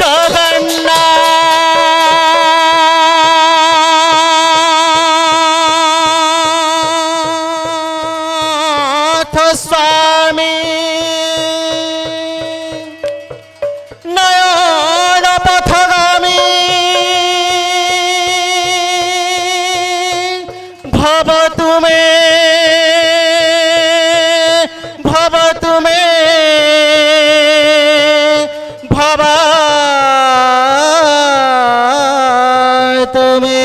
জগন্নাথ স্বামী নয়ন পথগামী ভব তুমে ভবা তুমি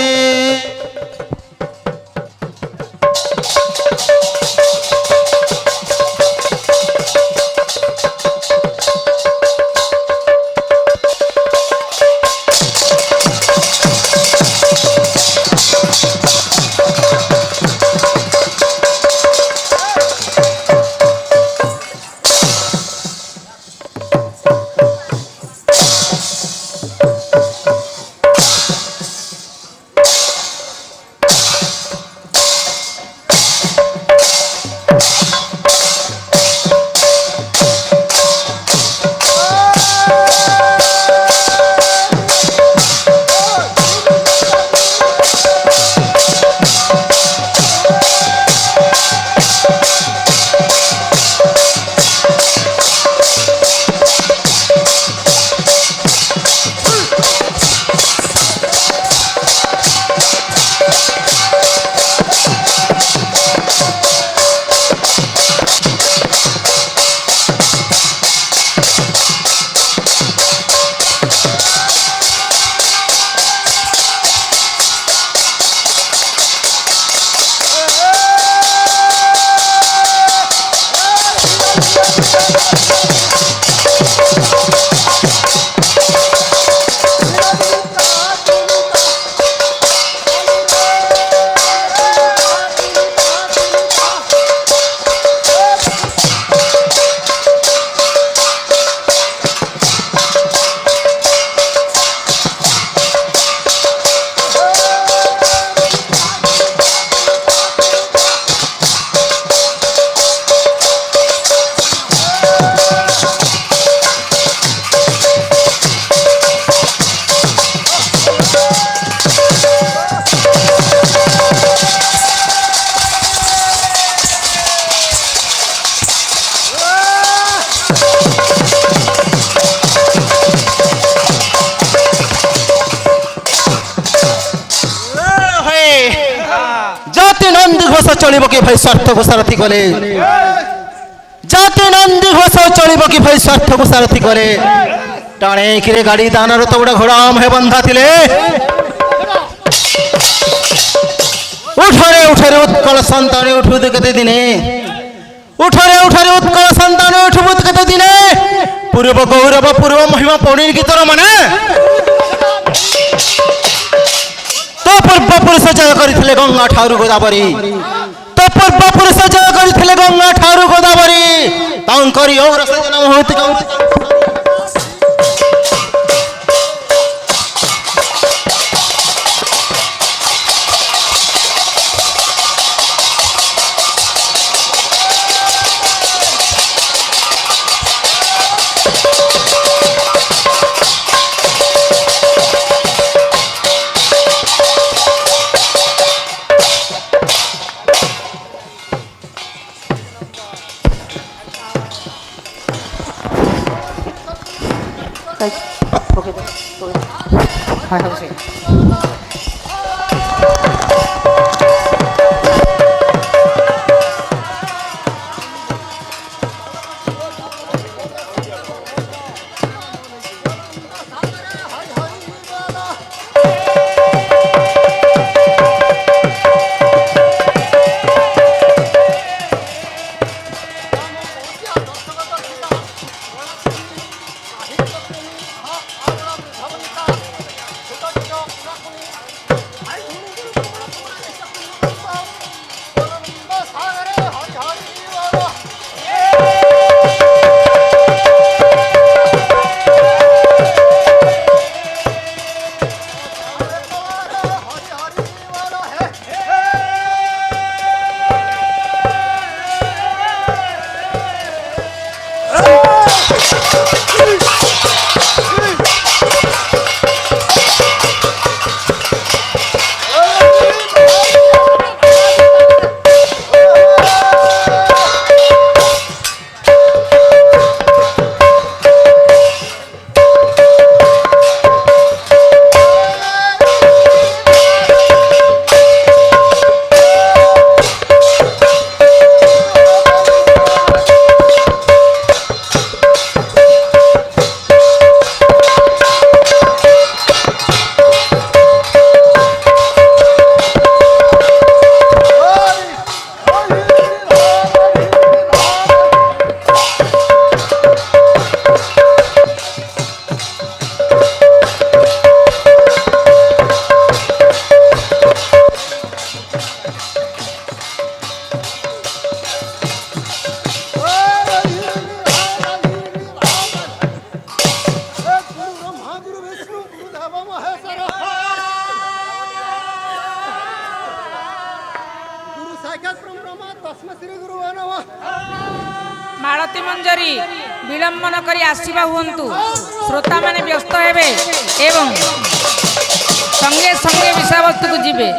चलिब कि भाई स्वार्थ को सारथी कले जाति नंदी घोष चलिब कि भाई स्वार्थ को सारथी कले टाणे किरे गाड़ी दानर तो गोटे घोड़ाम हे बंधा थिले उठरे उठरे उत्कल संतान उठुद केते दिने उठरे उठरे उत्कल संतान उठुद केते दिने पूर्व गौरव पूर्व महिमा पौणी गीतर माने तो पूर्व पुरुष जय करथिले गंगा ठारू गोदावरी तो पूर्व पुरुष जय करथिले गंगा ठारू गोदावरी तांकरी और सजना होत ମାଳତୀ ମଞ୍ଜରୀ ବିଳମ୍ବ ନ କରି ଆସିବା ହୁଅନ୍ତୁ। ଶ୍ରୋତାମାନେ ବ୍ୟସ୍ତ ହେବେ ଏବଂ ସଙ୍ଗେ ସଙ୍ଗେ ବିଷୟବସ୍ତୁକୁ ଯିବେ।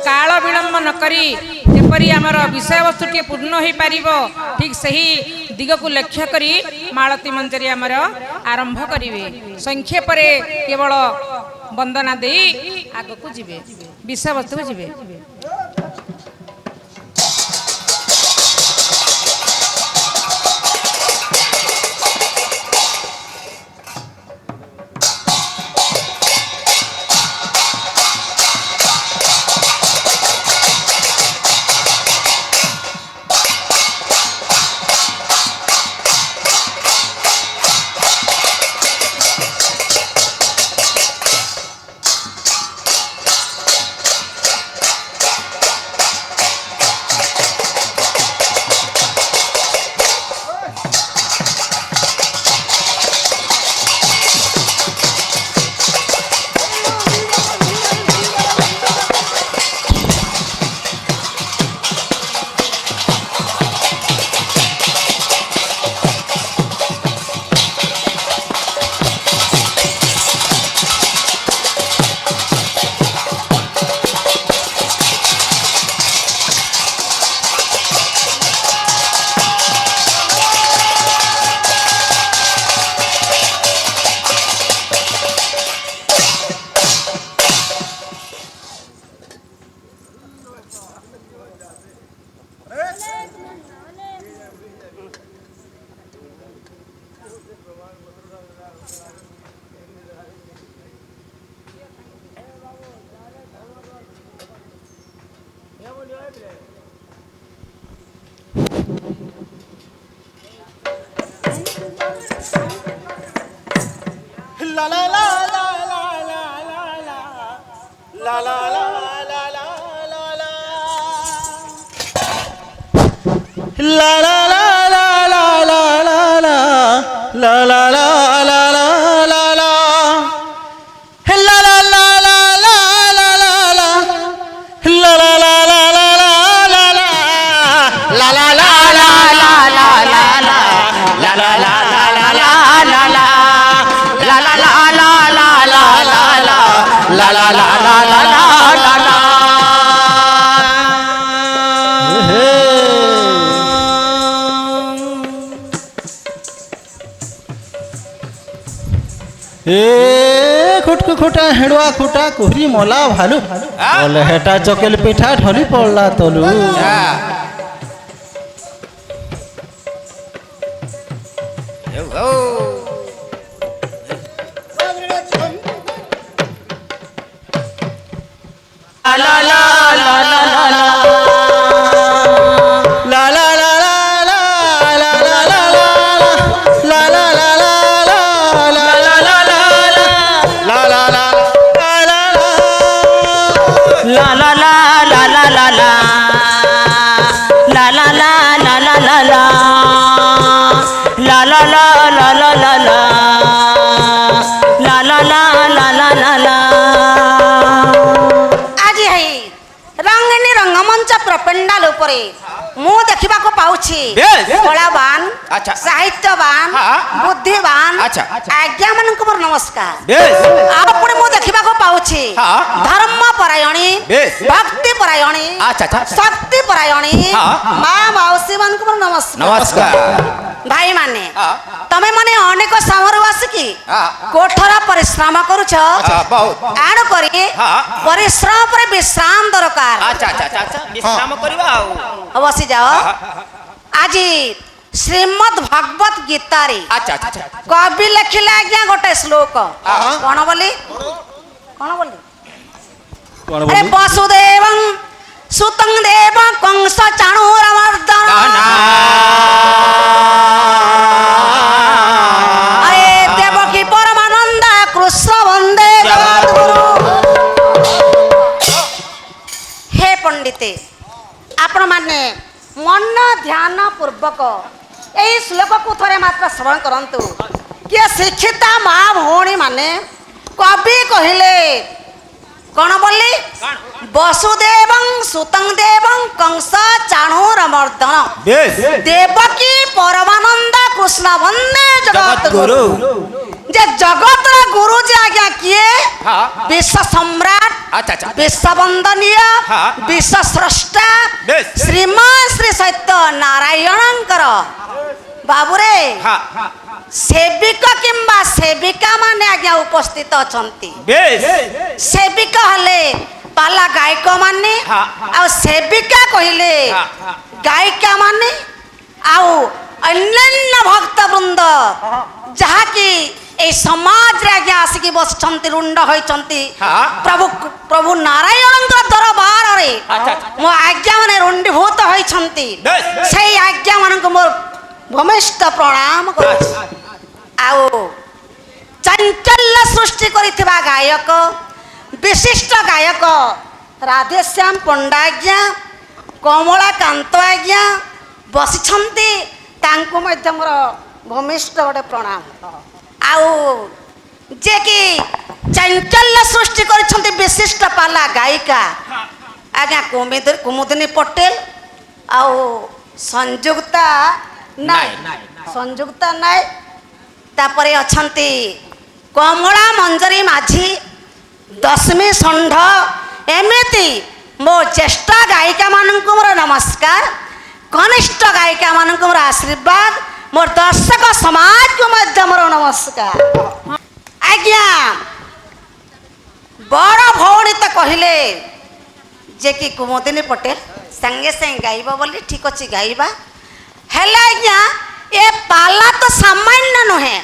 କାଳ ବିଳମ୍ବ ନ କରି ଯେପରି ଆମର ବିଷୟବସ୍ତୁଟିଏ ପୂର୍ଣ୍ଣ ହୋଇପାରିବ ଠିକ୍ ସେହି ଦିଗକୁ ଲକ୍ଷ୍ୟ କରି ମାଳତୀ ମଞ୍ଜରୀ ଆମର ଆରମ୍ଭ କରିବେ। ସଂକ୍ଷେପରେ କେବଳ ବନ୍ଦନା ଦେଇ ଆଗକୁ ଯିବେ, ବିଷୟବସ୍ତୁକୁ ଯିବେ। खुटकु खुटा हेड़ुआ खुटा कुहरी मोला भालू बोले हेटा चकेल पिठा ढली पड़ला तलू प्रपेंडाल उपरे मु देखा पाऊछि कलावान साहित्यवान बुद्धिवान आज्ञा मान मोर नमस्कार आपणे मु देखा पाऊछि धर्म परायणी भक्ति परायणी शक्ति परायणी माँ मौसी मान मोर नमस्कार भाई माने तमे माने अनेक समर आसिकी कोठरा परिश्रम करूछ आण करी परिश्रम पर विश्राम दरकार विश्राम करबा बसी जाओ आज श्रीमद भगवत गीता रे कवि लिखिले आज्ञा गोटे श्लोक कौन बोली अरे वसुदेवं सुतं देव कंस चाणूरमर्दन अरे देवकी परमानंद कृष्ण वंदे जगद्गुरु। हे पंडिते आपण माने मन ध्यान पूर्वक यही श्लोक को थोड़े मात्र श्रवण करंतु କିଏ ଶିକ୍ଷିତା ମା ଭଉଣୀ ମାନେ କବି କହିଲେ କଣ ବୋଲି ବସୁଦେବଂ ସୁତଂ ଦେବଂ କଂସ ଚାଣୁର ମର୍ଦନ ଦେବକୀ ପରମାନନ୍ଦ କୃଷ୍ଣ ବନ୍ଦେ ଜଗତ ଗୁରୁ যে জগতর গুরু যে আজ্ঞা কিয়ে বিশ্ব সম্রাট বিশ্ব বন্দনীয় বিশ্ব স্রষ্টা শ্রীমান শ্রী সত্য নারায়ণঙ্কর বাবুরে সেবিক কিংবা সেবিকা মানে আজ্ঞা উপস্থিত অছন্তি সেবিক হলে পালা গায়ক মানে আর সেবিকা কহিলে গায়িকা মানে আর অন্যান্য ভক্তবৃন্দ যাহাকি এই সমাজরে আজ্ঞা আসিকি বসছন্তি রুণ্ড হইছন্তি প্রভু প্রভু নারায়ণঙ্কর দরবারে মো আজ্ঞা মানে রুণ্ডীভূত হইছন্তি সেই আজ্ঞা মানক মোর ভূমিষ্ঠ প্রণাম করুছি আও চাঞ্চল্য সৃষ্টি করিଥିବା গায়ক বিশিষ্ট গায়ক রাধেশ্যাম পণ্ডা আজ্ঞা কমলাকান্ত আজ্ঞা বসিছন্তি ତାଙ୍କୁ ମଧ୍ୟ ମୋର ଭୂମିଷ୍ଠ ଗୋଟେ ପ୍ରଣାମ ଆଉ ଯେ କି ଚାଞ୍ଚଲ୍ୟ ସୃଷ୍ଟି କରିଛନ୍ତି ବିଶିଷ୍ଟ ପାଲା ଗାୟିକା ଆଜ୍ଞା କୁମୁଦିନୀ ପଟେଲ ଆଉ ସଂଯୁକ୍ତା ନାୟକ ତାପରେ ଅଛନ୍ତି କମଳା ମଞ୍ଜରୀ ମାଝୀ ଦଶମୀ ଷଣ୍ଢ ଏମିତି ମୋ ଜ୍ୟେଷ୍ଠ ଗାୟିକା ମାନଙ୍କୁ ମୋର ନମସ୍କାର कनिष्ठ गायिका मानक मोर आशीर्वाद मोर दर्शक समाज को मध्य मोर नमस्कार आज्ञा बड़ भौणी तो कहले जे कि कुमुदिनी पटेल संगे संगे गाइबा बोली ठीक अच्छी गाइबा हेले आज्ञा ये पाला तो सामान्य नुहे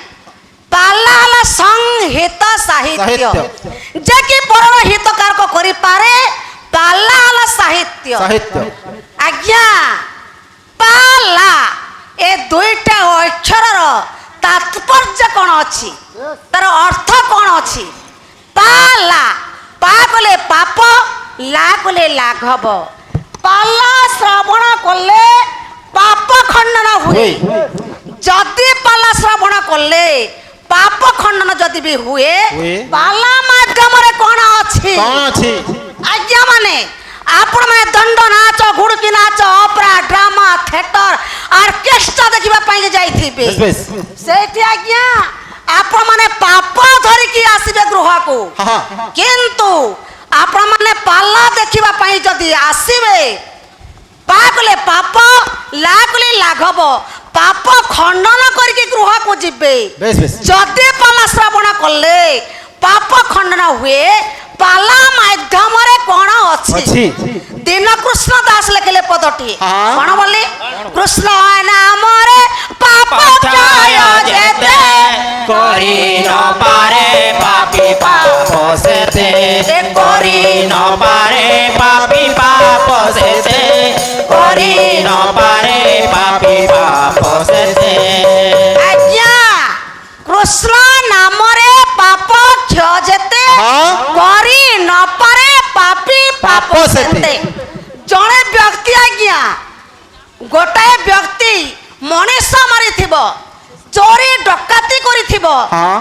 पाला हला संहित साहित्य जे कि परम हितकार को करि पारे पाला हला साहित्य आज्ञा पाला ए दुईटा अक्षरर तात्पर्य कौन अच्छी तार अर्थ कौन अच्छी पाला पा कले पाप ला कले लाघव पाला श्रवण कले पाप खंडन हुए जदि पाला श्रवण कले पाप खंडन जदि भी हुए पाला माध्यम रे कौन अच्छी आज्ञा माने आपण में दंड नाच गुड़की नाच ऑपरा ड्रामा थिएटर ऑर्केस्ट्रा देखिबा पाई जाइथिबे सेठी आज्ञा आपण माने पाप धरि की आसीबे गृह को किंतु आपण माने पाला देखिबा पाई जदी आसीबे पाकले पाप लागले लाघव पाप खंडन करके गृह को जिबे जदी पाला श्रवण करले पाप खंडन हुए पाला माध्यम रे कोन अछि दिन कृष्ण दास लिखले पदटी कोन बोली कृष्ण नाम रे पाप क्षय जेते करी न पारे पापी पाप सेते करी न पारे पापी पाप सेते करी न पारे पापी पाप सेते आज्ञा कृष्ण नाम रे पाप क्षय जेते करी न पारे पापी पाप सेते जणे व्यक्ति आज्ञा गोटाए व्यक्ति मनीष मारी थिबो चोरी डकाती करी थिबो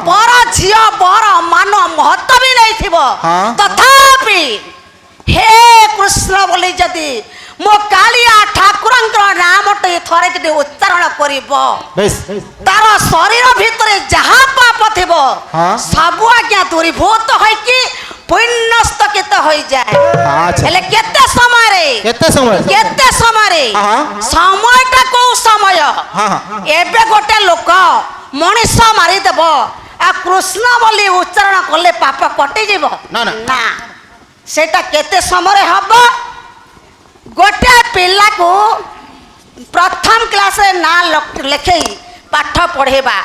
पर झियो बर मान महत्व भी नहीं थिबो तथापि हे कृष्ण बोली जदी मो कालिया ठाकुरंकर नामटे थरे कि उच्चारण करिबो तार शरीर भितरे जहा पाप थिबो सब आज्ञा दूरीभूत होई कि पुण्यस्त केते होई जाए हेले केते समय रे समयटा को समय एबे गोटे लोक मनीष मारी देबो आ कृष्ण बोली उच्चारण करले पाप कटि जीवो ना सेटा केते समय हबो गोटे पिला को प्रथम क्लास रे ना लिखे पाठ पढ़ेबा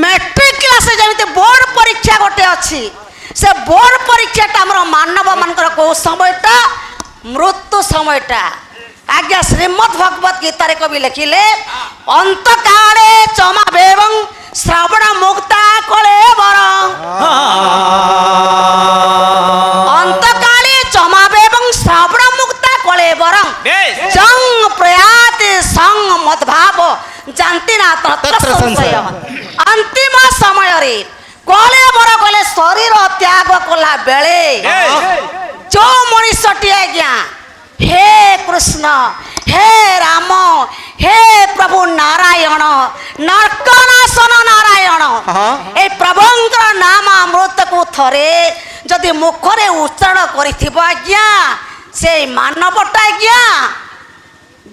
मैट्रिक क्लास जमिते बोर्ड परीक्षा गोटे अच्छी से बोर्ड परीक्षा हमर मानव मानकर को समयटा मृत्यु समयटा आज्ञा श्रीमद् भगवत गीता रे कवि लिखिले अंत काले चमा बेवं श्रवण मुक्ता कले बरं अंत काले चमा बेवं श्रवण मुक्ता कले बरं जंग प्रयाति संग मद्भाव जानती ना तत्र संशय अंतिम समय ରାଗ କଲା ବେଳେ ଯୋଉ ମଣିଷଟି ଆଜ୍ଞା ହେ କୃଷ୍ଣ ହେ ରାମ ହେ ପ୍ରଭୁ ନାରାୟଣ ନର୍କନାଶନ ନାରାୟଣ ଏ ପ୍ରଭୁଙ୍କର ନାମ ଅମୃତକୁ ଥରେ ଯଦି ମୁଖରେ ଉଚ୍ଚାରଣ କରିଥିବ ଆଜ୍ଞା ସେଇ ମାନବଟା ଆଜ୍ଞା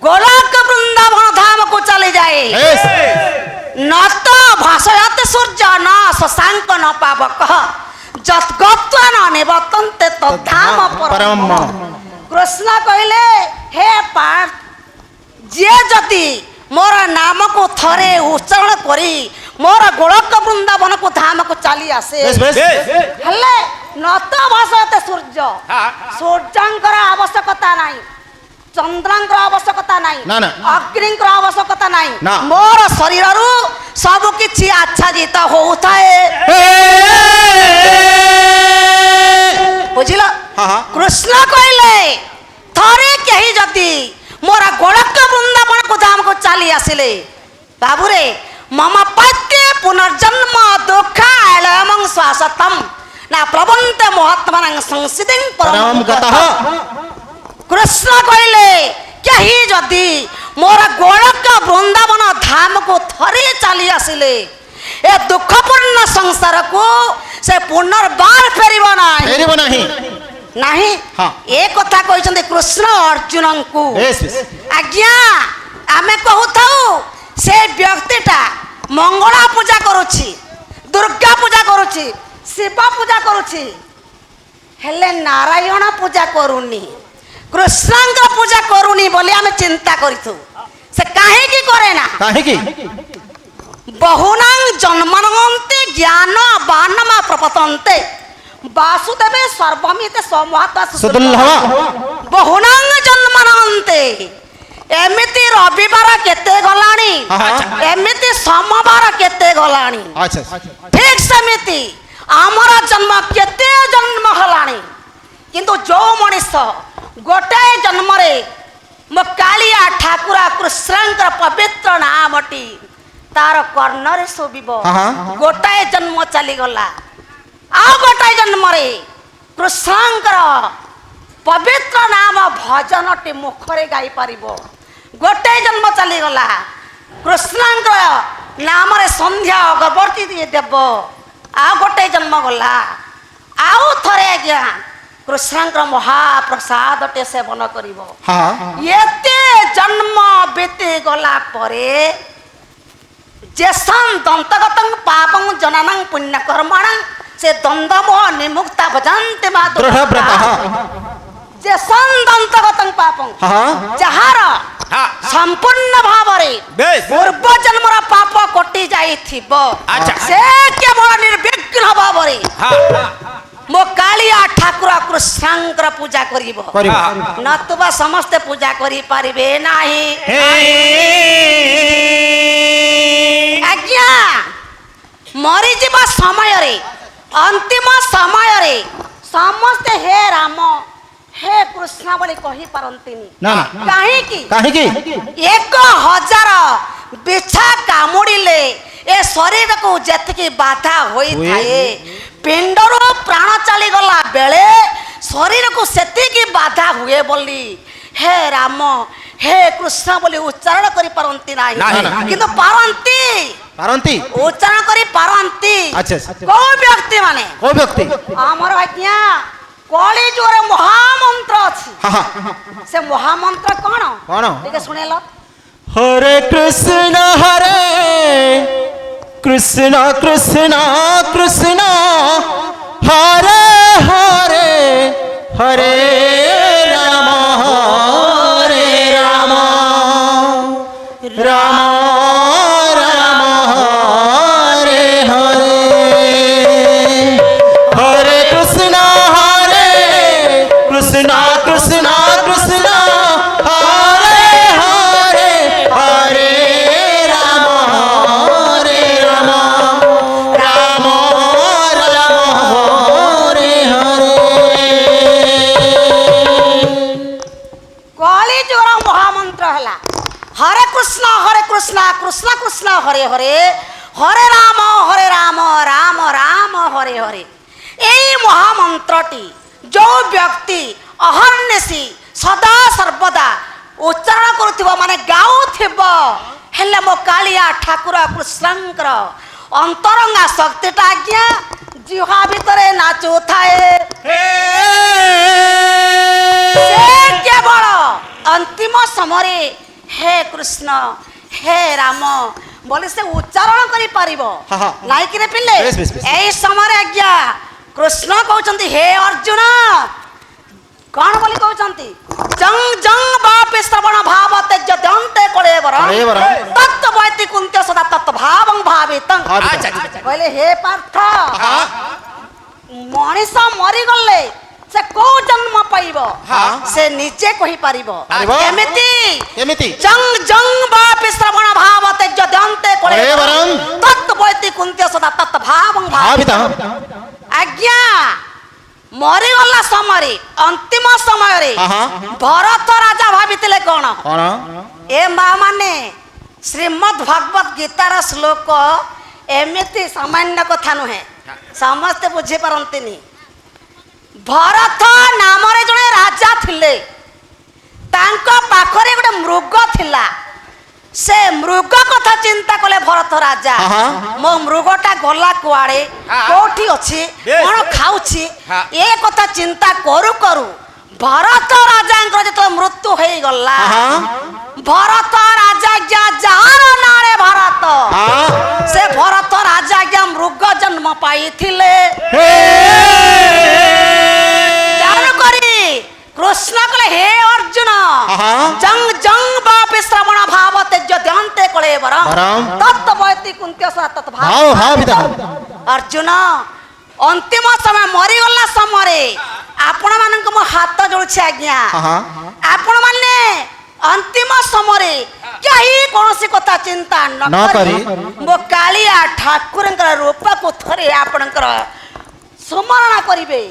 ଗୋଲକ ବୃନ୍ଦାବନ ଧାମକୁ ଚାଲିଯାଏ। ন তো ভাষয়তে সূর্য ন শশাঙ্ক ন পাবক যৎগত্বা ন নিবর্তন্তে তদ্ধাম পরম। কৃষ্ণ কহিলে হে পার্থ ଯିଏ ଯଦି ମୋର ନାମକୁ ଥରେ ଉଚ୍ଚାରଣ କରି ମୋର ଗୋଳକ ବୃନ୍ଦାବନକୁ ଧାମକୁ ଚାଲି ଆସେ ହେଲେ ନତ ଭାଷୟତେ ସୂର୍ଯ୍ୟ ସୂର୍ଯ୍ୟଙ୍କର ଆବଶ୍ୟକତା ନାହିଁ ଚନ୍ଦ୍ରଙ୍କର ଆବଶ୍ୟକତା ନାହିଁ ଅଗ୍ନିଙ୍କର ଆବଶ୍ୟକତା ନାହିଁ ମୋର ଶରୀରରୁ ସବୁ କିଛି ଆଚ୍ଛାଦିତ ହଉଥାଏ। ବୁଝିଲ କୃଷ୍ଣ କହିଲେ ଥରେ କେହି ଯଦି ମୋର ଗୋଳକ ବୃନ୍ଦାବନକୁ ଧାମକୁ ଚାଲି ଆସିଲେ ବାବୁରେ ମମ ପତ୍ତେ ପୁନର୍ଜନ୍ମ ଦୁଃଖାଳୟଂ ଶାଶ୍ୱତଂ ନା ପ୍ରବନ୍ତେ ମହାତ୍ମାନାଂ ସଂସିଦ୍ଧିଂ ପରମଂ ଗତଃ। କୃଷ୍ଣ କହିଲେ କେହି ଯଦି ମୋର ଗୋଳକ ବୃନ୍ଦାବନ ଧାମକୁ ଥରେ ଚାଲି ଆସିଲେ ଏ ଦୁଃଖପୂର୍ଣ୍ଣ ସଂସାରକୁ ସେ ପୁନର୍ବାର ଫେରିବ ନାହିଁ ନାହିଁ ଏ କଥା କହିଛନ୍ତି କୃଷ୍ଣ ଅର୍ଜୁନଙ୍କୁ। ଆଜ୍ଞା ଆମେ କହୁଥାଉ ସେ ବ୍ୟକ୍ତିଟା ମଙ୍ଗଳା ପୂଜା କରୁଛି ଦୁର୍ଗା ପୂଜା କରୁଛି ଶିବ ପୂଜା କରୁଛି ହେଲେ ନାରାୟଣ ପୂଜା କରୁନି କୃଷ୍ଣଙ୍କ ପୂଜା କରୁନି ବୋଲି ଆମେ ଚିନ୍ତା କରିଛୁ। ସେ କାହିଁକି କରେ ନା କାହିଁକି ବହୁନାଂ ଜନ୍ମନନ୍ତେ ଜ୍ଞାନ ବାନମ ପ୍ରପତନ୍ତେ ବାସୁଦେବେ ସର୍ବମିତେ ସମହାତ୍ମା ସୁଦୁର୍ଲଭ ବହୁନାଂ ଜନ୍ମନନ୍ତେ। ଏମିତି ରବିବାର କେତେ ଗଲାଣି ଏମିତି ସୋମବାର କେତେ ଗଲାଣି ଠିକ ସେମିତି ଆମର ଜନ୍ମ କେତେ ଜନ୍ମ ହେଲାଣି କିନ୍ତୁ ଯୋଉ ମଣିଷ ଗୋଟାଏ ଜନ୍ମରେ ମୋ କାଳିଆ ଠାକୁର କୃଷ୍ଣଙ୍କର ପବିତ୍ର ନାମଟି ତାର କର୍ଣ୍ଣରେ ଶୋଭିବ ଗୋଟାଏ ଜନ୍ମ ଚାଲିଗଲା ଆଉ ଗୋଟାଏ ଜନ୍ମରେ କୃଷ୍ଣଙ୍କର ପବିତ୍ର ନାମ ଭଜନଟି ମୁଖରେ ଗାଇପାରିବ। ଗୋଟାଏ ଜନ୍ମ ଚାଲିଗଲା କୃଷ୍ଣଙ୍କର ନାମରେ ସନ୍ଧ୍ୟା ଅଗରବତୀ ଦେବ ଆଉ ଗୋଟାଏ ଜନ୍ମ ଗଲା ଆଉ ଥରେ ଆଜ୍ଞା କୃଷ୍ଣଙ୍କର ମହାପ୍ରସାଦଟେ ସେବନ କରିବ। ଏତେ ଜନ୍ମ ବିତି ଗଲା ପରେ ଯେସଂ ଦନ୍ତଗତଂ ପାପଂ ଜନନଂ ପୁଣ୍ୟ କର୍ମଣଂ ସେ ଦ୍ୱନ୍ଦ୍ୱମୋହ ନିମୁକ୍ତା ଭଜନ୍ତେ ମା ଯେସଂ ଦନ୍ତଗତଂ ପାପଂ ଯାହାର ସମ୍ପୂର୍ଣ୍ଣ ଭାବରେ ପୂର୍ବ ଜନ୍ମର ପାପ କଟି ଯାଇଥିବ ସେ କେବଳ ନିର୍ବିଘ୍ନ ଭାବରେ ମୋ କାଳିଆ ଠାକୁର କୃଷ୍ଣଙ୍କର ପୂଜା କରିବ ନତୁବା ସମସ୍ତେ ପୂଜା କରିପାରିବେ ନାହିଁ। ଆଜ୍ଞା ମରିଯିବା ସମୟରେ ଅନ୍ତିମ ସମୟରେ ସମସ୍ତେ ହେ ରାମ ହେ କୃଷ୍ଣ ବୋଲି କହିପାରନ୍ତିନି କାହିଁକି 1000 ବିଛା କାମୁଡ଼ିଲେ ଏ ଶରୀରକୁ ଯେତିକି ବାଧା ହୋଇଥାଏ ପିଣ୍ଡରୁ ପ୍ରାଣ ଚାଲିଗଲା ବେଳେ ଶରୀରକୁ ସେତିକି ବାଧା ହୁଏ ବୋଲି ହେ ରାମ ହେ କୃଷ୍ଣ ବୋଲି ଉଚ୍ଚାରଣ କରିପାରନ୍ତି ନାହିଁ କିନ୍ତୁ ପାରନ୍ତି ଉଚ୍ଚାରଣ କରିପାରନ୍ତି କୋଉ ବ୍ୟକ୍ତି ମାନେ ଆମର ଆଜ୍ଞା କଳି ଯୁଗରେ ମହାମନ୍ତ୍ର ଅଛି ସେ ମହାମନ୍ତ୍ର କଣ ଟିକେ ଶୁଣେଇଲ। हरे कृष्ण कृष्ण कृष्ण हरे हरे हरे राम राम राम हरे हरे हरे कृष्ण कृष्ण कृष्ण कृष्ण कृष्ण कृष्ण हरे हरे हरे राम राम राम हरे हरे এই মহামন্ত্রটি जो व्यक्ति अहर्निशी सदा सर्वदा उच्चारण करुथिबो माने गाउथिबो हेले मो कालिया ठाकुर कृष्णंकर अंतरंगा शक्तिटा आज्ञा जिहा भितरे नाचु थाए से केवल अंतिम समय हे कृष्ण हे राम बोले से उच्चारण करि पारिबो हाँ, हाँ। लाइक रे पिले बेस, बेस, बेस। एई समय आज्ञा कृष्ण कहउचंती हे अर्जुन कौन बोली कहउचंती जंग जंग बापे श्रवण भाव तेज दंते कलेवर कलेवर। तत्व वैति कुंत्य सदा तत्व भावं भावितं भावितं। कहले हे पार्थ मनीष मरी गले से को जन्म पाइब से निजे कहि पारिब पारिब। एमिति एमिति जंग जंग बापे श्रवण भाव तेज दंते कलेवर कलेवरं। तत्व वैति कुंत्य सदा तत्व भावं भावितं। आज्ञा मरीगला समय अंतिम समय भरत राजा भावितिले कौन कौन ए माँ माने श्रीमद् भगवत गीतार श्लोक एमिति सामान्य कथा नुहे समस्ते बुझी पारंतिनी भरत नामरे जने राजा थिले तांको पाखरे गोटे मृग थिला से मृग कथा चिंता कले भरत राजा मो मृगटा गला कुआड़े कोठी अछि कोन खाउछि ए कथा चिंता करू करू भरत राजांकर जत मृत्यु हे गला भरत राजा जा जार नारे भरत से भरत राजा जा मृग जन्म पाइथिले जान करी कृष्ण कले हे अर्जुन जंग जंग बापे श्रवण भाव तेज दंते कलेवर तत्व वैति कुंत्य सदा तत् भावितं। अर्जुन अंतिम समय मरी गला समय आपण मानक मो हाथ जोड़छे आज्ञा आपण माने अंतिम समय कहीं कोनोसी कथा चिंता न करी मो कालिया ठाकुरंकर रूप को थरे आपणकर स्मरण करिवे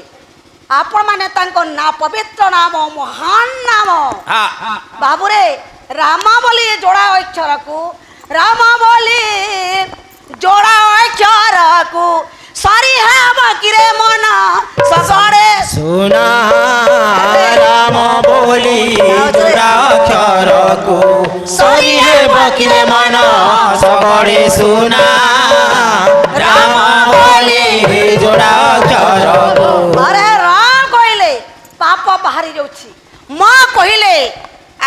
आपण माने तांको ना पवित्र नाम महान नाम बाबुरे रामा बोली जोड़ा अक्षर को रामा बोली जोड़ा अक्षर को सारी है बकिरे मन सगड़े सुना राम बोली अक्षर को सरी है बकिरे मन सबड़े सुना राम बोली जोड़ा अक्षर को अरे राम कहले पाप बाहरी जाउछि मां कहले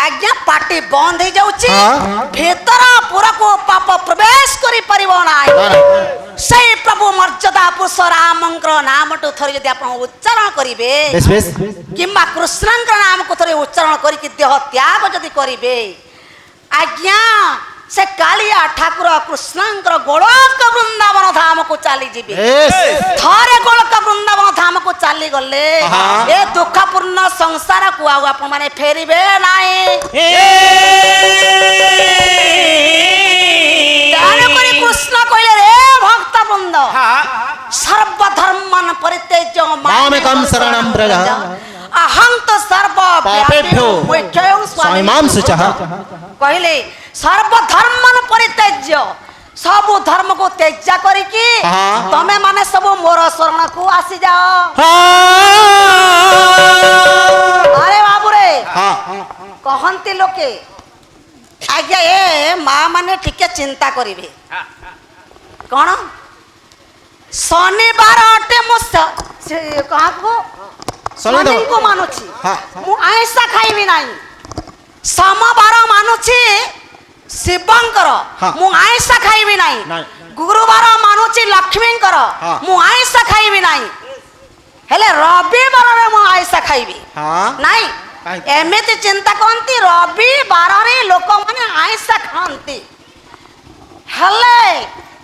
आज्ञा पाटी बंद हो जाउछि भीतर पूरा को पाप प्रवेश करि परिबो नाही से प्रभु मर्यादा पुरुष रामंकर नाम तो थरी यदि आपण उच्चारण करिवे बेस बेस किंबा कृष्णंकर नाम को थरी उच्चारण करी कि देह त्याग यदि करिवे आज्ञा से कालिया ठाकुर कृष्णंकर गोलक वृंदावन धाम को चली जीवे थारे गोलक वृंदावन धाम को चली गले ए दुखपूर्ण संसार को आउ आपण माने फेरिबे नाही जाने करी कृष्ण कहले रे भक्त वृंद सर्वधर्मन परित्यज्य मामेकं शरणं व्रज अहं तो सर्व पापेभ्यो स्वामिमां शुचः कहले सर्वधर्मन परित्यज्य सब धर्म को त्याज्य करी कि तमे माने सब मोर शरण को आसी जाओ अरे बाबू रे कहंती लोके आज्ञा ए माँ माने ठीक चिंता करिवे कौन शनिवार अटे मु कहा को शनि को मानुछि मु आइसा खाइबी नाही सोमवार मानुछि शिवंकर मु आइसा खाइबी नाही गुरुवार मानुछि लक्ष्मींकर मु आइसा खाइबी नाही हेले रविवार रे मु आइसा खाइबी नाही एमिति चिंता करती रविवार रे लोक माने आइसा खांती हेले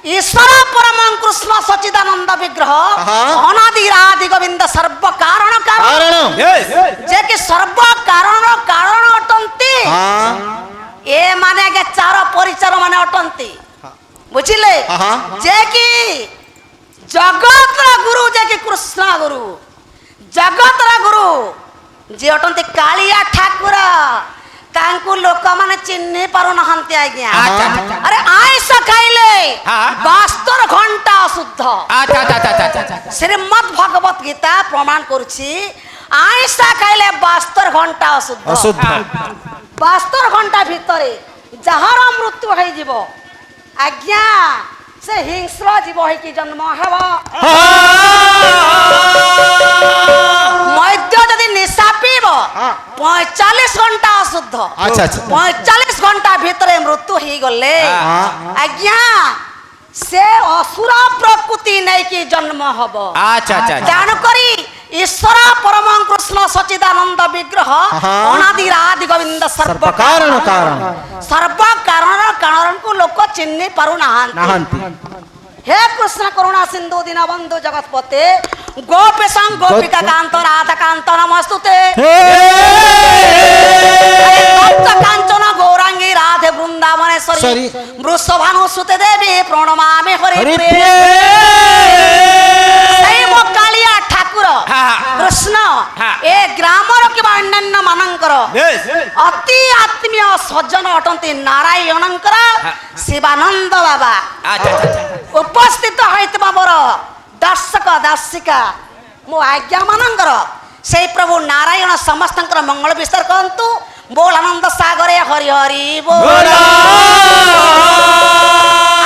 ईश्वर परम कृष्ण सच्चिदानंद विग्रह अनादि आदि गोविंद सर्व कारण कारण जे कि सर्व कारण कारण अटंती ए माने के चार परिचर माने अटंती बुझिले जे कि जगत गुरु जे कि कृष्ण गुरु जगत गुरु जे अटंती कालिया ठाकुर ତାଙ୍କୁ ଲୋକମାନେ ଚିହ୍ନି ପାରୁନାହାନ୍ତି ଆଜ୍ଞା। ଆଚ୍ଛା, ଆଚ୍ଛା। ଆରେ ଆଇଁଷ ଖାଇଲେ ହଁ। 72 ଘଣ୍ଟା ଅଶୁଦ୍ଧ। আচ্ছা আচ্ছা আচ্ছা আচ্ছা আচ্ছা ଶ୍ରୀମଦ୍ ଭଗବତ ଗୀତା ପ୍ରମାଣ କରୁଛି ଆଇଁଷ ଖାଇଲେ 72 ଘଣ୍ଟା ଅଶୁଦ୍ଧ। ଅଶୁଦ୍ଧ 72 ଘଣ୍ଟା ଭିତରେ ଯାହାର ମୃତ୍ୟୁ ହେଇଯିବ ଆଜ୍ଞା ସେ ହିଂସ୍ର ଜୀବ ହେଇକି ଜନ୍ମ ହେବ। ମଦ୍ୟ ଯଦି ନିଶା ପିଇବ 45 ଘଣ୍ଟା ଅଶୁଦ୍ଧ। ଆଚ୍ଛା ଆଚ୍ଛା 45 ଘଣ୍ଟା ଭିତରେ ମୃତ୍ୟୁ ହେଇଗଲେ ଆଜ୍ଞା ସେ ଅସୁର ପ୍ରକୃତି ନେଇକି ଜନ୍ମ ହବ। আচ্ছা আচ্ছা আচ্ছা ତେଣୁକରି ଈଶ୍ୱର ପରମ କୃଷ୍ଣ ସଚିଦାନନ୍ଦ ବିଗ୍ରହ ଅନାଦି ଆଦି ଗୋବିନ୍ଦ ସର୍ବ କାରଣ କାରଣ ସର୍ବ କାରଣ କାରଣକୁ ଲୋକ ଚିହ୍ନି ପାରୁନାହାନ୍ତି। ନାହାନ୍ତି हे कृष्ण करुणा सिंधु दीनबंधु जगतपते गोपेशं गोपिका कांत राधा कांत नमस्तुते भक्त कांचन गौरांगी राधे वृंदावनेश्वरी वृषभानु सुते देवी प्रणमामि हरि प्रिय मो कालिया ठाकुर कृष्ण ए ग्रामर किबा अन्य मानकर अति आत्मीय सज्जन अटंती नारायणकर शिवानंद बाबा আচ্ছা আচ্ছা उपस्थित होइतबा मोर दर्शक दर्शिका मो आज्ञा मानकर से प्रभु नारायण समस्त मंगल विस्तार करंतु बोल आनंद सागरे हरि हरि बोल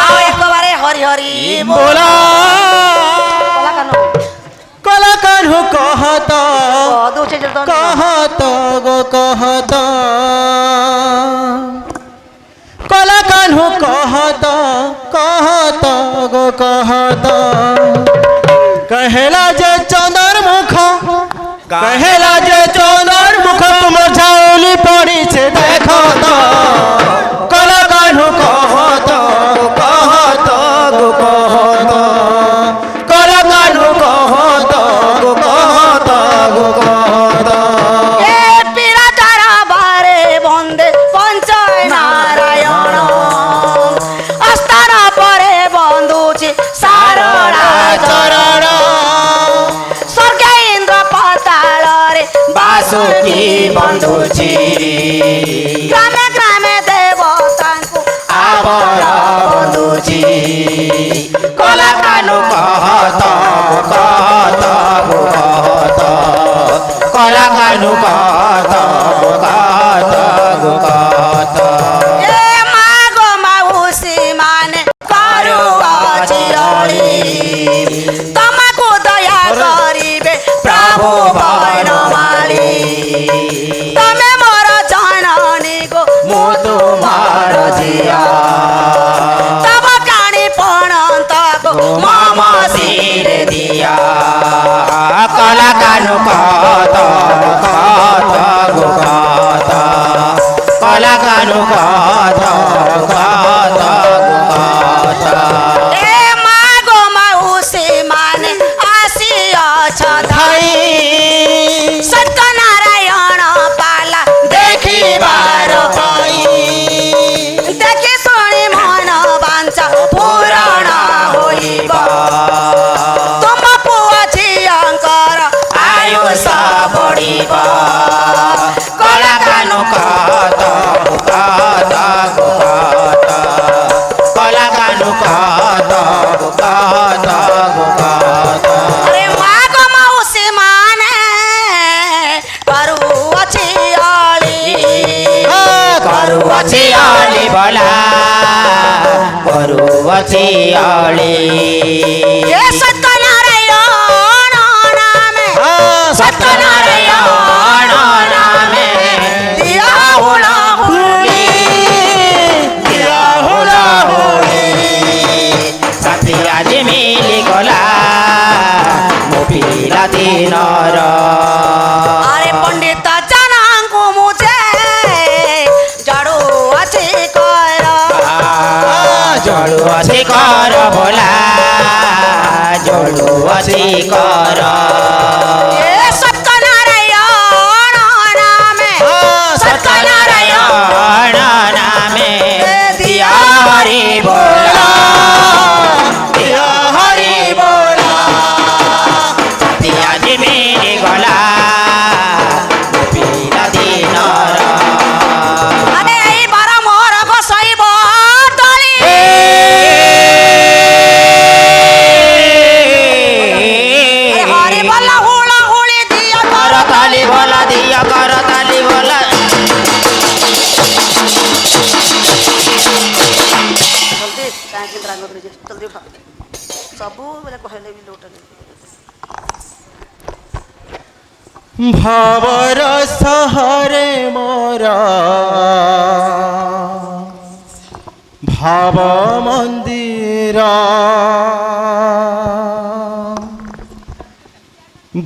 आओ एक बारे हरि हरि बोला बोला कानो कला कान्हु कहत दो चीज तो कहत गो कहत कला कान्हु कहत कहत गो कहत कहेला जे चंदर मुख कहेला जे चंदर मुख तुम झाउली पड़ी छे देखो तो कला कान्हु कहत कहत गो कहत कला कान्हु कहत गो कहत गो कहत ए पीरा तारा बारे बंदे पंचय नारायण अस्ताना परे बंधुची सारड़ा चरण स्वर्ग इंद्र पाताल रे বাসুকি বন্ধুছি ग्रामे ग्रामे देवतांकु আবর বন্ধুছি কলা কানু কহত কহত কহত কলা কানু কহত কহত কহত ए मागो माउसी माने करू अचिरली तमको दया करिबे प्रभु बनमाली तमे मोर जननी गो মু তোমার জিয়া तब काणी पणंत गो মামা সিরে দিয়া কলা কানু কহত কহত গো কহত কলা কানু কহত কহত গো কহত ए मागो माउसी माने आसी अछ धाई सत्यनारायण पाला দেখিবার পাই देखि शुणी मन बांचा पूरण होइब तुम पुआ झियंकर আয়ুষ বড়িব কলা কানু কহত কহত গো কহত কলা কানু কহত কহত গো কহত अरे मागो माउसी माने करू अछि अली করু আছে অলি বলা করু আছে অলি ए सत्यनारायण नामे সত্যনারায়ণ নামে दिया हुला हुली দিয়া হুলা হুলি সাথী আজ মিলি গলা মো পিলা দিনর अरे पंडित जनांगु मुझे जड़ो अछि कर জড়ু আছে কর ভোলা জড়ু আছে কর ए सत्यनारायण नामे সত্যনারায়ণ নামে দিয়া হরি বলা দিয়া হরি বলা দিয়া জিমিনি গলা পিলা দিনর ଭଲ ହୁଳ ହୁଳି ଦିଅ କରତାଳି ଭଲ ଦିଅ କରତାଳି ଭଲ ଜଲ୍ଦି କାହିଁକି ରାଗ ଧରିଛି ଜଲ୍ଦି ଉଠ ସବୁବେଳେ କହିଲେ ବି ଲୋଟ ଭାବର ସହରେ ମୋର ଭାବ ମନ୍ଦିର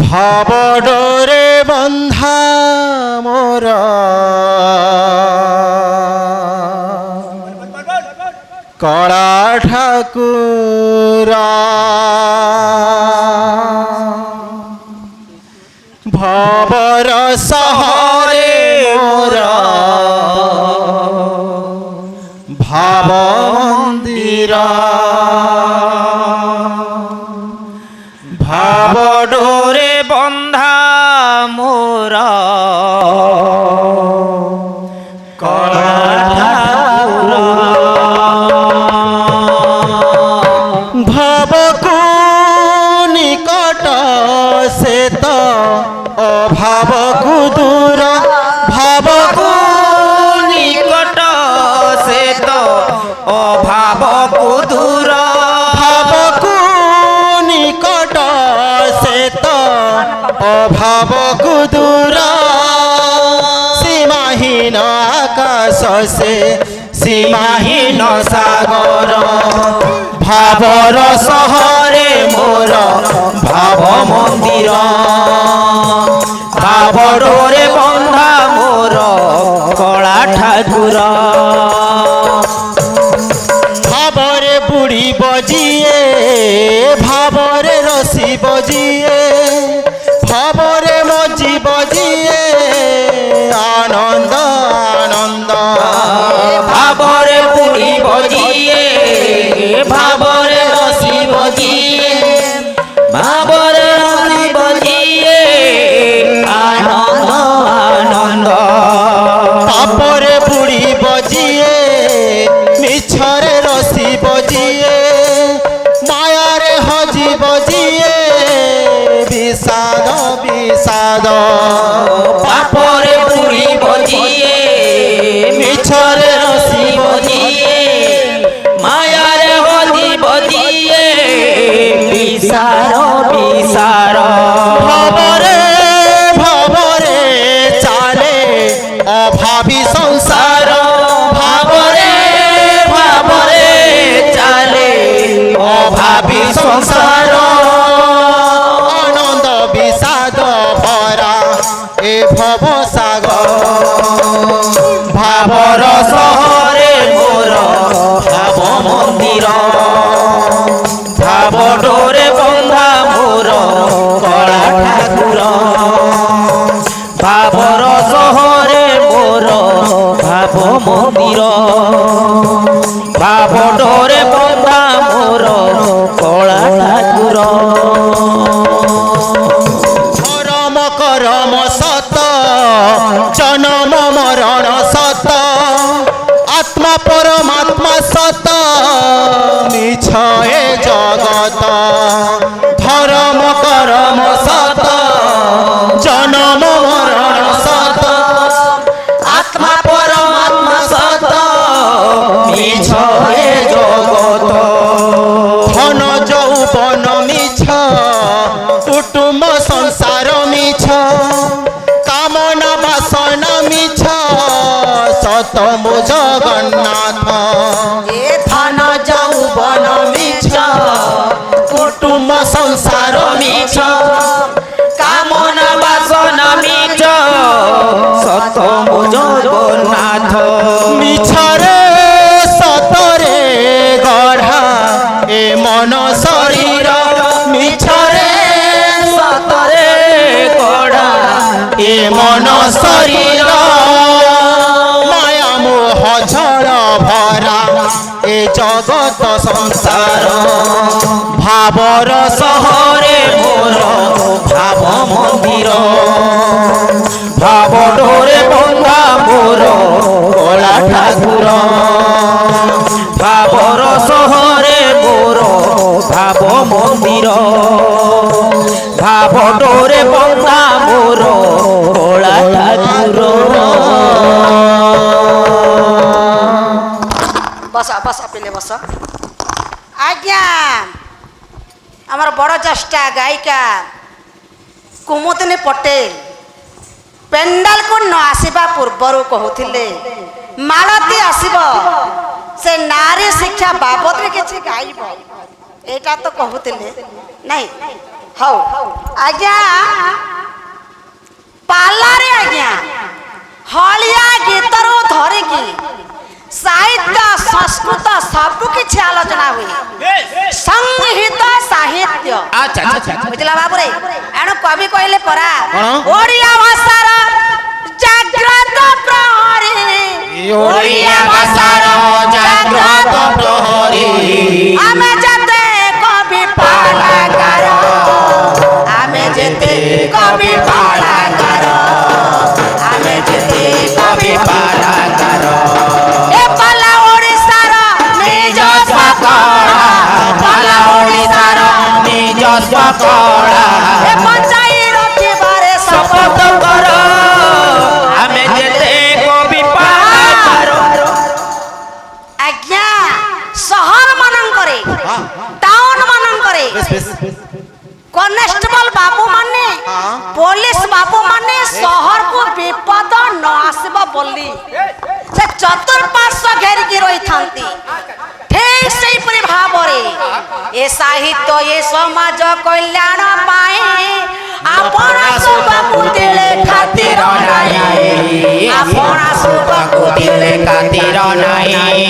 ଭାବ ଡୋରେ ବନ୍ଧା ମୋର କଳା ଠାକୁର ଭାବର ସହରେ ମୋର ଭାବ ମନ୍ଦିର ଭାବ ଡୋରେ ବନ୍ଧା ମୋର କଳା ଠାକୁର ଭାବକୁ ନିକଟ ସେ ତ ଅଭାବକୁ ଦୂର ଭାବକୁ ନିକଟ ସେ ତ ଅଭାବକୁ ଦୂର ଭାବକୁ ନିକଟ ସେ ତ ଅଭାବକୁ ଦୂର ସୀମାହୀନ ଆକାଶ ସେ ସୀମାହୀନ ସାଗର ଭାବର ସହରେ ମୋର ଭାବ ମନ୍ଦିର ଭାବ ଡୋରେ ବନ୍ଧା ମୋର କଳା ଠାକୁର ଭାବରେ ବୁଡ଼ିବ ଯିଏ ଭାବରେ ରସିବ ଯିଏ ଭାବରେ ମଜିବ ଯିଏ ଆନନ୍ଦ ଆନନ୍ଦ ଭାବରେ ବୁଡ଼ିବ ଯିଏ ଭାବରେ ରସିବ ଯିଏ ଭାବରେ ରସିବ ଯିଏ ଆନନ୍ଦ ଆନନ୍ଦ ପାପରେ ବୁଡ଼ିବ ଯିଏ ମିଛରେ ରସିବ ଯିଏ ମାୟାରେ ହଜିବ ଯିଏ বিষাদ বিষাদ পাপরে পুরিব জিয়ে মিছরে রসিব জিয়ে মায়ারে হজিব জিয়ে বিসার বিসার ভবরে ভবরে চালে অভাবী সংসার ভাবরে ভাবরে চালে অভাবী সংসার আনন্দ বিষাদ ভরা এ ভব সাগর ভাবর শহরে মোর ভাব মন্দির ভাব ডোরে বন্ধা মোর কলা ঠাকুর ভাবর শহরে মোর ভাব মন্দির ভাব ডোরে বন্ধা মোর কলা ঠাকুর ধরম করম সত জনম মরণ সত আত্মা পরমাত্মা সত মিছ এ জগত ধরম করম সত জনম মরণ সত আত্মা পরমাত্মা সত মিছ এ জগত ধন যৌবন মিছ কুটুম্ব সংসার মিছ কামনা বাসনা মিছ সত মো জগন্নাথ এ ধন যৌবন মিছ কুটুম্ব সংসার মিছ কামনা বাসনা মিছ সত মো জগন্নাথ মিছরে সতরে গঢ়া এ মন শরীর মিছরে সতরে গড়া এ মন শরীর মায়া মোহ ঝড় ভরা এ জগত সংসার ভাবর শহরে মোর ভাব মন্দির ভাব ডোরে বন্ধা মোর কলা ঠাকুর ভাবর শহরে মোর ভাব মন্দির ভাব ପଟରେ ବନ୍ଧା ମୋର କଳା ଠାକୁର। বস বস পিলে বস। আজ্ঞা আমার বড় জ্যেষ্ঠা গায়িকা কুমুদিনী পটেল পেন্ডাল কু ন আসিবা পূর্বরু কহুଥିଲେ মালতী আসিব সে নারী শিক্ষা বাবদরে কিছু গাইব এইটা তো কহুଥିଲେ নাই। হও আজ্ঞা পালারে আজ্ঞা হলিয়া গীতরু ধরিকি সাহিত্য সংস্কৃত সবু কিছু আলোচনা হুয়ে সংহিত সাহিত্য। আচ্ছা আচ্ছা বুঝলা বাবুরে এণু কবি কইলে পরা কোন? ওড়িয়া ভাষার জাগ্রত প্রহরী ଓଡ଼ିଆ ଭାଷାର ଜାଗ୍ରତ ପ୍ରହରୀ ଆମେ ଯେତେ କବି ପାଠାଗାର ଆମେ ଯେତେ କବି ପାଠାଗାର ଆମେ ଯେତେ କବି ପାଠାଗାର ଏ ପାଲା ଓଡ଼ିଶାର ନିଜସ୍ୱ କଳା ପାଲା ଓଡ଼ିଶାର ନିଜସ୍ୱ କଳା ଏ ବଞ୍ଚାଇ ରଖିବାରେ ଶପଥ କର ଆମେ ଯେତେ କବି ପାଠାଗାର। ଆଜ୍ଞା ସହର ମାନଙ୍କରେ ଟାଉନ ମାନଙ୍କରେ କନେଷ୍ଟବଳ ବାବୁ ମାନେ ପୋଲିସ ବାବୁ ମାନେ ସହରକୁ ବିପଦ ନ ଆସିବ ବୋଲି ସେ ଚତୁଃପାର୍ଶ୍ୱ ଘେରିକି ରହିଥାନ୍ତି। ଠିକ ସେଇପରି ଭାବରେ ଏ ସାହିତ୍ୟ ଏ ସମାଜ କଲ୍ୟାଣ ପାଇଁ ଆପଣ ସୁଖକୁ ଦିଲେ ଖାତିର ନାହିଁ ଆପଣା ସୁଖକୁ ଦିଲେ ଖାତିର ନାହିଁ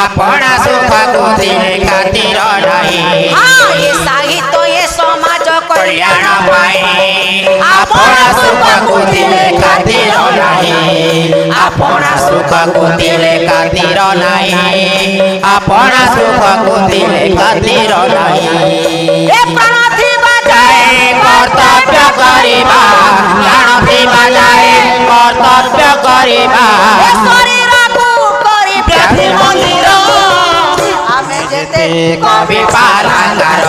ଆପଣା ସୁଖକୁ ଦିଲେ ଖାତିର ନାହିଁ। ହଁ ଏ ସାହିତ୍ୟ ଏ ସମାଜ କଲ୍ୟାଣ କଲ୍ୟାଣ ପାଇଁ ଆପଣା ସୁଖକୁ ଦିଲେ ଖାତିର ନାହିଁ ଆପଣା ସୁଖକୁ ଦିଲେ ଖାତିର ନାହିଁ ଆପଣା ସୁଖକୁ ଦିଲେ ଖାତିର ନାହିଁ। ଏ ପ୍ରାଣ ଥିବା ଯାଏ କର୍ତ୍ତବ୍ୟ କରିବା ପ୍ରାଣ ଥିବା ଯାଏ କର୍ତ୍ତବ୍ୟ କରିବା ଏ ଶରୀରକୁ କରି ପ୍ରାର୍ଥୀ ମନ୍ଦିର ଆମେ ଯେତେ କବି ପାଲାଙ୍ଗାର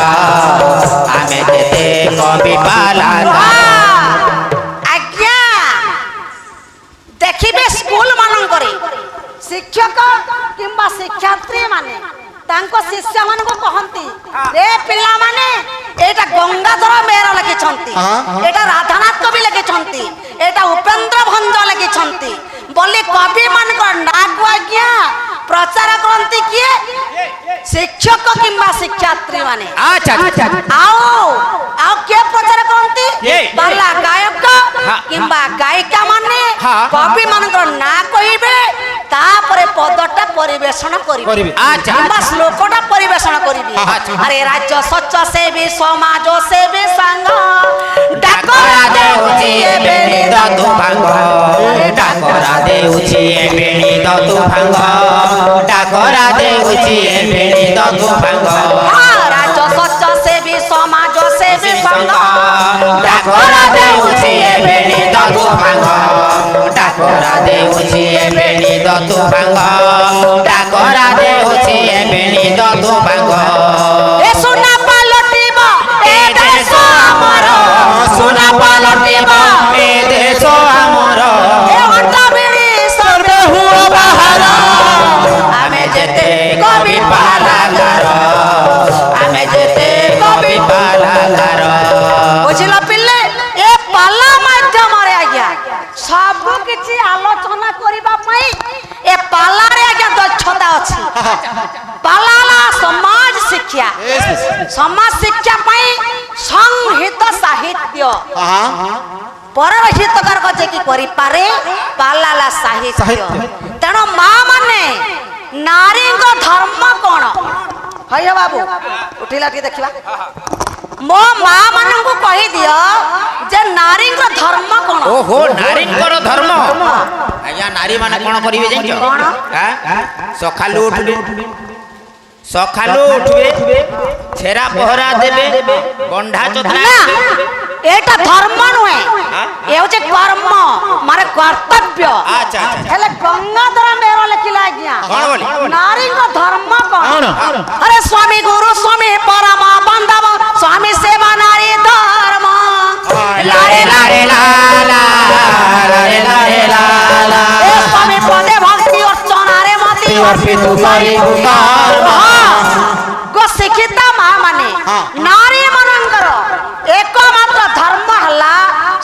ଆମେ ଯେତେ କବି ପାଲାଙ୍ଗାର। ଆଜ୍ଞା ଦେଖିବେ ସ୍କୁଲ ମାନଙ୍କରେ ଶିକ୍ଷକ କିମ୍ବା ଶିକ୍ଷାର୍ଥୀ ମାନେ ତାଙ୍କ ଶିଷ୍ୟ ମାନଙ୍କୁ କହନ୍ତି ରେ ପିଲାମାନେ ଏଇଟା ଗଙ୍ଗାଧର ମେହେର ଲେଖିଛନ୍ତି ଏଇଟା ରାଧାନାଥ କବି ଲେଖିଛନ୍ତି ଏଇଟା ଉପେନ୍ଦ୍ର ଭଞ୍ଜ ଲେଖିଛନ୍ତି ବୋଲି କବି ମାନଙ୍କର ନାଁକୁ ଆଜ୍ଞା ପ୍ରଚାର କରନ୍ତି କିଏ ଶିକ୍ଷକ କିମ୍ବା ଶିକ୍ଷାର୍ଥୀ ମାନେ। ଆଚ୍ଛା ଆଚ୍ଛା ଆଉ ଆଉ କିଏ ପ୍ରଚାର କରନ୍ତି କିଏ? ବାଲା ଗାୟକ କିମ୍ବା ଗାୟିକା ମାନେ ହଁ। କବି ମାନଙ୍କର ନାଁ କହିବେ ତାପରେ ପଦଟା ପରିବେଷଣ କରିବେ ଆଚ୍ଛା କିମ୍ବା ଶ୍ଲୋକଟା ପରିବେଷଣ କରିବେ। ଆଚ୍ଛା। ଆରେ ରାଜ୍ୟ ସ୍ୱଚ୍ଛ ସେବୀ ସମାଜ ସେବୀ ସାଙ୍ଗ ଡାକରା ଦେଉଛି ଏବେ ନିଦ ତୁ ଭାଙ୍ଗ ଡାକରା ଦେଉଛି ଏବେ ନିଦ ତୁ ଭାଙ୍ଗ ଡାକରା ଦେଉଛି ଏବେ ନିଦ ତୁ ଭାଙ୍ଗ ରାଜ୍ୟ ସ୍ୱଚ୍ଛ ସେବୀ ସମାଜ ସେବୀ ସାଙ୍ଗ ଡାକରା ଦେଉଛି ଏବେ ନିଦ ତୁ ଭାଙ୍ଗ ଡାକରା ଦେଉଛି ଏବେ ନିଦ ତୁ ଭାଙ୍ଗ ଡାକରା ଦେଉଛି ଏବେ ନିଦ ତୁ ଭାଙ୍ଗ। ଏ ସୁନା ପାଲଟିବ ଏ ଦେଶ ଆମର ସୁନା ପାଲଟିବ ଏ ଦେଶ ଆମର ଏ ଅଣ୍ଟା ବିଡ଼ି ସର୍ବେ ହୁଅ ବାହାର ଆମେ ଯେତେ କବି ପାଲାଗାର ଆମେ ଯେତେ କବି ପାଲାଗାର। ବୁଝିଲ ପିଲେ ଏ ପାଲା ମାଧ୍ୟମରେ ଆଜ୍ଞା ସବୁ କିଛି ଆଲୋଚନା କରିବା ପାଇଁ ଏ ପାଲାରେ ଆଜ୍ଞା ଦକ୍ଷତା ଅଛି। ପାଲା ସମାଜ ଶିକ୍ଷା ସମାଜ ଶିକ୍ଷା ପାଇଁ ସଂହିତ ସାହିତ୍ୟ ପରର ହିତକାରକ ଯେ କି କରିପାରେ ପାଲା ସାହିତ୍ୟ। ତେଣୁ ମା ମାନେ ନାରୀଙ୍କ ଧର୍ମ କଣ ହଇଆ ବାବୁ ଉଠିଲା ଟିକେ ଦେଖିବା ମୋ ମା ମାନଙ୍କୁ କହିଦିଅ ଯେ ନାରୀଙ୍କ ଧର୍ମ କଣ। ଓହୋ ନାରୀଙ୍କର ଧର୍ମ ଆଜ୍ଞା ନାରୀ ମାନେ କଣ କରିବେ ଜାଣିଛ? କଣ? ସକାଳୁ ଉଠିବେ ସକାଳୁ ଉଠିବେ ଛେରା ପହରା ଦେବେ ବନ୍ଧା ଚୋଦ୍ରା ନା ଏଟା ଧର୍ମ ନୁହେଁ ଏ ହଉଛି କର୍ମ ମାନେ କର୍ତ୍ତବ୍ୟ। ଆଚ୍ଛା ଆଚ୍ଛା ହେଲେ ଗଙ୍ଗାଧର ମେହେର ଲେଖିଲା ଆଜ୍ଞା କଣ ବୋଲି? ନାରୀଙ୍କ ଧର୍ମ କଣ? କଣ? ଆରେ ସ୍ୱାମୀ ଗୁରୁ ସ୍ୱାମୀ ପରମ ବାନ୍ଧବ ସ୍ୱାମୀ ସେବା ନାରୀ ଧର୍ମ अर्पित करिबु कर्म गो शिक्षिता माँ माने हाँ। नारी मानकर एकमात्र धर्म हला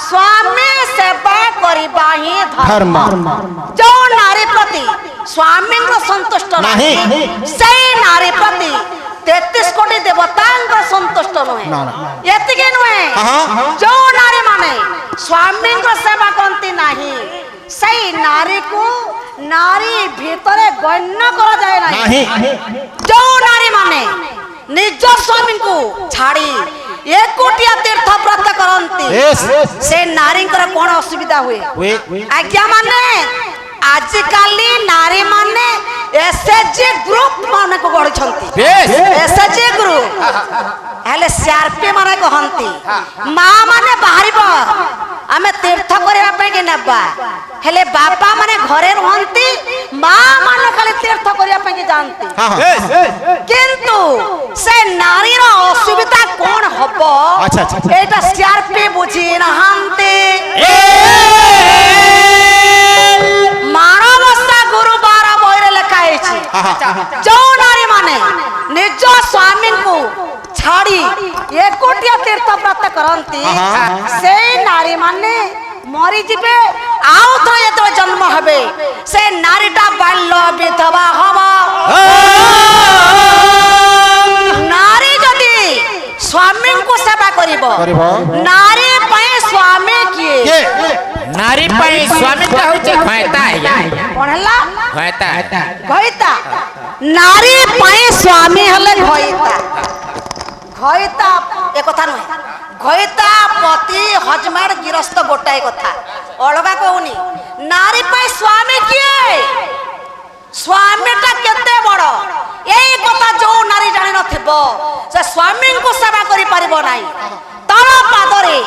स्वामी सेवा करिबा ही धर्म धर्म जो नारी प्रति स्वामी को संतुष्ट नहीं। नहीं से नारी प्रति 33 कोटी देवता संतुष्ट नुहे ना, ना। एतिके नुहे हाँ। जो नारी माने स्वामी को सेवा करती नहीं सही नारी को नारी भीतरे गण्य करा जाए नहीं नहीं जो नारी माने निज स्वामी को छाड़ी एकोटिया तीर्थ व्रत करती Yes. से नारी कौन असुविधा हुए आज्ञा माने आजिकाली नारी माने एसएचजी ग्रुप माने को गढ़ी एसएचजी ग्रुप हेले सीआरपी माने कहंती माँ माने बाहरिबो आमे तीर्थ करिया पे के नेबा हेले बापा माने घरे रहंती माँ माने खाली तीर्थ करिया पे के जानती किंतु से नारी रो असुविधा कोन हबो अच्छा, अच्छा। एटा सीआरपी बुझी नहांती मानवस्था गुरुवार बहिरे लेखा है जो नारी माने निज स्वामी को छाड़ी एकोटिया तीर्थ व्रत करती से नारी माने मरी जिबे आउ तो ये जन्म हबे से नारीटा बाल्य विधवा हवा नारी जदि स्वामी को सेवा करिबो नारी पय स्वामी किए नारी पाई स्वामी तो होचे खैता है कोन हला खैता घइता नारी पय स्वामी हले घइता घइता ए कथा नहे घइता पति हजमार गिरस्त गोटाए कथा अलगा कहूनी नारी पय स्वामी किए स्वामीटा केते बड़ एई कथा जो नारी जानि नथिबो से स्वामी को सेवा करि परिबो नाही तर पादरे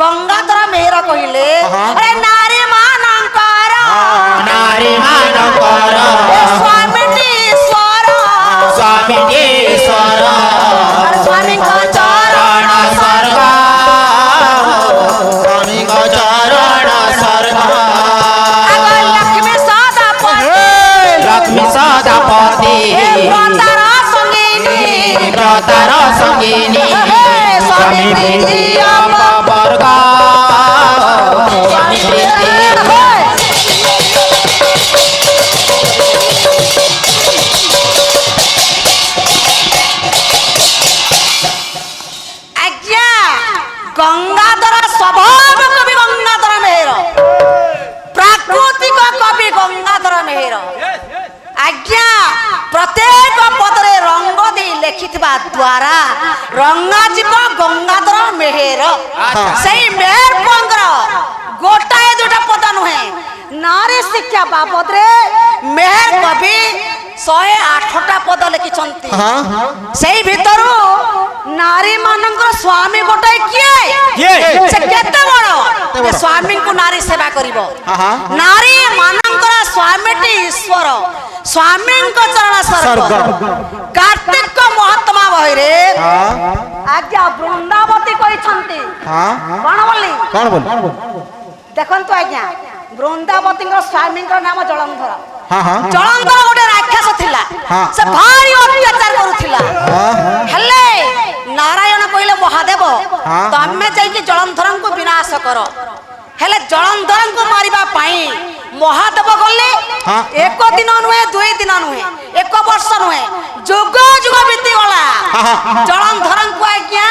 गंगाधर मेहर कहिले अरे नारी मानकर स्वामी ईश्वर स्वामी ईश्वर स्वामी को चरण स्वर्ग स्वामी को चरण स्वर्ग अगर लक्ष्मी सदा लक्ष्मी सदापति व्रतर संगिनी व्रतर संगिनी स्वामी प्रीति वर्ग स्वामी प्रीति आज्ञा गंगाधर स्वभाव कवि गंगाधर मेहर प्राकृतिक कवि गंगाधर मेहर आज्ञा प्रत्येक पदरे रंग दे लेखिथिबा द्वारा रंगाजीव गंगाधर मेहर सही मेहर पंगर गोटाए दुटा पद नुहे नारी शिक्षा बाबद रे मेहर कवि 108टा पद लिखिछंती सेई भितरु नारी मानकर स्वामी गोटाए किए से केते बड़ स्वामी को नारी सेवा करिवो नारी मानकर स्वामीटी ईश्वर स्वामी को चरण स्वर्ग कार्तिक महात्मा बहिरे आज्ञा वृंदावती कहिछंती कोन बोली देखंतु आज्ञा वृंदावती स्वामी नाम जलंधर जलंधर गोटे राक्षस थिला से भारी अत्याचार करुथिला हेले नारायण कहले महादेव तमे जाई जलंधर को विनाश करो हेले जलंधर को मारिबा पाई महादेव गले एक दिन नुहे 2 दिन नुहे 1 वर्ष नुहे जुग जुग बीती गला जलंधर को आज्ञा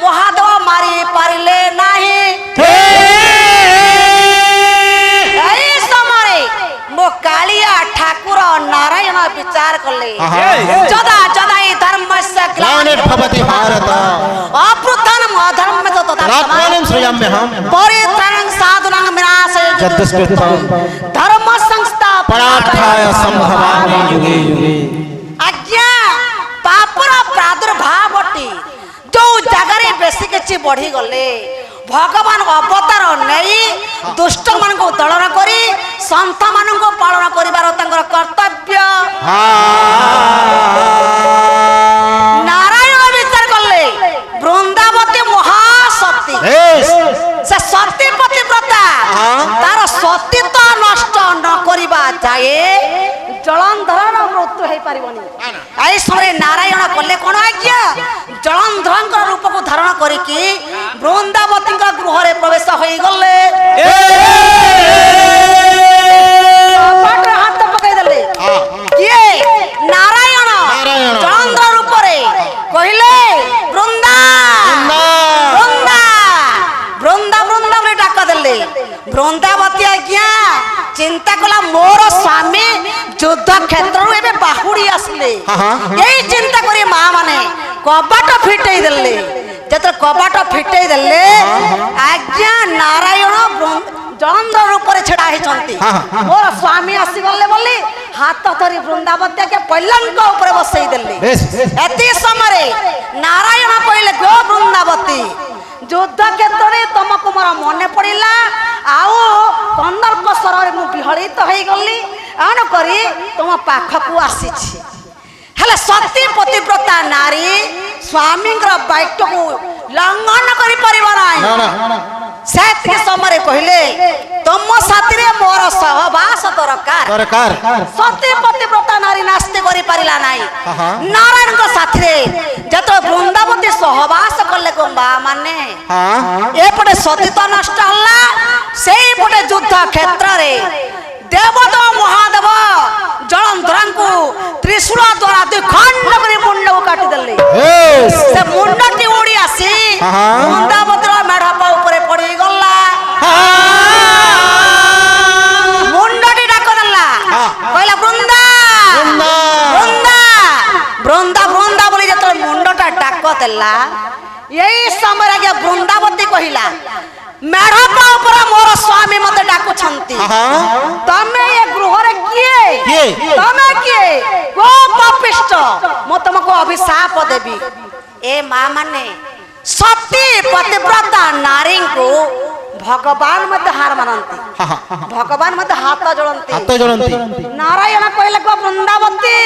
महादेव मारी पारिले नाही मो कालिया ठाकुर नारायण विचार कले जदा जदा ई धर्मस्य ग्लानिर्भवति भारत अप्रथम अधर्म तो तदात्मानं सृजाम्यहं परित्राणं साधुनां विनाशे यद्यस्कृतं धर्म संस्थापनार्थाय संभवामि युगे युगे आज्ञा पापर प्रादुर्भावटी जो जगरे बेसी किछि बढ़ी गले भगवान अवतार नहीं दुष्ट मान को दलन करी संत मान को पालन करिवार तांकर कर्तव्य नारायण विचार कले वृंदावती महासती से सती पतिव्रता तार सतीत्व नष्ट न करिबा जाए जलंधर ହେଇପାରିବନି এই সময় নারায়ণ কলে কোন আজ্ঞা জলন্ধরଙ୍କ রূপକୁ ধারণ করিকি বৃন্দাবতীଙ୍କ গৃহরে প্রবেশ হয়ে গলে হাত পকাই দেলে কিয়ে নারায়ণ জলন্ধর রূপরে কহিলে বৃন্দা বৃন্দা বৃন্দা বৃন্দা বলে ডাকা দেলে বৃন্দাবতী আজ্ঞা চিন্তা কলা মোর স্বামী যুদ্ধ ক্ষেত্রରୁ ଏବେ ବାହୁଡ଼ି ଆସିଲେ এই চিন্তা করে মা মানে কবাଟ ফিটাই দেলে যেতে কবাଟ ফিটাই দেলে আজ্ঞা নারায়ণ জলন্ধর উপরে ছেড়া হইছন্তি মোর স্বামী আসি গলে বলি হাত ধরি বৃন্দাবতীকে পৈলঙ্ক উপরে বসাই দেলে এতি সময়ে নারায়ণ কইলে গো বৃন্দাবতী যুদ্ধ ক্ষেত্রে তোমাকে মোর মনে পড়িলা আও কন্দর্প সରରେ মু বিহଳିত হইগলি আন করি তোম পাখকু আসিছি হেলে সতী পতিব্রতা নারী স্বামীঙ্কর বাক্যকু লঙ্ঘন করি পারিব নাই সেতিকে সময়ে কহিলে তোম সাথীরে মোর সহবাস দরকার সতী পতিব্রতা নারী নাস্তে করি পারিলা নাই নারায়ণଙ୍କ সাথীরে যত বৃন্দাবতী সহবাস কলে গো মা মানে এপটে সতী তো নষ্ট হলা সেইপটে যুদ্ধ ক্ষেত্রে দেবদ মহাদেব জলন্ধরଙ୍କୁ ত্রিশূল দ্বারা দুই খণ্ড করে মুন্ডକୁ কাটি দেলে সে মুন্ডটি উড়ি আসি বৃন্দাবতীর মেঢ়পা উপরে পড়ি গলা মুন্ডটি ডাক দেলা কইলা বৃন্দা বৃন্দা বৃন্দা বৃন্দা বলি যেত মুন্ডটা ডাক দেলা এই সময় আগে বৃন্দাবতী কহিলা মেঢ়পা উপরে মোর স্বামী মতে ডাকুছন্তি তুমি এ গৃহরে কিয়ে তুমি কিয়ে গো পাপিষ্ট মো তোমাকে অভিশাপ দেবি এ মা মানে সতী পতিব্রতা নারীଙ୍କୁ ভগবান মধ্যে হার মানନ୍ତି ভগবান মধ্যে হাত জোড়ନ୍ତି নারায়ণ কহিলে গো বৃন্দাবতী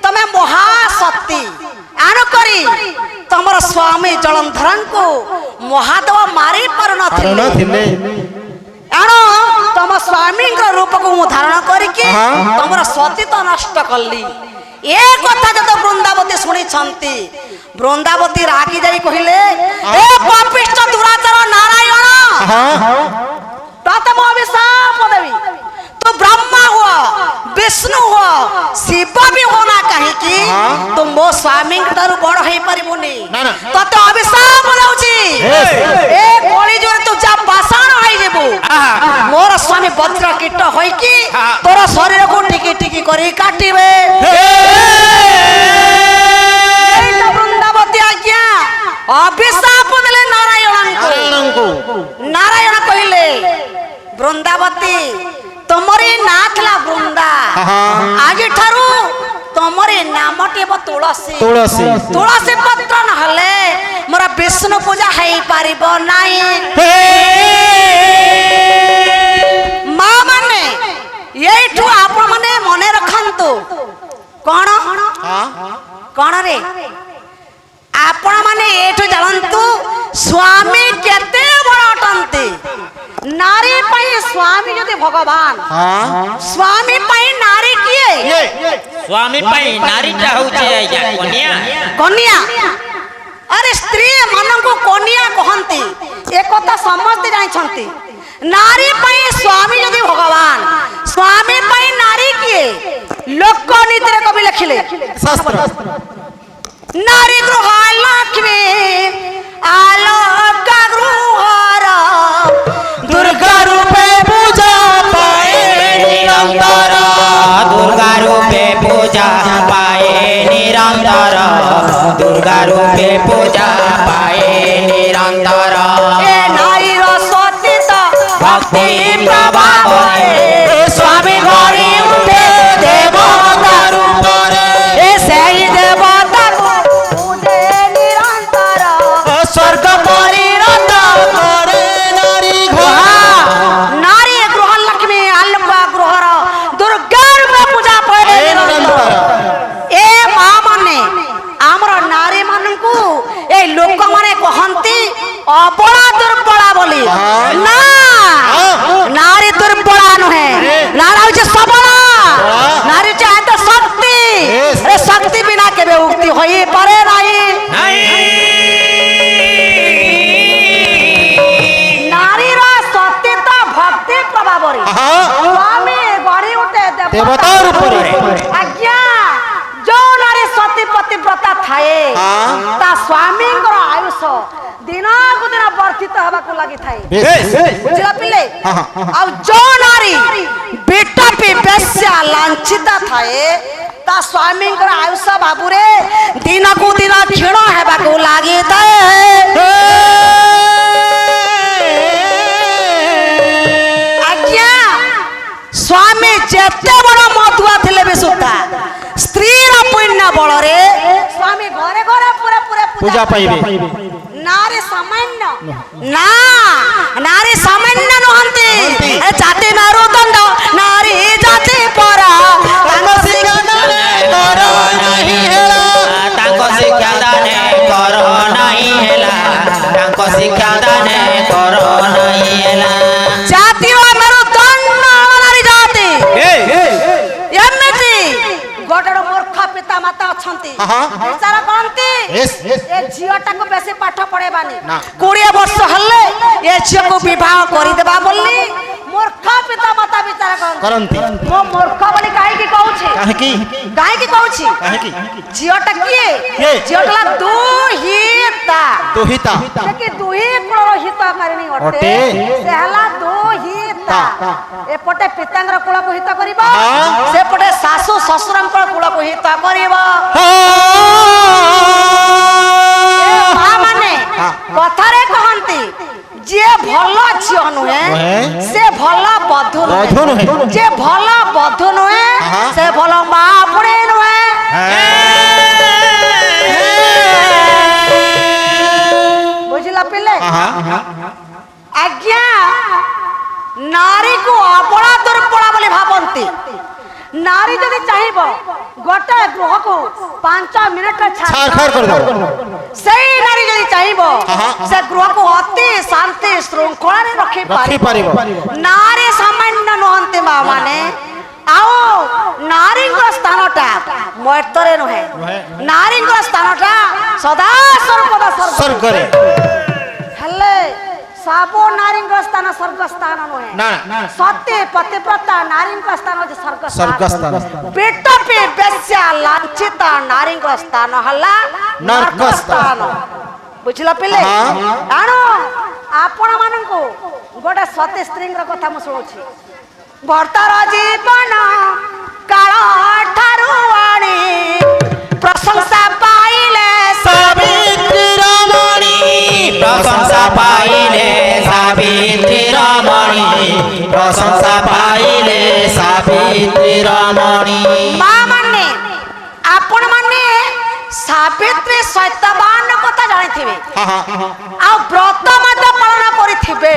তুমি মহাসতী আণ করি তোমার স্বামী জলন্ধরଙ୍କୁ মহাদেব মারি পাରୁନଥିଲେ এণ ତମ ସ୍ୱାମୀଙ୍କ ରୂପକୁ ମୁଁ ଧାରଣ କରିକି ତମର ସତୀତ୍ୱ ନଷ୍ଟ କଲି ଏ କଥା ଯେତେ ବୃନ୍ଦାବତୀ ଶୁଣିଛନ୍ତି ବୃନ୍ଦାବତୀ ରାଗି ଯାଇ କହିଲେ ଏ ପାପିଷ୍ଠ ଦୁରାଚାର ନାରାୟଣ ତତେ ମୁଁ ଅଭିଶାପ ଦେବି ତୁ ବ୍ରହ୍ମା ହୁଅ ବିଷ୍ଣୁ ହୁଅ ଶିବ ବି ହୁଅ ନା କାହିଁକି ତୁ ମୋ ସ୍ୱାମୀଙ୍କ ଠାରୁ ବଡ ହେଇପାରିବୁନି ତତେ ଅଭିଶାପ ଦେଉଛି ଏ କଳିଯୁଗରେ ତୁ ଯା ପାଷାଣ ହେଇଯିବୁ ମୋର ସ୍ୱାମୀ ବଜ୍ର କୀଟ ହୋଇକି ତୋର ଶରୀରକୁ ଟିକି ଟିକି କରି କାଟିବେ ବୃନ୍ଦାବତୀ ଆଜ୍ଞା ଅଭିଶାପ ଦେଲେ ନାରାୟଣଙ୍କୁ ନାରାୟଣ କହିଲେ ବୃନ୍ଦାବତୀ ତମରି ନାଁ ଥିଲା ବୃନ୍ଦା ଆଜି ଠାରୁ ତମରି ନାମଟି ହେବ ତୁଳସୀ ତୁଳସୀ ପତ୍ର ନହେଲେ ମୋର ବିଷ୍ଣୁ ପୂଜା ହେଇପାରିବ ନାହିଁ ମା ମାନେ এইଠୁ ଆପଣ ମାନେ ମନେ ରଖନ୍ତୁ କଣ କଣ ରେ ଆପଣ ମାନେ এইଠୁ ଜାଣନ୍ତୁ ସ୍ୱାମୀ କେତେ ବଡ଼ ଅଟନ୍ତି নারী পাই স্বামী যদি ভগবান স্বামী পাই নারী কিয়ে স্বামী পাই নারীটা হচ্ছে আজ্ঞা কন্যা কন্যা আরে স্ত্রী মানଙ୍କୁ কন্যা কহନ୍ତି এ কথা সমস্তে জানিছନ୍ତି নারী পাই স্বামী যদি ভগবান স্বামী পাই নারী কিয়ে লোকনীতিরে কবি লেখিলে শাস্ত্র নারী গৃহ লক্ষ্মী আলোক গৃহর দুর্গা রূপে পূজা পায়ে নিরন্তর দুর্গা রূপে পূজা পায়ে নিরন্তর দুর্গা রূপে পূজা পায়ে নিরন্তর এ নারীর সতীত্ব ভক্তি প্রভাবে স্বামী ঘরে উঠে দেবতা রূপরে এ সেই দেবতাକୁ পূজে নিরন্তর স্বর্গ পরিণত করে নারী নারী গৃহ লক্ষ্মী আলোক গৃহর দুর্গা রূপে পূজা পায়ে নিরন্তর এ মা মানে ଆମର ନାରୀ ମାନଙ୍କୁ এই ଲୋକମାନେ କହନ୍ତି ଅବଳା ଦୁର୍ବଳା ବୋଲି ନା ନାରୀ হই পারে নাই নারীর সত্যতা ভক্তি প্রভাবরে স্বামী গড়ি উঠে দেবতার উপরে। আজ্ঞা जो नारी सती पतिव्रता थाए ता स्वामी आयुष दिनक दिन वर्धित हवा को लगी थाए बुझला पिले अब जो नारी बेटा पे बेस्या लांछिता थाए ता स्वामी आयुष बाबू रे दिनक दिन क्षीण हेबा को लगी थाए आज्ञा स्वामी जेते बड़ मधुआ थिले भी सुद्धा स्त्री पुण्य बल स्वामी घरे घरे पूरा पूरा पूजा पाइबे नारी सामान्य ना नारी सामान्य नुहंती जाति नारू दंड नारी जाति परा तांको शिक्षा दाने करो नहीं हेला तांको शिक्षा दाने करो नहीं हेला तांको शिक्षा दाने करो नहीं हेला जाति मेरू दंड नारी जाति एमती गोटड़ मूर्ख पिता माता अछंती विचार करंती ए झियोटा को बेसी पाठ पढेबानी 20 वर्ष हल्ले ए झियो को विवाह करि देबा बोलली मूर्ख पिता माता विचार करंती मो मूर्ख बोली काहे की कहू छी काहे की कहू छी झियोटा किए झियोटला दुहिता कि दुहि कुळ हित करनी अटे से हला दुहिता एपटे पितांगर कुळ को हित करिबा सेपटे सासु ससुरंकर कुळ को हित करिबा मां माने कथारे कहंती जे भलो झियो नुहे से भलो बधु नुहे जे भलो बधु नुहे से भलो मां पुणे नुहे बुझला पिले आज्ञा नारी को अपना दुर्बला बोली भावंती नारी जदि चाहिबो गोटे गृह को 5 मिनिट छारखार कर दो सही नारी जदि चाहिबो से गृह को अति शांति श्रृंखला रे रखि पारिबो नारी सामान्य नहंते मा माने आओ नारी को स्थानटा मर्तरे नहे नारी को स्थानटा सदा सर्वदा स्वर्ग रे हल्ले साबो नारी को स्थान स्वर्ग स्थान नहे ना सत्य पतिव्रता नारी को स्थान हो स्वर्ग स्थान बेटा पे बेस्या लांछिता नारी को स्थान हल्ला नरक स्थान बुझला पिले आनो आपण माननको गोटे सत्य स्त्री कथा मु सुनुछि भर्तार जीवन काल ठारू आणी प्रशंसा पाइले सावित्री रमणी प्रशंसा पाइले सावित्री रमणी प्रशंसा पाइले सावित्री रमणी मां माने आपण माने सावित्री सत्यवान कथा जानिथिबे आ व्रत मत पालन करिथिबे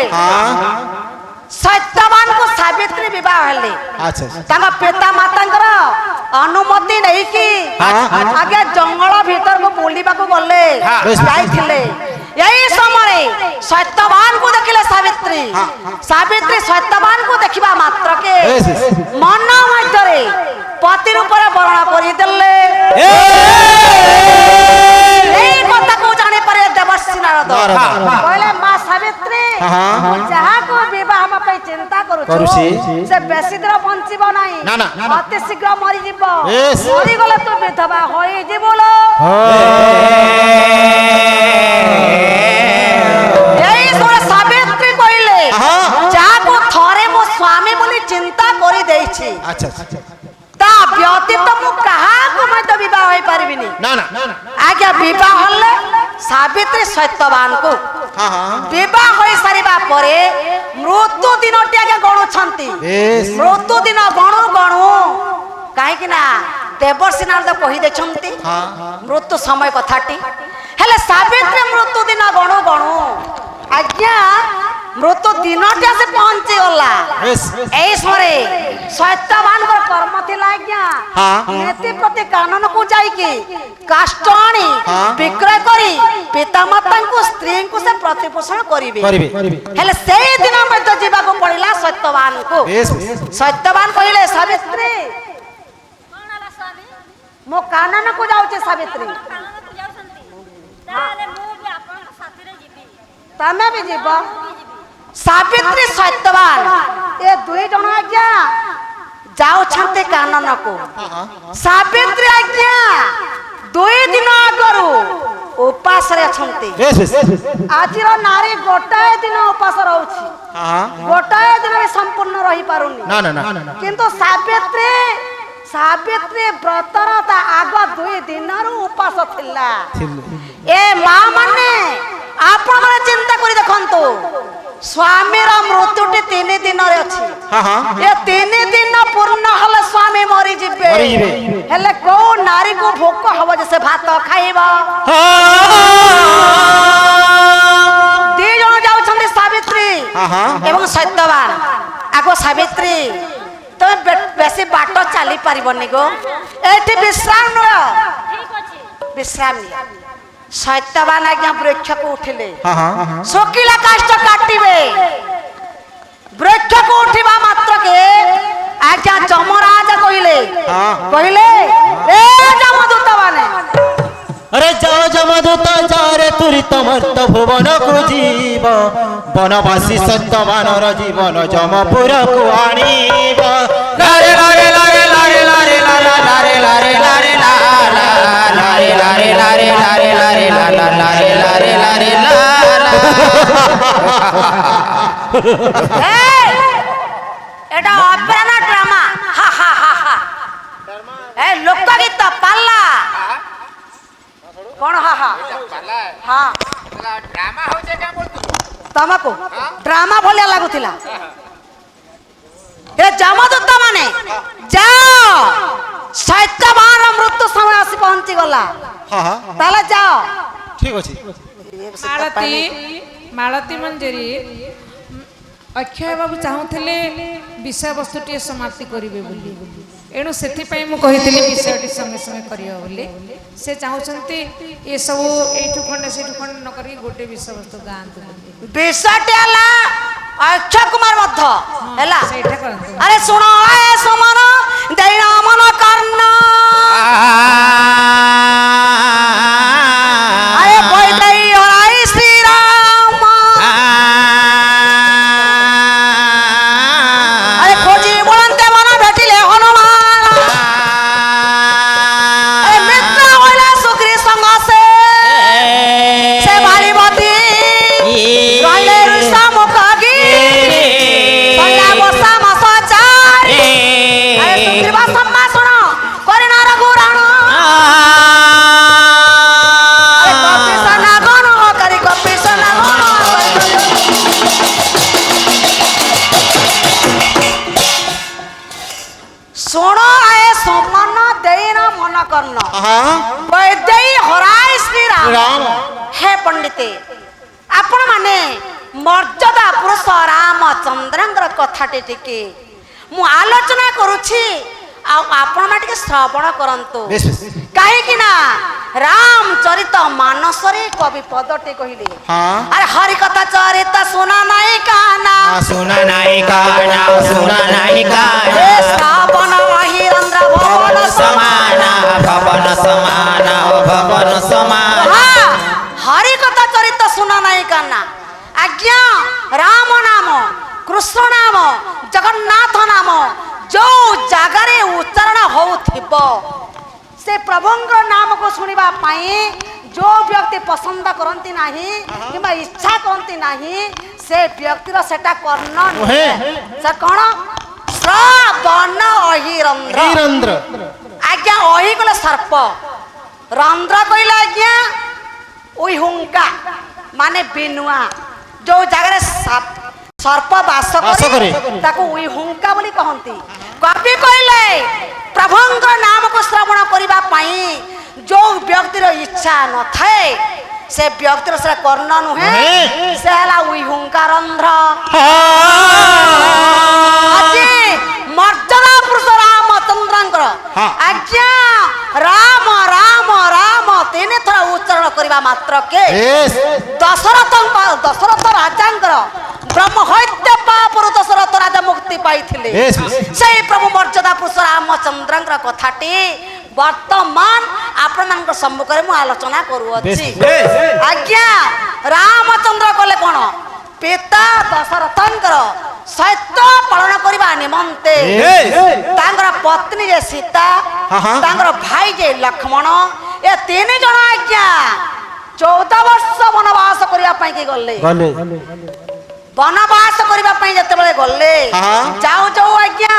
सत्यवान को सावित्री विवाह हेले अच्छा तांगा पिता मातांकर अनुमति नहीं कि आगे जंगल भीतर को बुलिबा को गले जाइथिले यही समय सत्यवान को देखिले सावित्री सावित्री सत्यवान को देखिबा मात्र के मन मध्यरे पति ऊपर वर्ण करि देले एई कथा को जाने पारे देवर्षि नारद कहले मां सावित्री जहा को विवाह पे चिंता करू से बेसी दिन बंचिबो नाही अति शीघ्र मरि जिवो मरि गले तो विधवा होई जिवलो एई सोरे सावित्री कइले जहा को थरे मो स्वामी बोली चिंता करि देछि अच्छा ता व्यतीत मु कहा को मत विवाह होई परबिनी ना आगे विवाह हले सावित्री सत्यवान को विवाह होई सारिबा परे मृत्यु दिनटी आगे गणु छंती मृत्यु दिन गणु काहे कि ना देवर्षि नारद कहि देछंती मृत्यु समय कथाटी हेले सावित्री मृत्यु दिन गणु आज्ञा मृत्यु दिनटी से पहुंची गला एई सरे सत्यवान कर्म थिला आज्ञा नीति प्रति कानून को जाई के काष्टाणी विक्रय करी पिता माता को स्त्री को से प्रतिपोषण करिवे हेले सेई दिन मध्य जीवा को पड़िला सत्यवान को सत्यवान कहिले सावित्री ମୋ କାନନକୁ ଯାଉଛି ସାବିତ୍ରୀ କାନନକୁ ଯାଉଛନ୍ତି ତାହେଲେ ମୁଁ ବି ଆପଣଙ୍କ ସାଥିରେ ଯିବି ତମେ ବି ଯିବ ସାବିତ୍ରୀ ସତ୍ୟବାନ ଏ ଦୁଇ ଜଣ ଆଜ୍ଞା ଯାଉଛନ୍ତି କାନନକୁ ସାବିତ୍ରୀ ଆଜ୍ଞା 2 ଦିନ ଆଗରୁ ଉପାସରେ ଅଛନ୍ତି ବେଶ ବେଶ ଆଜିର ନାରୀ ଗୋଟାଏ ଦିନ ଉପାସ ରହୁଛି ଗୋଟାଏ ଦିନ ବି ସମ୍ପୂର୍ଣ୍ଣ ରହିପାରୁନି ନା ନା ନା କିନ୍ତୁ ସାବିତ୍ରୀ ବ୍ରତର ତା ଆଗ 2 ଦିନରୁ ଉପାସ ଥିଲା ଏ ମା ମାନେ ଆପଣମାନେ ଚିନ୍ତା କରି ଦେଖନ୍ତୁ ସ୍ୱାମୀର ମୃତ୍ୟୁଟି 3 ଦିନରେ ଅଛି ଏ 3 ଦିନ ପୂର୍ଣ୍ଣ ହେଲେ ସ୍ୱାମୀ ମରିଯିବେ ହେଲେ କୋଉ ନାରୀକୁ ଭୋକ ହବ ଯେ ସେ ଭାତ ଖାଇବ 2 ଜଣ ଯାଉଛନ୍ତି ସାବିତ୍ରୀ ଏବଂ ସତ୍ୟବାନ ଆଗ ସାବିତ୍ରୀ ତମେ ବେଶୀ ବାଟ ଚାଲି ପାରିବନି ଗୋ ଏଠି ବିଶ୍ରାମ ନୁହ ଠିକ ଅଛି ବିଶ୍ରାମ ନିଅ ସତ୍ୟବାନ ଆଜ୍ଞା ବୃକ୍ଷକୁ ଉଠିଲେ ଶୁଖିଲା କାଷ୍ଠ କାଟିବେ ବୃକ୍ଷକୁ ଉଠିବା ମାତ୍ରକେ ଆଜ୍ଞା ଯମରାଜ କହିଲେ ରେ ଯମଦୂତ ମାନେ अरे जाओ जमदूत जा रे तुरित मर्त भुवन को जीव वनवासी सत्यवानर जीवन जमपुर को आणीब लारे लारे लारे लारे लारे लारे लारे लारे लारे लारे लारे लारे लारे लारे लारे लारे लारे लारे এটা অপেরা না ড্রামা হা হা হা হা এ লোকগীত পাল্লা কোন হা হা হ্যাঁ ड्रामा हो जे क्या बोलतु ତମକୁ ଡ୍ରାମା ଭଳିଆ ଲାଗୁଥିଲା ଏ ଯମଦୂତ ମାନେ ଯାଅ ସତ୍ୟବାନର ମୃତ୍ୟୁ ସମୟ ଆସି ପହଞ୍ଚି ଗଲା ତାହେଲେ ଯାଅ ठीक अछि ମାଳତୀ ମଞ୍ଜରୀ ଅକ୍ଷୟ ବାବୁ ଚାହୁଁଥିଲେ ବିଷୟବସ୍ତୁଟିଏ ସମାପ୍ତି କରିବେ ବୋଲି ଏଣୁ ସେଥିପାଇଁ ମୁଁ କହିଥିଲି ବିଷୟଟି ସଙ୍ଗେ ସଙ୍ଗେ କରିବ ବୋଲି ସେ ଚାହୁଁଛନ୍ତି ଏସବୁ ଏଇଠୁ ଖଣ୍ଡେ ସେଇଠୁ ଖଣ୍ଡେ ନ କରିକି ଗୋଟେ ବିଷୟବସ୍ତୁ ଗାଆନ୍ତୁ ବିଷୟଟି ହେଲା ଅକ୍ଷୟ କୁମାର ମଧ୍ୟ ହେଲା ସେଇଟା କରନ୍ତୁ ଆରେ ଶୁଣ ଏ ସୁମନ ଦେଇ ମନ କର୍ଣ୍ଣ আরে কইতাই ওরাই শ্রীরাম আরে খোঁজি বলন্তে মন ভেটিলে হনুমান আরে মিত্র হইলে সুগ্রী সঙ্গ সে বালিবতী রইলে ঋষা মুখগী সন্ধ্যা বসা মাস চারি আরে সুগ্রীবা সম্ভাষণ করিনা রঘুরাণ ଶୁଣ ଏ ସମାନ ଦେଇନ ମନ କର୍ଣ୍ଣ ବୈଦେଇ ହରାଇ ଶ୍ରୀରାମ ହେ ପଣ୍ଡିତେ ଆପଣ ମାନେ ମର୍ଯ୍ୟାଦା ପୁରୁଷ ରାମଚନ୍ଦ୍ରଙ୍କର କଥାଟି ଟିକେ ମୁଁ ଆଲୋଚନା କରୁଛି ଆଉ ଆପଣ ମାନେ ଟିକେ ଶ୍ରବଣ କରନ୍ତୁ କାହିଁକି ନା ରାମଚରିତ ମାନସରେ କବି ପଦଟି କହିଲେ ଆରେ ହରି କଥା ଚରିତ ଶୁଣା ନାହିଁ କାନା सुना नहीं काना सुना नहीं काना ଶ୍ରାବଣ ଅହିରନ୍ଦ୍ର ଭବନ समाना भवन समाना भवन समाना ହଁ, ହରି କଥା ଚରିତ ଶୁଣା ନାହିଁ କାନା ଆଜ୍ଞା ରାମ ନାମ କୃଷ୍ଣ ନାମ ଜଗନ୍ନାଥ ନାମ ଯୋଉ ଜାଗାରେ ଉଚ୍ଚାରଣ ହଉଥିବ ସେ ପ୍ରଭୁଙ୍କ ନାମକୁ ଶୁଣିବା ପାଇଁ ଯୋଉ ବ୍ୟକ୍ତି ପସନ୍ଦ କରନ୍ତି ନାହିଁ କିମ୍ବା ଇଚ୍ଛା କରନ୍ତି ନାହିଁ ସେ ବ୍ୟକ୍ତିର ସେଟା କର୍ଣ୍ଣ ନୁହେଁ ସେ କଣ ଶ୍ରାବଣ ଅହିରନ୍ଦ୍ର ଆଜ୍ଞା ଅହି କହିଲେ ସର୍ପ ରନ୍ଧ୍ର କହିଲେ ଆଜ୍ଞା ଉଇହୁଙ୍କା ମାନେ ବିନୁଆ ଯୋଉ ଜାଗାରେ ସର୍ପ ବାସ କରେ ତାକୁ ଉଇହୁଙ୍କା ବୋଲି କହନ୍ତି କବି କହିଲେ ପ୍ରଭୁଙ୍କ ନାମକୁ ଶ୍ରବଣ କରିବା ପାଇଁ ଯୋଉ ବ୍ୟକ୍ତିର ଇଚ୍ଛା ନଥାଏ ସେ ବ୍ୟକ୍ତିର ସେ କର୍ଣ୍ଣ ନୁହେଁ ସେ ହେଲା ଉଇହୁଙ୍କା ରନ୍ଧ୍ର ଆଜି ମର୍ଯ୍ୟାଦା ପୁରୁଷ ରାମଚନ୍ଦ୍ରଙ୍କର ଆଜ୍ଞା ରାମ ରାମ ରାମ 3 ଥର ଉଚ୍ଚାରଣ କରିବା ମାତ୍ରକେ ଦଶରଥ ରାଜାଙ୍କର ବ୍ରହ୍ମ ହତ୍ୟା ପାପରୁ ଦଶରଥ ରାଜା ମୁକ୍ତି ପାଇଥିଲେ ସେଇ ପ୍ରଭୁ ମର୍ଯ୍ୟାଦା ପୁରୁଷ ରାମଚନ୍ଦ୍ରଙ୍କର କଥାଟି ବର୍ତ୍ତମାନ ଆପଣମାନଙ୍କ ସମ୍ମୁଖରେ ମୁଁ ଆଲୋଚନା କରୁଅଛି ବେଶ। ଆଜ୍ଞା ରାମଚନ୍ଦ୍ର କଲେ କ'ଣ ପିତା ଦଶରଥଙ୍କର ସତ୍ୟ ପାଳନ କରିବା ନିମନ୍ତେ ତାଙ୍କର ପତ୍ନୀ ଯେ ସୀତା ତାଙ୍କର ଭାଇ ଯେ ଲକ୍ଷ୍ମଣ ଏ ତିନି ଜଣ ଆଜ୍ଞା 14 ବର୍ଷ ବନବାସ କରିବା ପାଇଁ କି ଗଲେ ବନବାସ କରିବା ପାଇଁ ଯେତେବେଳେ ଗଲେ ଯାଉ ଯାଉ ଆଜ୍ଞା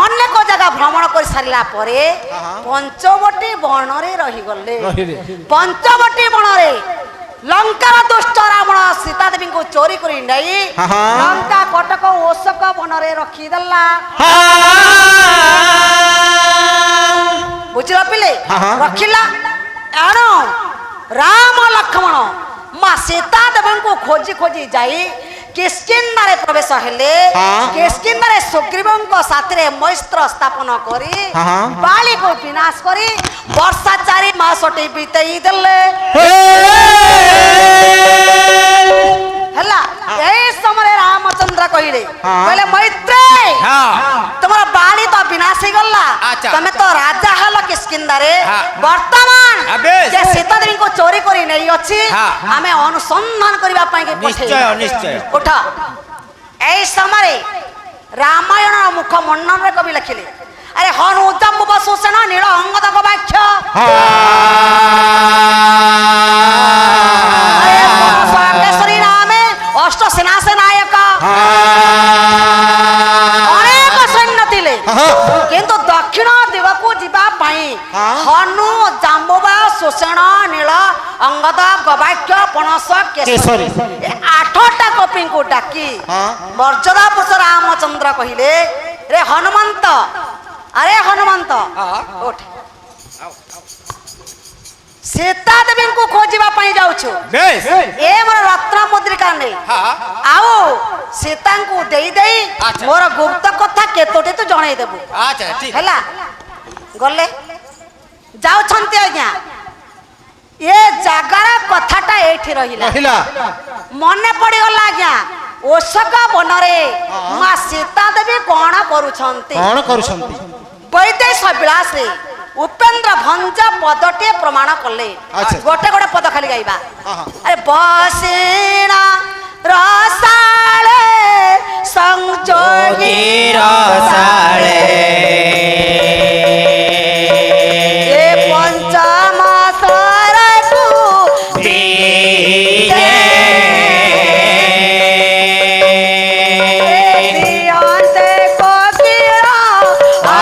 ଅନେକ ଜାଗା ଭ୍ରମଣ କରି ସାରିଲା ପରେ ପଞ୍ଚବଟୀ ବନରେ ରହିଗଲେ ପଞ୍ଚବଟୀ ବନରେ ଲଙ୍କାର ଦୁଷ୍ଟ ରାବଣ ସୀତା ଦେବୀଙ୍କୁ ଚୋରି କରି ନେଇ ଲଙ୍କା କଟକ ଓଷକ ବନରେ ରଖିଦେଲା ବୁଝିଲ ପିଲେ ରଖିଲା ଏଣୁ ରାମ ଲକ୍ଷ୍ମଣ ମା ସୀତା ଦେବୀଙ୍କୁ ଖୋଜି ଖୋଜି ଯାଇ କିଷ୍କିନ୍ଧାରେ ପ୍ରବେଶ ହେଲେ କିଷ୍କିନ୍ଧାରେ ସୁଗ୍ରୀବଙ୍କ ସାଥିରେ ମୈତ୍ର ସ୍ଥାପନ କରି ବାଳିକୁ ବିନାଶ କରି ବର୍ଷା 4 ମାସଟି ବିତେଇ ଦେଲେ ହେଲା ଏହି ସମୟରେ ରାମଚନ୍ଦ୍ର କହିଲେ ମୈତ୍ରୀ ତମର ବାଳି ତ ବିନାଶ ହେଇଗଲା ତମେ ତ ରାଜା ହେଲ କିଷ୍କିନ୍ଧାରେ ବର୍ତ୍ତମାନ ଯେ ସୀତା ଦେବୀଙ୍କୁ ଚୋରି କରି ନେଇ ଅଛି ଆମେ ଅନୁସନ୍ଧାନ କରିବା ପାଇଁ କି ନିଶ୍ଚୟ ଉଠ এই সময়ে রামায়ণ মুখ মন্ডনে কবি লিখিলে আরে হনু জম্বু বসুসেন নীল অঙ্গদ গবাক্ষ কেশরী নামে অষ্ট সেনাসে নায়ক অনেক সৈন্য ଥିଲେ কিন্তু দক্ষিণ দিগকু ଯିବା ପାଇଁ হনু জাম্বুবা সুসেন নীল অঙ্গদ গবাক্ষ পণস কেশরী 8টা কপিଙ୍କୁ ডাকি মর্যাদা পুରୁଷ ରାମଚନ୍ଦ୍ର କହିଲେ ରେ ହନୁମନ୍ତ ଆରେ ହନୁମନ୍ତ ଉଠ ସୀତା ଦେବୀଙ୍କୁ ଖୋଜିବା ପାଇଁ ଯାଉଛୁ ଏ ମୋର ରତ୍ନ ମୁଦ୍ରିକା ନେଇ ଆଉ ସୀତାଙ୍କୁ ଦେଇ ଦେଇ ମୋର ଗୁପ୍ତ କଥା କେତୋଟି ତୁ ଜଣେଇ ଦେବୁ ହେଲା ଗଲେ ଯାଉଛନ୍ତି ଆଜ୍ଞା ଏ ଜାଗାର କଥାଟା ଏଇଠି ରହିଲା ମନେ ପଡ଼ିଗଲା ଆଜ୍ଞା ଓଷକ ବନରେ ମା ସୀତା ଦେବୀ କଣ କରୁଛନ୍ତି ବୈଦେଶ ବିଳାସରେ ଉପେନ୍ଦ୍ର ଭଞ୍ଜ ପଦଟିଏ ପ୍ରମାଣ କଲେ ଗୋଟେ ଗୋଟେ ପଦ ଖାଲି ଗାଇବା ଆରେ ବସିଣା ରସାଳେ ସଂଯୋଗୀ ରସାଳେ ଏ ପଞ୍ଚମ ସରକୁ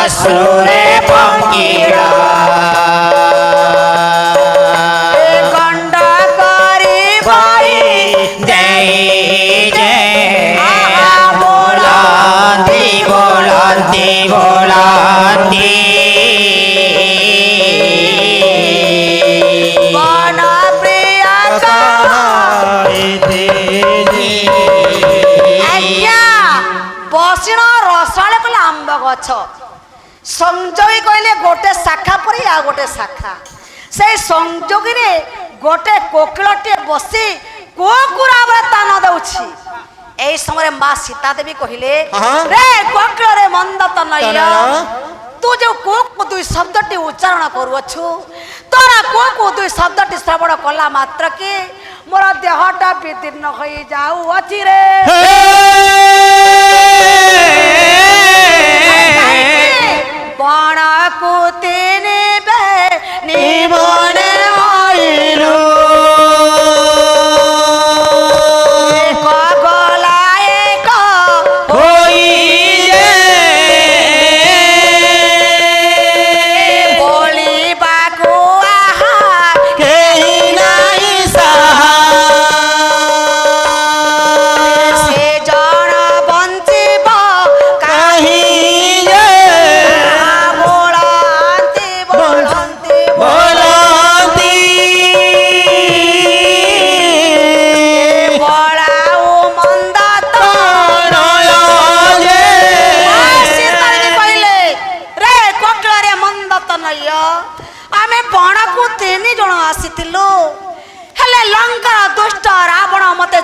ଅଶ୍ରୁରେ ପଙ୍କିଳ ଗଣ୍ଡ କରି ଭାଇ ଦେଇ ବୋଲନ୍ତି ବୋଲନ୍ତି ବୋଲନ୍ତି ବନ ପ୍ରିୟ ଆଜ୍ଞା ବସିଣ ରସାଳ କଲେ ଆମ୍ବ ଗଛ ସଂଯୋଗୀ କହିଲେ ଗୋଟେ ଶାଖା ପରି ଆଉ ଗୋଟେ ଶାଖା ସେଇ ସଂଯୋଗୀରେ ଗୋଟେ କୋକିଳଟିଏ ବସି କୁକୁରାବରେ ତାନ ଦେଉଛି এই সময় মা সীতা দেবী কহিলে রে কোকিলরে মন্দ তনয় তু যে কোকু দুই শব্দটি উচ্চারণ করুছু তোরা কোকু দুই শব্দটি শ্রবণ কলা মাত্র কি মোর দেহটা বিদীর্ণ হয়ে যাও অছি রে বণকু তিনি বে নিবনে হইলু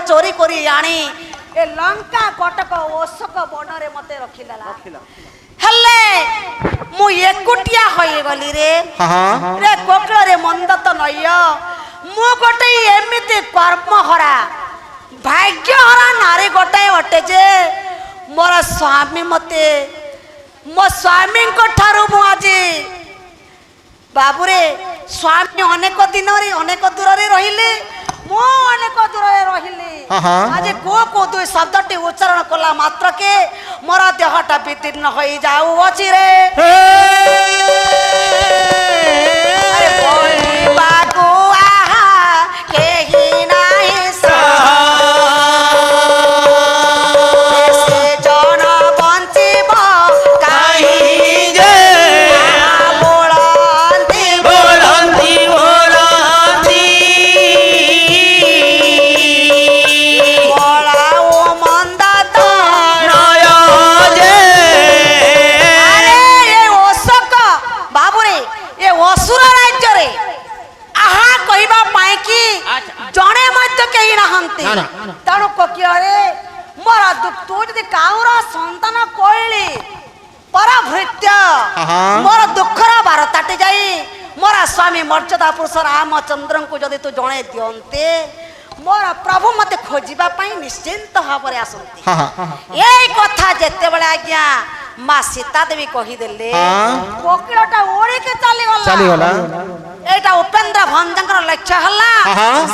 चोरी करी आनी ए लंका कटक ओषक बणरे मते रखिला हेले ମୁଁ ଏକୁଟିଆ ହୋଇଗଲି ରେ ହଁ ରେ କୋକିଳରେ ମନ୍ଦ ତ ନୟ ମୁଁ ଗୋଟେ ଏମିତି କର୍ମହରା ଭାଗ୍ୟହରା ନାରୀ ଗୋଟାଏ ଅଟେ ଯେ ମୋର ସ୍ୱାମୀ ମତେ ମୋ ସ୍ୱାମୀଙ୍କ ଠାରୁ ମୁଁ ଆଜି ବାବୁରେ ସ୍ୱାମୀ ଅନେକ ଦିନରେ ଅନେକ ଦୂରରେ ରହିଲେ ମୁଁ ଅନେକ ଦୂରରେ ରହିଲି ଆଜି କୋ ଦୁଇ ଶବ୍ଦଟି ଉଚ୍ଚାରଣ କଲା ମାତ୍ରକେ ମୋର ଦେହଟା ବିଦୀର୍ଣ୍ଣ ହୋଇଯାଉଅଛି ରେ ଆରେ କହିବାକୁ ଆହା କେହି ନାହିଁ ସେ ଜନ ବଞ୍ଚିବ କାହିଁ ଯେ ବୋଳନ୍ତି ବୋଲନ୍ତି ବୋଲନ୍ତି ବୋଳା ଓ ମନ୍ଦ ତ ନୟ ଯେ ଆରେ ଏ ଅଶୋକ ବାବୁରେ ଏ ଅସୁର ରାଜ୍ୟରେ ଆହା କହିବା ପାଇଁ କି ଜଣେ ମଧ୍ୟ କେହି ନାହାନ୍ତି ନା, ନା। ତେଣୁ କୋକିଳରେ ମୋର ତୁ ଯଦି କାଉର ସନ୍ତାନ କହିଲି ପରଭୃତ୍ୟ ମୋର ଦୁଃଖର ବାରତାଟି ଯାଇ ମୋର ସ୍ୱାମୀ ମର୍ଯ୍ୟାଦା ପୁରୁଷ ରାମଚନ୍ଦ୍ରଙ୍କୁ ଯଦି ତୁ ଜଣେଇ ଦିଅନ୍ତେ ମୋର ପ୍ରଭୁ ମତେ ଖୋଜିବା ପାଇଁ ନିଶ୍ଚିନ୍ତ ଭାବରେ ଆସନ୍ତି ଏଇ କଥା ଯେତେବେଳେ ଆଜ୍ଞା ମା ସୀତା ଦେବୀ କହିଦେଲେ କୋକିଳଟା ଓଳିକି ଚାଲିଗଲା ଏଇଟା ଉପେନ୍ଦ୍ର ଭଞ୍ଜଙ୍କର ଲକ୍ଷ୍ୟ ହେଲା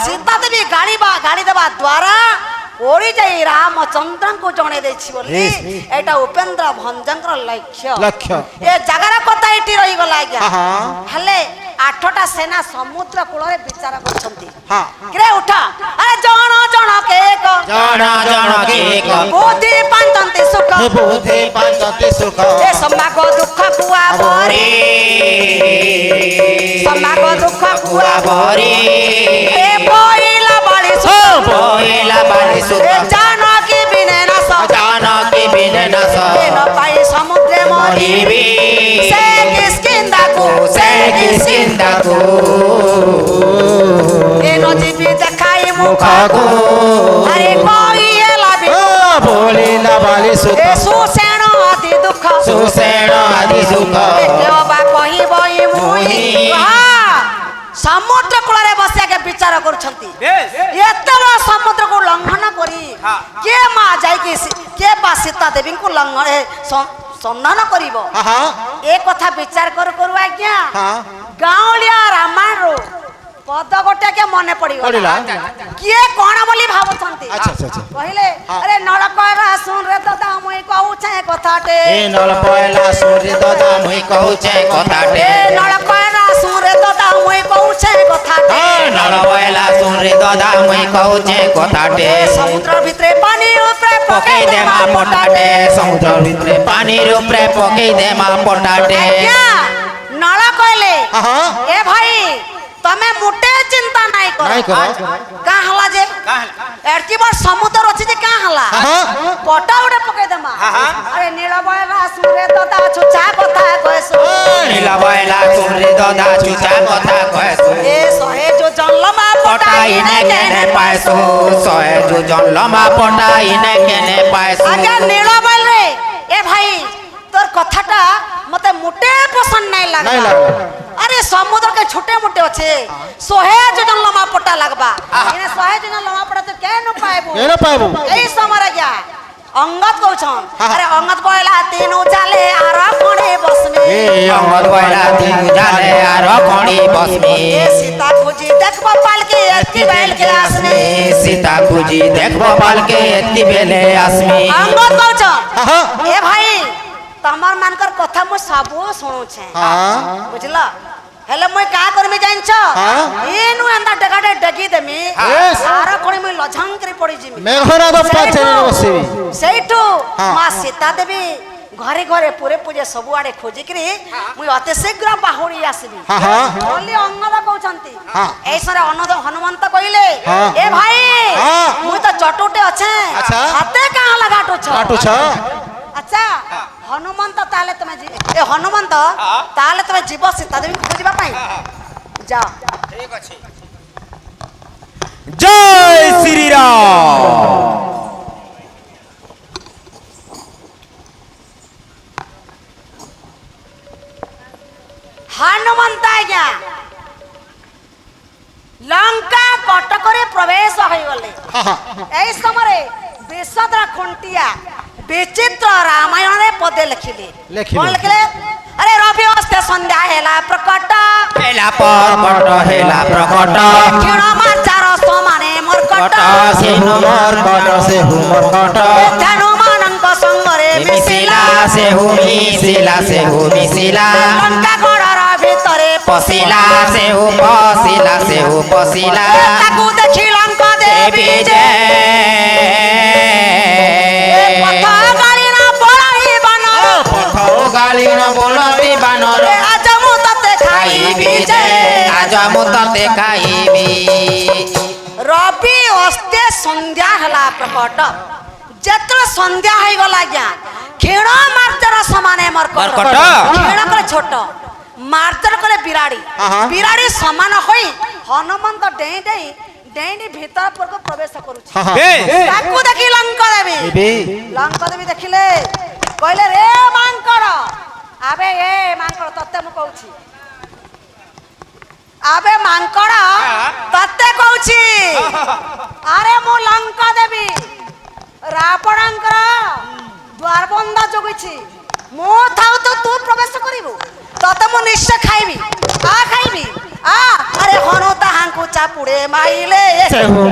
ସୀତା ଦେବୀ ଗାଳି ଦେବା ଦ୍ୱାରା ଓଳି ଯାଇ ରାମଚନ୍ଦ୍ରଙ୍କୁ ଜଣେଇ ଦେଇଛି ବୋଲି ଏଇଟା ଉପେନ୍ଦ୍ର ଭଞ୍ଜଙ୍କର ଲକ୍ଷ୍ୟ ଏ ଜାଗାର କଥା ଏଠି ରହିଗଲା ଆଜ୍ଞା ହେଲେ 8ଟା ସେନା ସମୁଦ୍ର କୂଳରେ ବିଚାର କରୁଛନ୍ତି କିରେ ଉଠ ଆରେ ଜଣ ଜଣ କେକ ଜଣ ଜଣ କେକ ବୁଦ୍ଧି ପାଞ୍ଚନ୍ତି ସୁଖ ବୁଦ୍ଧି ପାଞ୍ଚନ୍ତି ସୁଖ ଏ ସମାଗ ଦୁଃଖ କୁଆ ବରି ସମାଗ ଦୁଃଖ କୁଆ ବରି ଏ ବଇଲା ବାଳି ସୁଖ ବୋଇଲା ବାଲି ଏ ସୁଖ ଜାନକୀ ବିନେ ନାଶ ଜାନକୀ ବିନେ ନାଶ ଏ ନ ପାଇ ସମୁଦ୍ରେ ମରିବି ସେ କିସ୍କିନ୍ଦାକୁ ସେ କିସ୍କିନ୍ଦାକୁ ଏ ନ ଯିବି ଦେଖାଇ ମୁଖ ମୁଖକୁ ଆରେ କହି ହେଲା ବି ବୋଳିଲା ବାଲି ସୁଖ ଏ ସୁଷେଣ ଅତି ଦୁଃଖ ସୁଷେଣ ଆଦି ସୁଖ ଏ କେଉ ବା କହିବ ଇ ମୁଇ ସମୁଦ୍ର କୂଳରେ ବସି ଆଗେ ବିଚାର କରୁଛନ୍ତି ଏତେ ବଡ଼ ସମୁଦ୍ରକୁ ଲଙ୍ଘନ କରି କିଏ ମା ଯାଇକି କିଏ ବା ସୀତା ଦେବୀଙ୍କୁ ସନ୍ଧାନ କରିବ ଏ କଥା ବିଚାର କରୁ କରୁ ଆଜ୍ଞା ଗାଉଁଲିଆ ରାମାୟଣରୁ ପଦ ଗୋଟେ ଆଜ୍ଞା ମନେ ପଡିଗଲା କିଏ କଣ ବୋଲି ଭାବୁଛନ୍ତି କହିଲେ ଆରେ ନଳକରା ଶୁଣରେ ଦାଦା ମୁଇ କହୁଛେ କଥାଟେ ନଳ ପয়লা ସୂର୍ଯ୍ୟ ଦାଦା ମୁଇ କହୁଛେ କଥାଟେ ନଳକରା ଶୁଣରେ ଦାଦା ମୁଇ କହୁଛେ କଥାଟେ ନଳ ପয়লা ସୂର୍ଯ୍ୟ ଦାଦା ମୁଇ କହୁଛେ କଥାଟେ ସମୁଦ୍ର ଭିତରେ ପାଣି ଉପରେ ପକେଇ ଦେମା ପଟାଟେ ସମୁଦ୍ର ଭିତରେ ପାଣି ଉପରେ ପକେଇ ଦେମା ପଟାଟେ ଆଜ୍ଞା ନଳ କହିଲେ ଏ ଭାଇ ତମେ ମୋଟେ ଚିନ୍ତା ନାଇଁ କର କା हला जे एडकी बार समुद्र अछि जे का हला पटा उडे पके देमा अरे नीला बयला सुरे दादा छुचा कथा कहसु नीला बयला सुरे दादा छुचा कथा कहसु ए सहे जो जन्लमा पटाई ने केने पाएसु सहे जो जन्लमा पटाई ने केने पाएसु आगे नीला बयल रे ए भाई तोर कथाटा मते मोटे पसंद नहीं लागला अरे समुद्र के छोटे मोटे अच्छे सोहे जो लमा पट्टा लगबा इने सोहे जो लमा पट्टा तो के न पाएबो एई समर गया अंगद कहछन अरे अंगद कहला तीन उजाले आर कोणी बसमे ए अंगद कहला तीन उजाले आर कोणी बसमे ए सीता खोजी देखबो पाल के एत्ती बैल के आसमे सीता खोजी देखबो पाल के एत्ती बेले आसमे अंगद कहछन ए भाई तमर मानकर कथा मु सबो सुनु छे बुझला हेले মই का करमी जानछ एनु अंदा डगाडे डगी देमी सारा कोणी মই लझंग करी पड़ी जिमी मेघनाद पाछे बसिबी सेठू मां सीता देवी घरे घरे पूरे पूजे सब आड़े खोजी करी मुई अति शीघ्र बाहुड़ी आसीबी ओली अंगद कहउछंती एसरे अनद हनुमंत कहिले ए भाई मुई तो चटुटे अछे हाथे का लगाटो छ अच्छा हनुमंत ताले तमे ए हनुमंत ताले तमे जीव सीता देवी खोजिबा पई जा ठीक अछि जय श्री राम ହନୁମନ୍ତ ଆଜ୍ଞା ଲଙ୍କା କଟକରେ ପ୍ରବେଶ ହୋଇଗଲେ। এই ସମୟରେ ବିଶଦର ଖୁଣ୍ଟିଆ ବିଚିତ୍ର ରାମାୟଣରେ ପଦେ ଲେଖିଲେ। ଲେଖିଲେ। କଣ ଲେଖିଲେ? ଆରେ ରବି ଅସ୍ତେ ସନ୍ଧ୍ୟା ହେଲା ପ୍ରକଟ ହେଲା ପରକଟ ହେଲା ପ୍ରକଟ କ୍ଷୀଣ ମାଚାର ସମାନେ ମର୍କଟ ସେହୁ ମର୍କଟ ସେହୁ ମର୍କଟ ହନୁମାନଙ୍କ ସଙ୍ଗରେ ମିଶିଲା ସେହୁ ମିଶିଲା ସେହୁ ମିଶିଲା ଲଙ୍କା ଗଡ଼ର ଭିତରେ ପଶିଲା ସେହୁ ପଶିଲା ସେହୁ ପଶିଲା ତାକୁ ଦେଖି ଲଙ୍କା ଦେବୀ ଯେ ପଥ ଗାଳିଣ ପଳାଇ ବନ ପଥଉ ଗାଳିଣ ବୋଲନ୍ତି ବାନର ଆଜ ମୁଁ ତତେ ଖାଇବି ଖାଇବି ଯେ ଯେ ଆଜ ମୁଁ ତତେ ଖାଇବି ରବି ଅସ୍ତେ ସନ୍ଧ୍ୟା ହେଲା ପ୍ରକଟ ଯେତେବେଳେ ସନ୍ଧ୍ୟା ହେଇଗଲା ଆଜ୍ଞା କ୍ଷୀଣ ମାର୍ଜର ସମାନେ ମର୍କଟ ମର୍କଟ। କ୍ଷୀଣ କଲେ ଛୋଟ ମାର୍ଜର କଲେ ବିରାଡ଼ି ବିରାଡ଼ି ସମାନ ହୋଇ ହନୁମନ୍ତ ଡେଇଁ ଡେଇଁ ଡେଇଁ ଭିତର ପୂର୍ବ ପ୍ରବେଶ କରୁଛି। ତାକୁ ଦେଖି ଲଙ୍କା ଦେବୀ ଲଙ୍କା ଦେବୀ ଦେଖିଲେ କହିଲେ ରେ ମାଙ୍କଡ ଆବେ ଏ ମାଙ୍କଡ ତତେ ମୁଁ କହୁଛି ଆବେ ମାଙ୍କଡ ତତେ କହୁଛି ଆରେ ମୁଁ ଲଙ୍କା ଦେବୀ ରାବଣଙ୍କର ଦ୍ୱାର ବନ୍ଧ ଜଗିଛି ମୁଁ ଥାଉ ତ ତୁ ପ୍ରବେଶ କରିବୁ ତତେ ମୁଁ ନିଶ୍ଚୟ ଖାଇବି ଖାଇବି ଆରେ ହନୁ ତାହାଙ୍କୁ ଚାପୁଡେ ମାଇଲେ ସେହୁ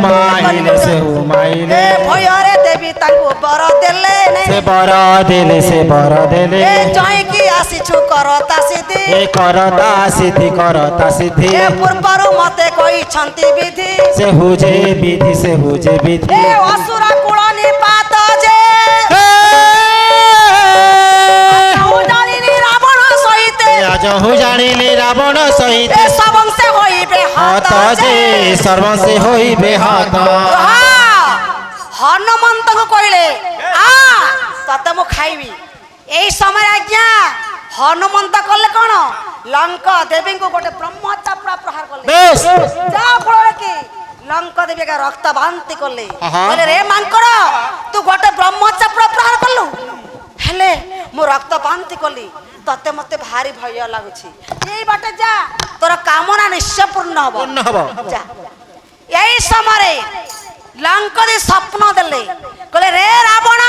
ମାଇଲେ ଏ ଭୟରେ ଦେବୀ ତାଙ୍କୁ ବର ଦେଲେ ସେ ବର ଦେଲେ ସେ ବର ଦେଲେ ଏ ଜଇକି ଆସିଛୁ କରତା ସିଦ୍ଧି ଏ କରତା ସିଦ୍ଧି ଏ ପୂର୍ବରୁ ମତେ କହିଛନ୍ତି ବିଧି ସେ ହୁଜେ ବିଧି ସେ ହୁଜେ ବିଧି ଏ ଅସୁର କୁଳ ନିପାତ ଯେ ମୁଁ ଜାଣିନି ରାବଣ ସହିତେ ଆଜ ହୁ ଜାଣିଲେ ରାବଣ ସହିତ ଏ ସବଂଶେ ହୋଇବେ ହାତ ଯେ ସର୍ବଂଶେ ହୋଇବେ ହାତ ହନୁମନ୍ତଙ୍କୁ କହିଲେ ତତେ ମୁଁ ଖାଇବି এই ସମୟରେ ଆଜ୍ଞା ହନୁମନ୍ତ କଲେ କଣ ଲଙ୍କା ଦେବୀଙ୍କୁ ଗୋଟେ ବ୍ରହ୍ମଚାପଡ଼ା ପ୍ରହାର କଲେ ବେଶ ଯାହା ଫଳରେ କି ଲଙ୍କା ଦେବୀ ରକ୍ତ ବାନ୍ତି କଲେ କହିଲେ ରେ ମାଙ୍କଡ ତୁ ଗୋଟେ ବ୍ରହ୍ମଚାପଡ଼ା ପ୍ରହାର କଲୁ ହେଲେ ମୁଁ ରକ୍ତ ବାନ୍ତି କଲି ତତେ ମତେ ଭାରି ଭୟ ଲାଗୁଛି ଏଇ ବାଟେ ଯା ତୋର କାମନା ନିଶ୍ଚୟ ପୂର୍ଣ୍ଣ ହବ ଯା এই ସମୟରେ ଲଙ୍କଦି ସ୍ୱପ୍ନ ଦେଲେ କହିଲେ ରେ ରାବଣ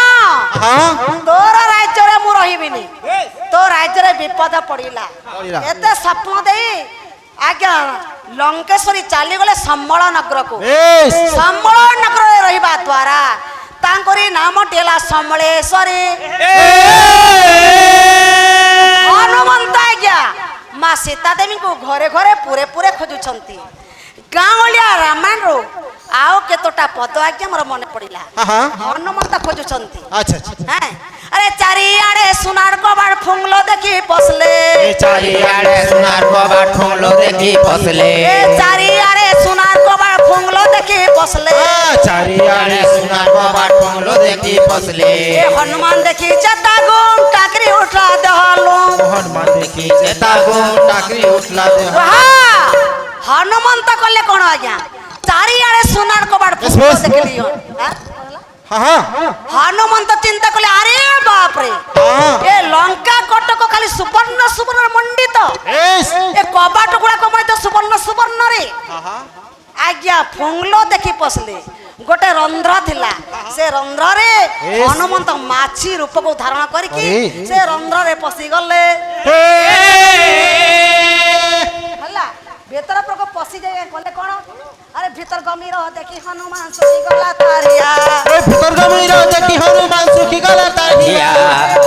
ତୋର ରାଜ୍ୟରେ ମୁଁ ରହିବିନି ତୋ ରାଜ୍ୟରେ ବିପଦ ପଡିଲା ଏତେ ସ୍ୱପ୍ନ ଦେଇ ଆଜ୍ଞା ଲଙ୍କେଶ୍ୱରୀ ଚାଲିଗଲେ ସମ୍ବଳ ନଗରକୁ ସମ୍ବଳ ନଗରରେ ରହିବା ଦ୍ୱାରା ତାଙ୍କରି ନାମଟି ହେଲା ସମଳେଶ୍ୱରୀ ହନୁମନ୍ତ ଆଜ୍ଞା ମା ସୀତା ଦେବୀଙ୍କୁ ଘରେ ଘରେ ପୁରେ ପୁରେ ଖୋଜୁଛନ୍ତି ଗାଁଉଳିଆ ରାମାୟଣରୁ ଆଉ କେତୋଟା ପଦ ଆଜ୍ଞା ମୋର ମନେ ପଡିଲା ହନୁମନ୍ତ ଖୋଜୁଛନ୍ତି ଆରେ ଚାରିଆଡେ ସୁନାର କବାଟ ଫୁଙ୍ଗଲ ଦେଖି ପଶଲେ ଚାରିଆଡେ ସୁନାର କବାଟ ଫୁଙ୍ଗଲ ଦେଖି ପଶଲେ ଚାରିଆଡେ ସୁନାର କବାଟ ଫୁଙ୍ଗଲ ଦେଖି ପଶଲେ ଚାରିଆଡେ ସୁନାର କବାଟ ଫୁଙ୍ଗଲ ଦେଖି ପଶଲେ হনুমান দেখি চেতা গুম টাকরি উঠলা দেহলু হনুমান দেখি চেতা গুম টাকরি উঠলা দেহ হনুমন্ত কলে কোন আজ্ঞা চারিআড়ে সোনার কবাট দেখলি হনুমন্ত চিন্তা কলে আরে বাপরে এ লঙ্কা কটক খালি সুবর্ণ সুবর্ণ মণ্ডিত এ কবাট গুড়াক মধ্যে সুবর্ণ সুবর্ণ রে আজ্ঞা ফুংলো দেখি পশলে গোটে রন্ধ্র থিলা সে রন্ধ্রে হনুমন্ত মাছি রূপক ধারণ করিকি সে রন্ধ্রে পশি গলে হলা ভিতর প্রক পশি যাই গলে কোন আরে ভিতর গমির দেখি হনুমান সুখি গলা তারিয়া ভিতর গমির দেখি হনুমান সুখি গলা তারিয়া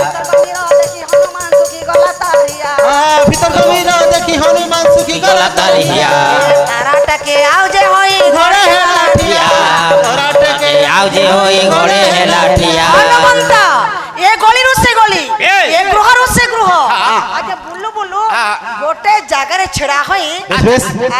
ভিতর গমির দেখি হনুমান সুখি গলা তারিয়া ভিতর গমির দেখি হনুমান সুখি গলা তারিয়া তারাটাকে আউ যে হই ঘরে হেলা ঠিয়া তারাটাকে আউ যে হই ঘরে হেলা ঠিয়া হনুমন্ত এ গলিরু সে গলি এ গৃহরু সে গৃহ আগে বুলু বুলু গোটে জায়গায় ছেড়া হই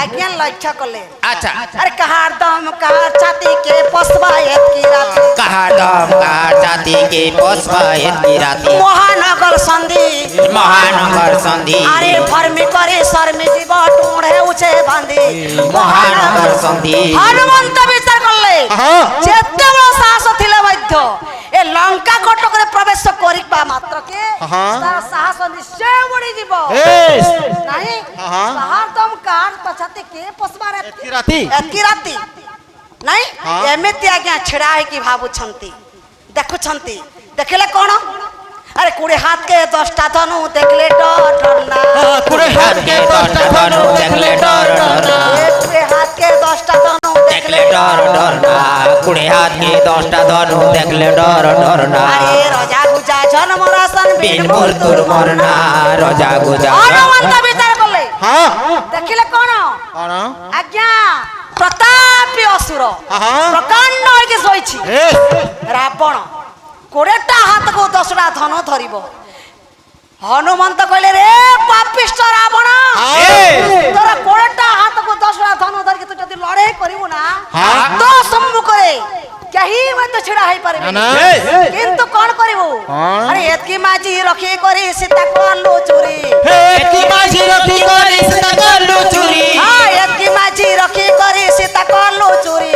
আজ্ঞা লক্ষ্য কলে আচ্ছা আরে কাহার দম কাহার ছাতি কে পশবা এতকি রাতি কাহার দম কাহার ছাতি কে পশবা এতকি রাতি মহানগর সন্ধি মহানগর সন্ধি আরে ফর্মি করে শর্মি জীব টুঁড়ে উছে বাঁধি মহানগর সন্ধি হনুমন্ত বিচার করলে যেতে বড় সাহস থিলে মধ্য এ লঙ্কা কটকরে প্রবেশ করে କରିବା ମାତ୍ରକେ ହଁ। ତାର ସାହସ ନିଶ୍ଚୟ ବଢିଯିବ ଏସ୍ ନାହିଁ ହଁ। ବାହାର ତମ କାନ ପଛାତେ କେ ପଶବାର ଏତିକି ରାତି ଏତିକି ରାତି ନାଇଁ ହଁ। ଏମିତି ଆଜ୍ଞା ଛିଡା ହେଇକି ଭାବୁଛନ୍ତି ଦେଖୁଛନ୍ତି ଦେଖିଲେ କଣ अरे कुड़े हाथ के 10टा धनु देखले डर डरना कुड़े हाथ के 10टा धनु देखले डर डरना कुड़े हाथ के 10टा धनु देखले डर डरना कुड़े हाथ के 10टा धनु देखले डर डरना अरे राजा गुजा जन मरासन बिन मृत्युर मरना राजा गुजा हनुमंत विचार करले हां देखले कोन कोन आज्ञा प्रतापी असुर हां प्रकांड होके सोइछि एस रावण 20टा हाथ को 10टा धन धरिब हनुमंत कहले रे पापिष्ट रावण तोरा 20टा हाथ को 10टा धन धर के तू जदी लड़ाई करिवो ना तो सम्मुख रे कहीं मैं तो छिड़ा है पारे किंतु कौन करिवो अरे एतकी माजी रखी करी सीता करलो चोरी एतकी माजी रखी करी सीता करलो चोरी हां एतकी माजी रखी करी सीता करलो चोरी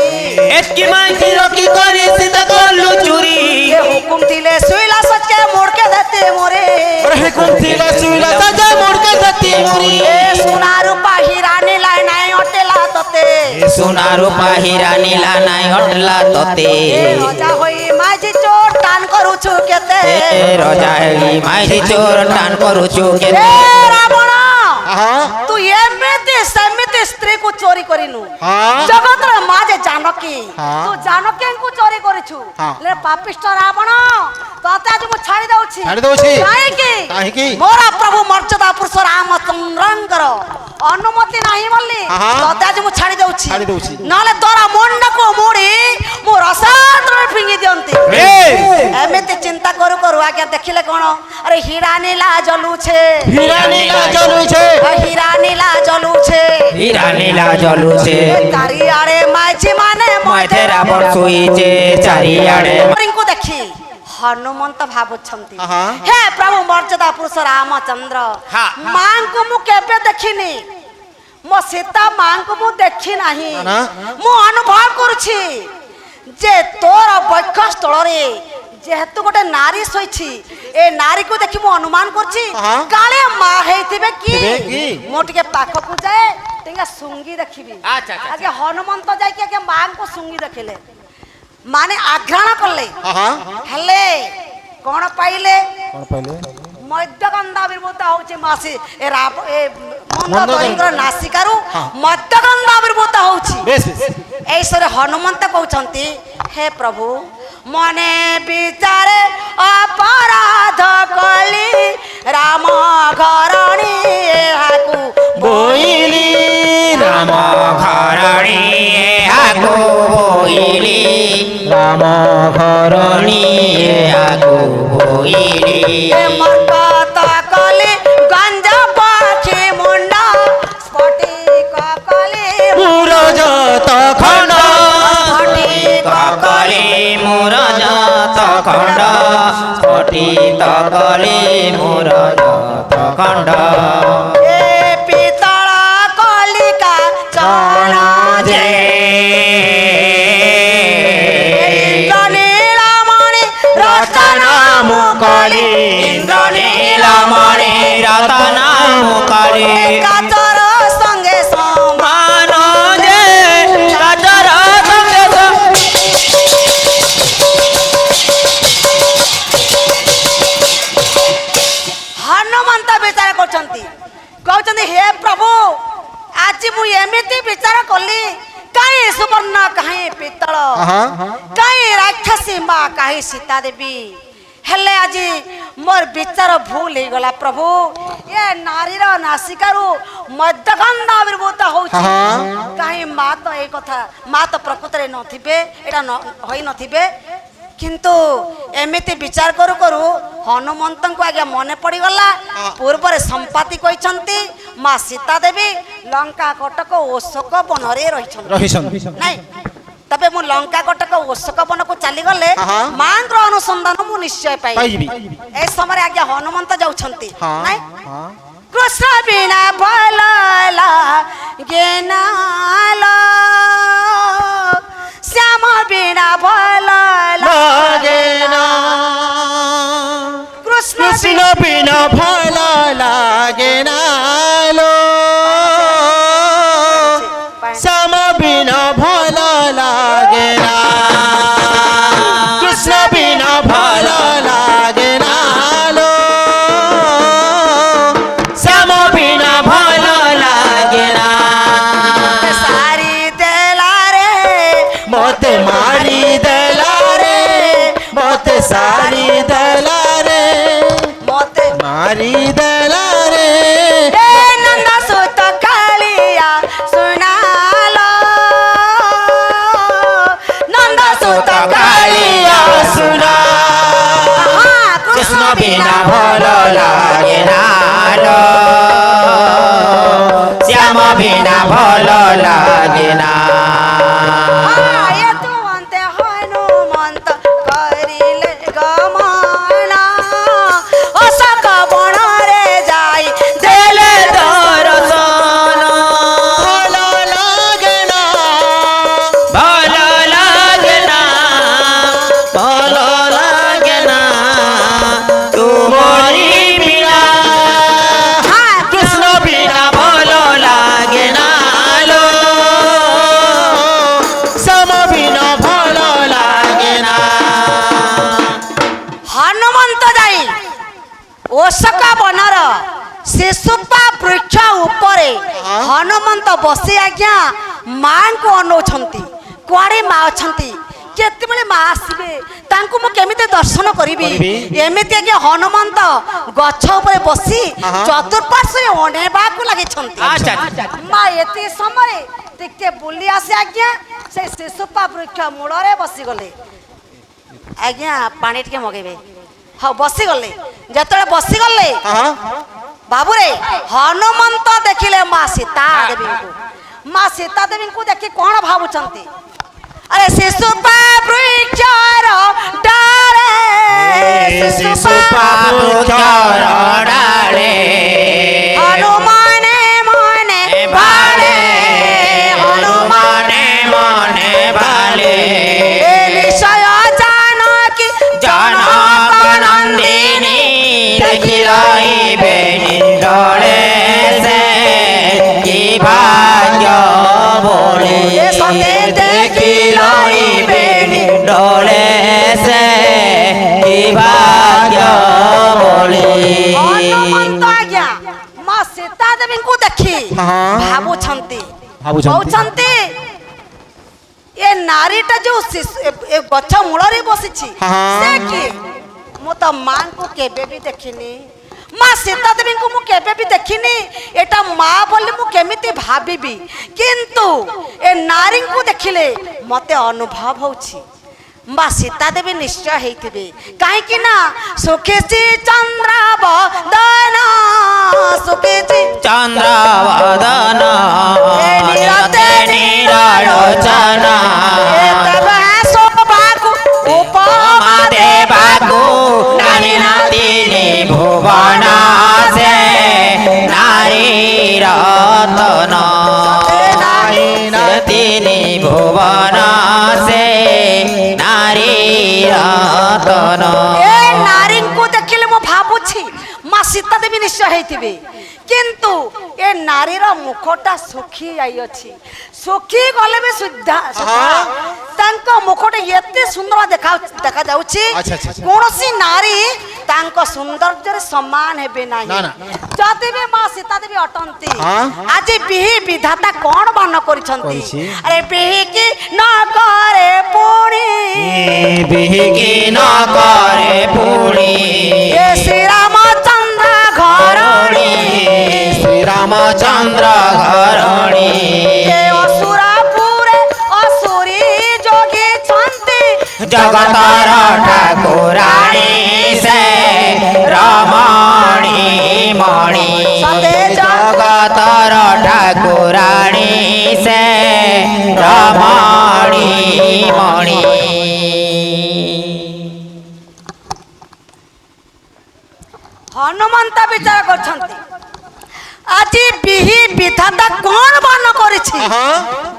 एतकी माजी रखी करी सीता करलो चोरी ये हुकुम थिले सुइला सच्चे मोड़ के देते मोरे अरे हुकुम थिले सुइला सच्चे मोड़ के देते मोरे ए सोना रूपा हीरा नीला नाही अटेला तते सोना रूपा हीरा नीला नाही अटला तते राजा होई माझी चोर टान करू छु केते राजा होई माझी चोर टान करू छु केते रावण हां तू एमिति समिति स्त्री को चोरी करिनु हां जगत रे माजे जानकी हाँ। तू जानकी को चोरी करिछु हाँ। ले पापिष्ट रावण तते आज मु छाड़ी दउछि छाड़ी दउछि काहे की मोरा प्रभु मर्यादा पुरुष रामचंद्रंकर अनुमति नाही बोली हाँ। तते आज मु छाड़ी छाड़ी दउछि दउछि। नले तोरा मुंड को मोड़ी मु रसात्र फिंगी दियंती एमिति चिंता करू करू आगे देखिले कोन अरे हीरा नीला जलू छे हीरा नीला जलू छे हीरा नीला जलू छे हीरा नीला जलू छे चारिआडे माइछि माने मथे रावण सोईचे चारिआडे को देखी हनुमंत भाबुछंती हाँ। हे प्रभु मर्यादा पुरुष रामचंद्र हाँ। मां को मु केबे देखिनी मो सीता मां को मु देखि नाही ना। मु अनुभव करूछि जे तोर बक्षस्थल रे जेहेतु गोटे नारी सोइछि ए नारी को देखि मु अनुमान करछि हाँ। काले मा हेतिबे थिबे की की? मो टिके पाखकु जाए टिंगा सुंगी देखिबी अच्छा, अच्छा, आगे हनुमंत जाय के मां को सुंगी देखिले माने आघ्राण करले हां हेले कोन पाइले कोन पहले मध्यगंधा विर्भूत होचे मासी ए मंद मंद दरिद्र नासिकारू मध्यगंधा विर्भूत होची बेस बेस ऐसरे हनुमंत कहउछंती हे प्रभु मने विचारे अपराध कली राम घरणी हाकू बोइली राम घरणी आगो बोइली राम घरणी आगो बोइली मर्कत कली गंजा पाछे मुंडा स्फटिक कली मुरज तखन कले मोर जात खंड स्फटित कले मोर जात खंड ए पितळ कलिका चरण जे नीलमणि रतन मुकली इंद्रनीलमणि रतन मुकली काचर संगे मान जे काचर संगे हनुमंत विचार करछंती कहउछंती हे प्रभु आज मु एमिति विचार कली काई सुवर्ण काई पितळ काई राक्षसी मां काई सीता देवी हेले आज मोर विचार भूल हे गला प्रभु ये नारीर नासिकारू मध्यगंधा विर्भूत होउछि काई मां तो ए कथा मां तो प्रकृति नथिबे एटा होई नथिबे किंतु एमिति विचार करू करू हनुमंत को आगे मने पड़ी गला पूर्व रे संपाति कहिसंती मां सीता देवी लंका कटक ओशोक वन रे रहिछन नहीं तबे मु लंका कटक ओशोक वन को चली गले मांग रो अनुसंधान मु निश्चय पाइबी ए समय आगे हनुमंत जाउछंती नहीं कृष्ण बिना भलला गेनाला श्याम बिना भलला लागेना বিনা ভাল লাগে না লো শ্যাম বিনা ভাল লাগে না কৃষ্ণ বিনা ভাল লাগে না লো শ্যাম বিনা ভাল লাগে না সারি দেলা রে মতে মারি দেলা রে মতে সারি দেলা রে মতে মারি দেলা রে এ নন্দ সুত কালিয়া শুনালো নন্দ সুত কালিয়া শুনা কৃষ্ণ বিনা ভাল লাগে না লো শ্যাম বিনা ভাল লাগে না এতু অন্তে হনুমন্ত করিলে গমনা অশোক বণরে যাই দেলে দর্শন ভাল লাগে না ভাল লাগে না ভাল লাগে না তুমরি বিনা কৃষ্ণ বিনা ভাল লাগে না লো শ্যাম বিনা ভাল লাগে না হনুমন্ত যাই অশোক বনর ଶିଶୁପା ବୃକ୍ଷ ଉପରେ ହନୁମନ୍ତ ବସି ଆଜ୍ଞା ମାଙ୍କୁ ଅନଉଛନ୍ତି କୁଆଡ଼େ ମା ଅଛନ୍ତି କେତେବେଳେ ମା ଆସିବେ ତାଙ୍କୁ ମୁଁ କେମିତି ଦର୍ଶନ କରିବି ଏମିତି ଆଜ୍ଞା ହନୁମନ୍ତ ଗଛ ଉପରେ ବସି ଚତୁଃପାର୍ଶ୍ୱରେ ଅନେଇବାକୁ ଲାଗିଛନ୍ତି ଆଚ୍ଛା। ମା ଏତେ ସମୟରେ ଟିକେ ବୁଲି ଆସି ଆଜ୍ଞା ସେ ଶିଶୁପା ବୃକ୍ଷ ମୂଳରେ ବସିଗଲେ ଆଜ୍ଞା ପାଣି ଟିକେ ମଗେଇବେ ହଉ ବସିଗଲେ ଯେତେବେଳେ ବସିଗଲେ ବାବୁରେ ହନୁମନ୍ତ ଦେଖିଲେ ମା ସୀତା ଦେବୀଙ୍କୁ ଦେଖି କଣ ଭାବୁଛନ୍ତି ଆରେ ଶିଶୁପା ବୃକ୍ଷର ଡାଳେ ଶିଶୁପା ବୃକ୍ଷର ଡାଳେ ହନୁମାନେ ମନେ ବାଳେ ହନୁମାନେ ମନେ ବାଳେ ଏ ନିଶ୍ଚୟ ଜାନକୀ ଜନକ ନନ୍ଦିନୀ ଦେଖିଲଇବେ ନିଣ୍ଡଳେ ସେ କି ଭାଗ୍ୟ ବୋଳେ ଦେଖିଲଇବେ ନିଣ୍ଡଳେ ସେ କି ଭାଗ୍ୟ ବୋଳେ ହନୁମନ୍ତ ଆଜ୍ଞା ମା ସୀତା ଦେବୀଙ୍କୁ ଦେଖି ଭାବୁଛନ୍ତି କହୁଛନ୍ତି ଏ ନାରୀଟା ଯୋଉ ଏ ଗଛ ମୂଳରେ ବସିଛି ସେ କିଏ ମୁଁ ତ ମାଙ୍କୁ କେବେ ବି ଦେଖିନି ମା ସୀତା ଦେବୀଙ୍କୁ ମୁଁ କେବେ ବି ଦେଖିନି ଏଟା ମା ବୋଲି ମୁଁ କେମିତି ଭାବିବି କିନ୍ତୁ ଏ ନାରୀଙ୍କୁ ଦେଖିଲେ ମତେ ଅନୁଭବ ହଉଛି ମା ସୀତା ଦେବୀ ନିଶ୍ଚୟ ହେଇଥିବେ କାହିଁକି ନା ସୁଖେଶୀ ଚନ୍ଦ୍ରାବଦନ ସୁଖେଶୀ ଚନ୍ଦ୍ରବଦନ ନିରତେ ନିରଲୋଚନ ଶୋଭାକୁ ଉପମା ଦେବାକୁ ନାରୀ ନାତିନି ଭୁବନ ସେ ନାରୀ ରତନ ତିନି ଭୁବନ ସେ ନାରୀ ରତନ ଏ ନାରୀଙ୍କୁ ଦେଖିଲେ ମୁଁ ଭାବୁଛି ମା ସୀତା ଦେବୀ ନିଶ୍ଚୟ ହେଇଥିବେ କିନ୍ତୁ ଏ ନାରୀର ମୁଖଟା ଶୁଖି ଯାଇଅଛି ଶୁଖି ଗଲେ ବି ସୁଦ୍ଧା ତାଙ୍କ ମୁଖଟା ଏତେ ସୁନ୍ଦର ଦେଖାଯାଉଛି କୌଣସି ନାରୀ ତାଙ୍କ ସୌନ୍ଦର୍ଯ୍ୟରେ ସମାନ ହେବେ ନାହିଁ ଯଦି ବି ମା ସୀତା ଦେବୀ ଅଟନ୍ତି ଆଜି ବିହି ବିଧାତା କଣ ବାନ କରିଛନ୍ତି ଆରେ ବିହିକି ନ କରେ ପୁଣି ବିହିକି ନ କରେ ପୁଣି ଏ ଶ୍ରୀରାମଚନ୍ଦ୍ର ଘରଣୀ ଶ୍ରୀରାମଚନ୍ଦ୍ର ଘରଣୀ ଏ ଅସୁରପୁରେ ଅସୁରୀ ଯୋଗିଛନ୍ତି ଜଗତର ଠାକୁରାଣୀ ସେ ରମଣୀ ମଣି ଜଗତର ଠାକୁରାଣୀ ସେ ରମଣୀ ମଣି ହନୁମନ୍ତ ବିଚାର କରୁଛନ୍ତି ଆଜି ବିହି ବିଧାତା କଣ ବାନ କରିଛି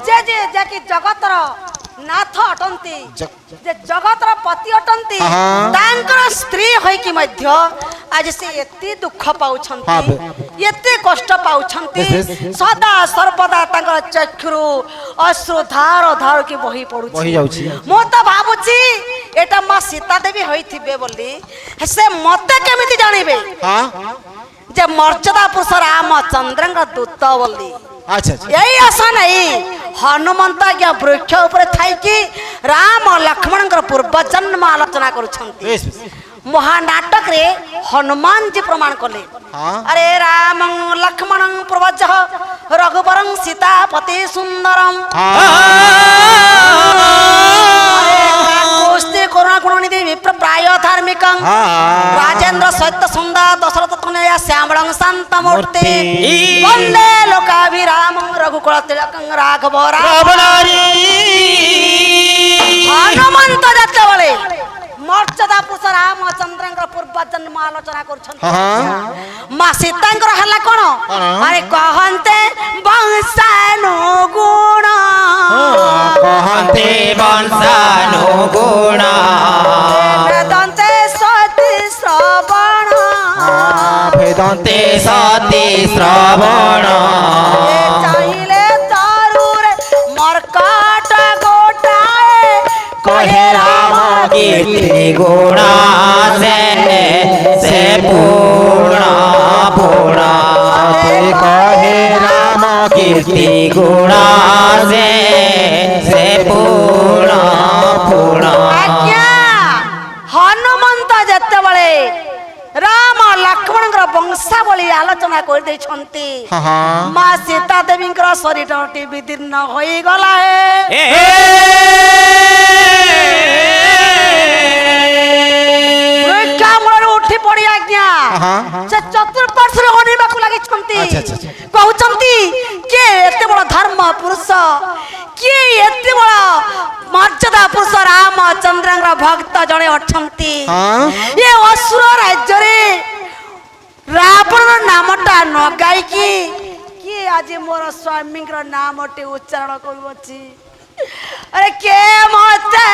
ଯେ କି ଜଗତର ନାଥ ଅଟନ୍ତି ଯେ ଜଗତର ପତି ଅଟନ୍ତି ତାଙ୍କର ସ୍ତ୍ରୀ ହୋଇକି ମଧ୍ୟ आज से एते दुख पाउछंती हाँ बे। एते कष्ट पाउछंती बेस, बेस। सदा सर्वदा तांकर चक्षुरु अश्रु धार धार के बही पड़ुछि बही जाउछि। मो तो भाबुछि एटा मां सीता देवी होइथिबे बोली से मते केमिति जानिबे हाँ जे मर्यादा पुरुष रामचंद्रଙ୍କ दूत बोली अच्छा अच्छा यही आशा नहीं हनुमंत आज्ञा वृक्ष ऊपर थाई कि राम लक्ष्मण पूर्व जन्म आलोचना करुछंती बेस बेस महानाटक रे हनुमान जी प्रमाण कले हाँ। अरे राम लक्ष्मण पूर्वज रघुवरं सीतापति सुंदरम कोस्ते करुणा गुणनिधि विप्र प्राय धार्मिकं हाँ। राजेंद्र सत्य सुंदर दशरथ तनया श्यामलं शांतमूर्ति मूर्ति। वंदे लोकाभिराम रघुकुल तिलकं राघव रावणारी हनुमंत जेतेबेले मर्यादा पुरुष रामचंद्र पूर्व जन्म आलोचना करुछंती हाँ मां सीतांकर हला कोन अरे कहंते वंशानु गुण कहते वंशानुगुण वेदन्ते सती श्रवण वेदांते ते सती श्रवण चाहिले तारुरे मरकाट गोटाए कहे राम कीर्ति गुण से पूर्ण पूर्ण कहे राम कीर्ति गुण से पूर्ण पूर्ण आज्ञा हनुमंत जेतेबेले राम लक्ष्मण वंशावली आलोचना कर देछंती हाँ मां सीता देवी शरीर विदीर्ण हो गला है उठी पड़ी आज्ञा हाँ। से चतुर्पार्श्व अनिबाकु लागि छंती अच्छा, अच्छा, अच्छा। कहउछंती के एते बड़ धर्म पुरुष के एते बड़ मर्यादा पुरुष रामचंद्रଙ୍କ भक्त जणे अछंती हाँ। ये असुर राज्य रे रावण नामटा न गायकी के आज मोर स्वामीଙ୍କର नामटे उच्चारण करूछि अरे के मते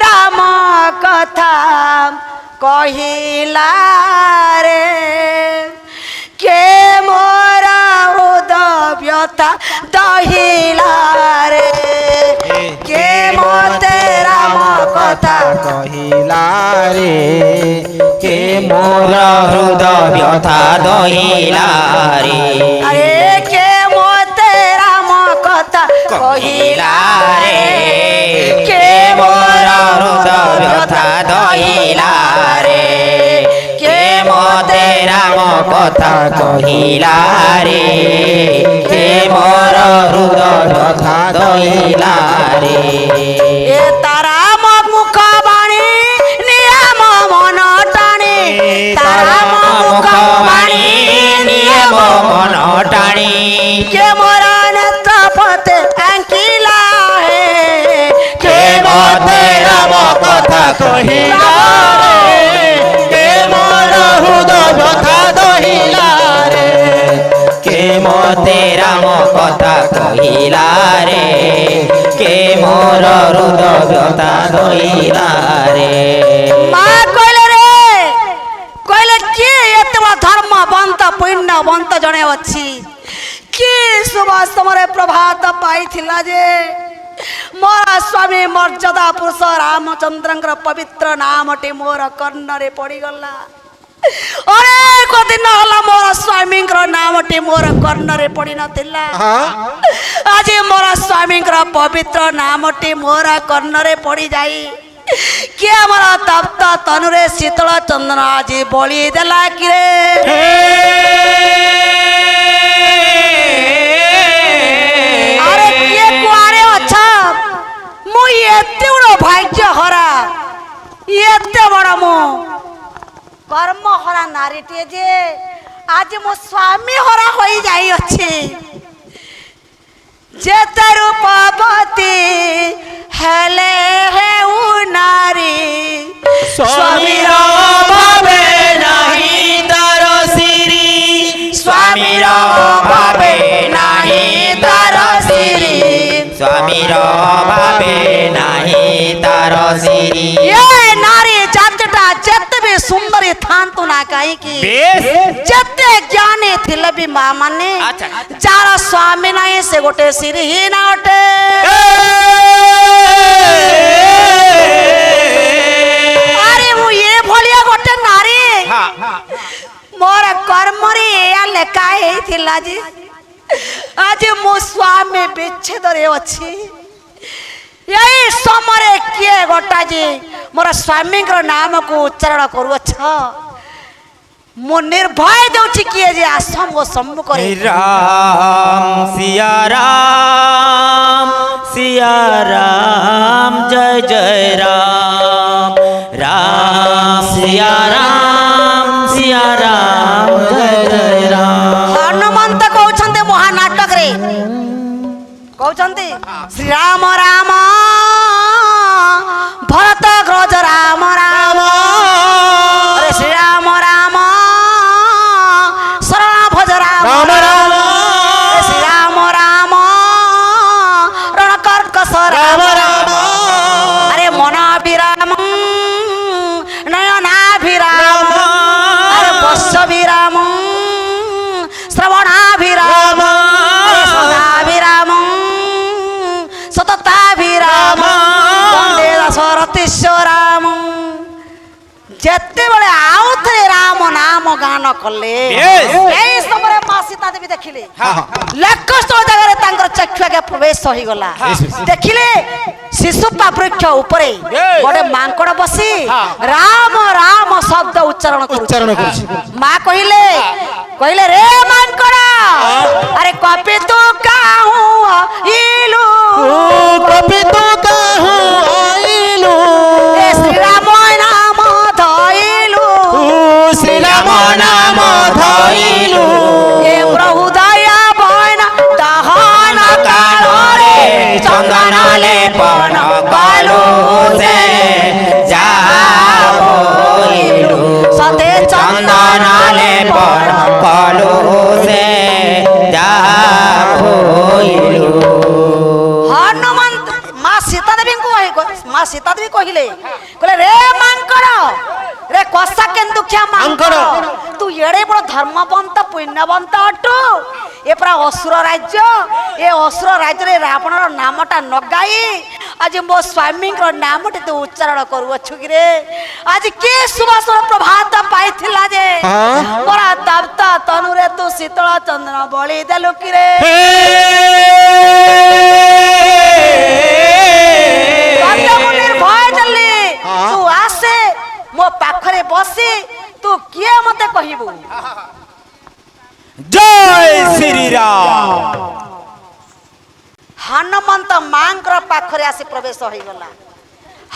राम कथा कहिला रे के मोर हृदय व्यथा दहिला रे के मते राम कथा कहिला रे के मोर हृदय व्यथा दहिला रे अरे के मते राम कथा कहिला रे के मोर हृदय व्यथा दहिला रे के मते राम कथा कहिला रे के मोर हृदय व्यथा दहिला रे ए तारा मुख बाणी नियम मन टाणी तारा मुख बाणी नियम मन टाणी के मोरा नेत्र पते अंकिला है के मते राम कथा कहिला रे के मोर हृदय व्यथा दहिला रे के मते राम कथा कहिला रे के मोर हृदय व्यथा दहिला रे मां कहले के एतबा धर्म बंत पुण्य बंत जणे अछि के सुबह समरे प्रभात पाइथिला जे मोर स्वामी मर्यादा पुरुष रामचंद्रଙ୍କ पवित्र नामटे मोर कर्णरे पड़ी गला अनेक दिन होला मोर स्वामीଙ୍କର नामटे मोर कर्णरे पड़ी नथिला आज मोर स्वामीଙ୍କର पवित्र नामटे मोर कर्णरे पड़ी जाई के हमर तप्त तनुरे शीतल चंदन आज बलि देला कि रे अरे के कुआरे अच्छा मु एते बड़ भाग्य हरा एते बड़ मु कर्म हरा नारीटे जे आज मो स्वामी हरा होई जाई अछि जेते रूपवती हेले हे उ नारी स्वामीर भावे नाही तार सिरी स्वामीर भावे नाही तार सिरी स्वामीर भावे नाही तार सिरी ये नारी जातटा जेते भी सुंदरी था पांतु ना कहीं की बेस जते ज्ञानी थिले भी मां माने अच्छा। जार स्वामी नहीं से गोटे सिरी ही ना उठे अरे मु ये भलिया गोटे नारी हाँ मोर कर्म रे या लेखा हे थिला जी आज मो स्वामी विच्छेद रे अछि यही समय किए गोटा जी मोर स्वामी नाम को उच्चारण करुअछ मो निर्भय देउछि किए जे आसम गो सम्मुख रे राम सिया राम जय जय राम राम सिया राम जय जय राम हनुमंत कहउछन्ते महानाटक रे कहउछन्ते श्री राम राम भरत ग्रज राम राम अरे श्री राम राम शरण भज राम राम अरे श्री राम राम रणकर्कश राम राम अरे मनाभिराम नयनाभिराम अरे वत्सभिराम श्रवणाभिराम अरे सदाभिराम सतताभिराम वंदे दशरथीश्वराम जेते बेले आउ थे राम नाम गान कले एई समय मां सीता देवी देखिले लक्षस्थल जगह तांकर चक्षु के प्रवेश होई गला देखिले शिशुपा वृक्ष ऊपर गोटे मांकड़ बसी राम राम शब्द उच्चारण କରୁଛି। माँ कहले कहले रे मांकड़ अरे कपि तू काहू इलू कपि तू काहू आइलू ए श्री राम नाम धइलू श्री राम नाम धइलू ए प्रभु दया बन दहन काल रे चंदन लेपन कालू से जाओ सते चंदन लेपन कालू से जाओ हनुमंत माँ सीता देवी को माँ सीता देवी कहले कहले रे मांकड़ रे कसा केन्दुखिया मांकड़ तू एड़े बड़ धर्मवंत पुण्यवंत अटू ए पूरा असुर राज्य ए असुर राज्य रे रावणर नामटा नगाई आज मो स्वामी नामटे तू उच्चारण करुअछु कि रे आज के सुभाषर प्रभात पाइथिला जे बड़ा तप्ता तनुरे तू शीतल चंद्र बଳି देलु कि रे निर्भय जल्दी तू आसे मो पाखरे बसी तू किए मते कहिबू जय श्री राम हनुमंत मांकर पाखरे आसी प्रवेश होई गला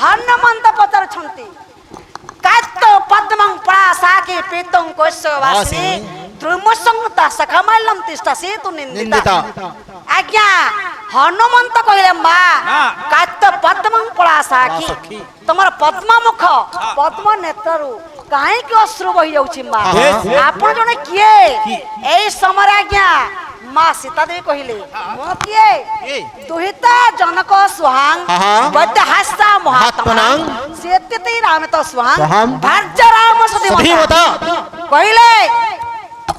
हनुमंत पचार छंती कातो पद्मं परासाके पीतं कोशवासिनी द्रुमसंगता सखमालम तिष्ठसि तु निंदिता आज्ञा हनुमंत कहले मा कातो पद्मं परासाके तमर पद्म मुख पद्म नेत्रु काहे के अश्रु बहि जाउछि मा आपण जने किए एई समय आज्ञा माँ सीता देवी कहले मो किए दुहिता जनक सुहांग बद्ध हास्ता महात्मनांग सेत्यते राम तो सुहांग भार्य राम सदीवता कहले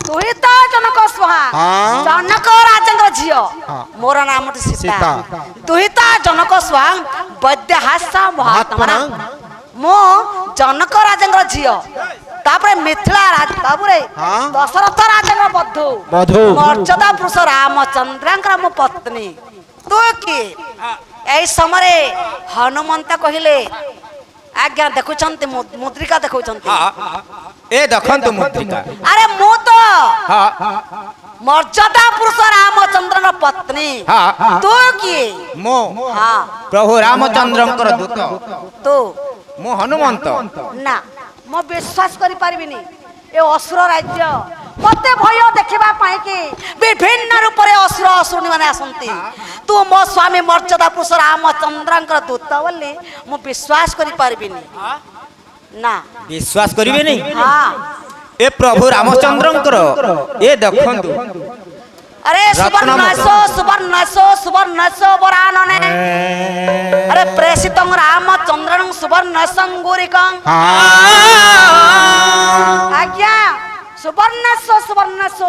दुहिता जनक सुहांग जनक राजेंद्र झियो मोर नाम सीता दुहिता जनक सुहांग बद्ध हास्ता महात्मनांग मो जनक राजेंद्र झियो तापरे मिथिला राज बाबुरे दशरथ राजेंद्र बधू मर्यादा पुरुष रामचंद्रंकर मो पत्नी तू कि एई समय हनुमंत कहले आज्ञा देखुचंती मुद्रिका देखुचंती ए देखंतु मुद्रिका अरे मु तो मर्यादा पुरुष रामचंद्रन पत्नी तू कि मो हां प्रभु रामचंद्रंकर दूत तू मो हनुमंत ना मो विश्वास करि पारिबिनी ए असुर राज्य मते भय देखिबा पाए कि विभिन्न रूप रे असुर असुरनी माने आसंती तू मो स्वामी मर्यादा पुरुष रामचंद्रंकर दूत बोली मो विश्वास करि पारिबिनी ना विश्वास करिवे नहीं हां ए प्रभु रामचंद्रंकर ए देखंतु अरे सुवर्णसो वरानने अरे प्रेषितं रामचंद्रं सुवर्णसंगुरिकं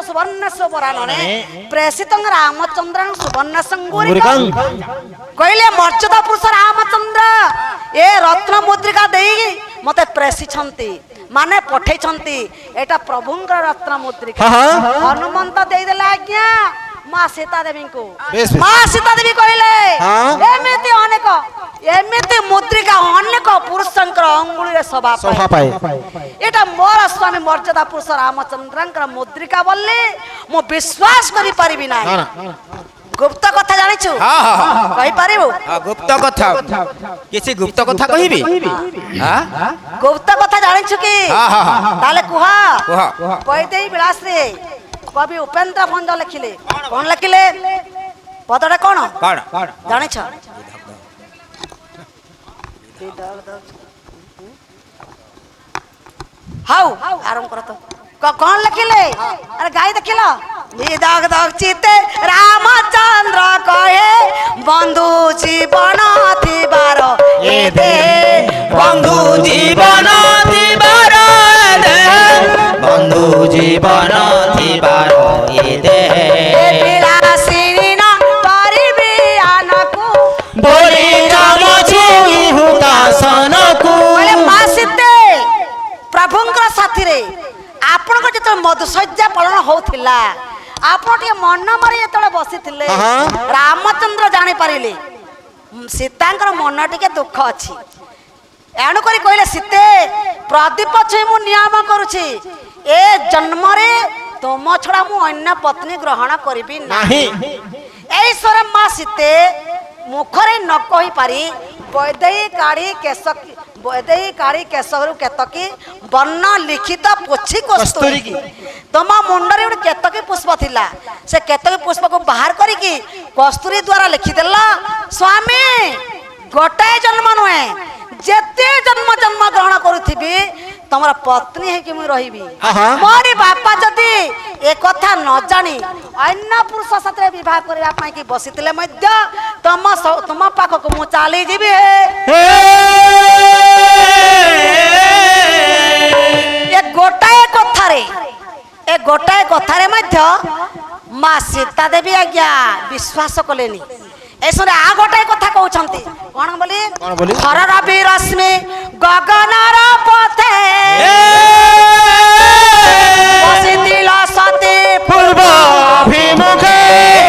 ସୁବର୍ଣ୍ଣସ୍ୱ ବରାନରେ ପ୍ରେଷିତ ରାମଚନ୍ଦ୍ର ସୁବର୍ଣ୍ଣ ସଙ୍ଗୁରିକ କହିଲେ ମର୍ଯ୍ୟାଦା ପୁରୁଷ ରାମଚନ୍ଦ୍ର ଏ ରତ୍ନ ମୁଦ୍ରିକା ଦେଇ ମତେ ପ୍ରେଷିଛନ୍ତି ମାନେ ପଠେଇଛନ୍ତି ଏଟା ପ୍ରଭୁଙ୍କର ରତ୍ନ ମୁଦ୍ରିକା ହନୁମନ୍ତ ଦେଇଦେଲେ ଆଜ୍ଞା ମା ସୀତା ଦେବୀଙ୍କୁ ମା ସୀତା ଦେବୀ କହିଲେ ଏମିତି ମୁଦ୍ରିକା ଅନେକ ପୁରୁଷଙ୍କର ଅଙ୍ଗୁଳିରେ ଶୋଭା ପାଏ ଏଟା ମୋର ସ୍ୱାମୀ ମର୍ଯ୍ୟାଦା ପୁରୁଷ ରାମଚନ୍ଦ୍ରଙ୍କର ମୁଦ୍ରିକା ବୋଲି ମୁଁ ବିଶ୍ୱାସ କରିପାରିବି ନାହିଁ ଗୁପ୍ତ କଥା ଜାଣିଛୁ କହିପାରିବୁ ଗୁପ୍ତ କଥା କିଛି ଗୁପ୍ତ କଥା କହିବି ଗୁପ୍ତ କଥା ଜାଣିଛୁ କି ତାହେଲେ କୁହ କଇଦେଇ ବିଳାସରେ କବି ଉପେନ୍ଦ୍ର ଭଞ୍ଜ ଲେଖିଲେ କଣ ଲେଖିଲେ ପଦଟା କଣ ଜାଣିଛ ହଉ ଆରମ୍ଭ କର ତ କଣ ଲେଖିଲେ ଆରେ ଗାଈ ଦେଖିଲ ନିଦଗ ଦଗ ଚିତେ ରାମଚନ୍ଦ୍ର କହେ ବନ୍ଧୁ ଜୀବନ ଥିବାର ଏ ଦେ ବନ୍ଧୁ ଜୀବନ ଥିବାର ବନ୍ଧୁ ଜୀବନ ଥିବାର ଏ ଦେ ବିଳାସିନୀ ନ କରିବି ଆନକୁ ବୋଲି କାମ ଛୁଇ ହୁତାସନକୁ କହିଲେ ମା ସୀତେ ପ୍ରଭୁଙ୍କର ସାଥିରେ ଆପଣଙ୍କ ଯେତେବେଳେ ମଧୁଶଯ୍ୟା ପାଳନ ହଉଥିଲା ଆପଣ ଟିକେ ମନ ମାରି ଯେତେବେଳେ ବସିଥିଲେ ରାମଚନ୍ଦ୍ର ଜାଣିପାରିଲେ ସୀତାଙ୍କର ମନ ଟିକେ ଦୁଃଖ ଅଛି ଏଣୁ କରି କହିଲେ ସୀତେ ପ୍ରଦୀପ ଛୁଇଁ ମୁଁ ନିୟମ କରୁଛି ଏ ଜନ୍ମରେ ତୁମ ଛଡା ମୁଁ ଅନ୍ୟ ପତ୍ନୀ ଗ୍ରହଣ କରିବି ନାହିଁ এই সরে মা সীতে মুখরে ন কহি পারি বৈদেহী কাড়ি কেশরু কেতকি বর্ণ লিখিত পোছি কস্তুরী তোমা মুন্ডরে গোটে কেতকি পুষ্প থিলা সে কেতকি পুষ্পকে বাহার করিকি কস্তুরী দ্বারা লিখিদেল স্বামী গোটাଏ জন্ম নুহে যেতে জন্ম জন্ম গ্রহণ করুথিবি তোমার পত্নী হইকি মুই রহিবি মোরি বাপা যদি এ কথা ন জানি অন্য পুরুষ সাথে বিবাহ করিবা পাই কি বসিতিলে মধ্য তোমা পাখকু মু চালি যাবি এ গোটাଏ কথারে মধ্য মা সীতা দেবী আজ্ঞা বিশ্বাস কলেনি এসরে আ গোটাଏ কথা কହୁଛନ୍ତି কোন বলি হর রবি রশ্মি গগনর পথে বসিতিল সতী পূর্বাভিমুখে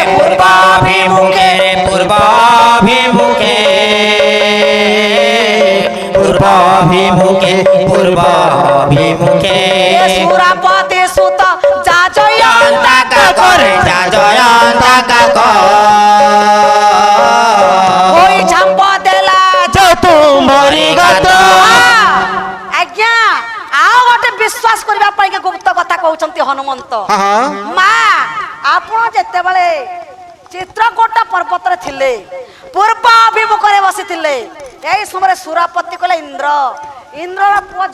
পূর্বাভিমুখে পূর্বাভিমুখে পূর্বাভিমুখে পূর্বাভিমুখে সুরাপতি সুত যা জয়ন্তা করে যা জয়ন্তা ওই ঝাম্প দেলা যতু মরিগত আজ্ঞা আও গোটে বিশ্বাস করিবা পাই গুপ্ত কথা কହୁଛନ୍ତି হনুমন্ত মা আপন যেতেবেলে চিত্রকূটা পর্বতরে থিলে পূর্ব অভিমুখরে বসিଥିଲେ এই সময় সুরাপতি কলে ইন্দ্রর পুଅ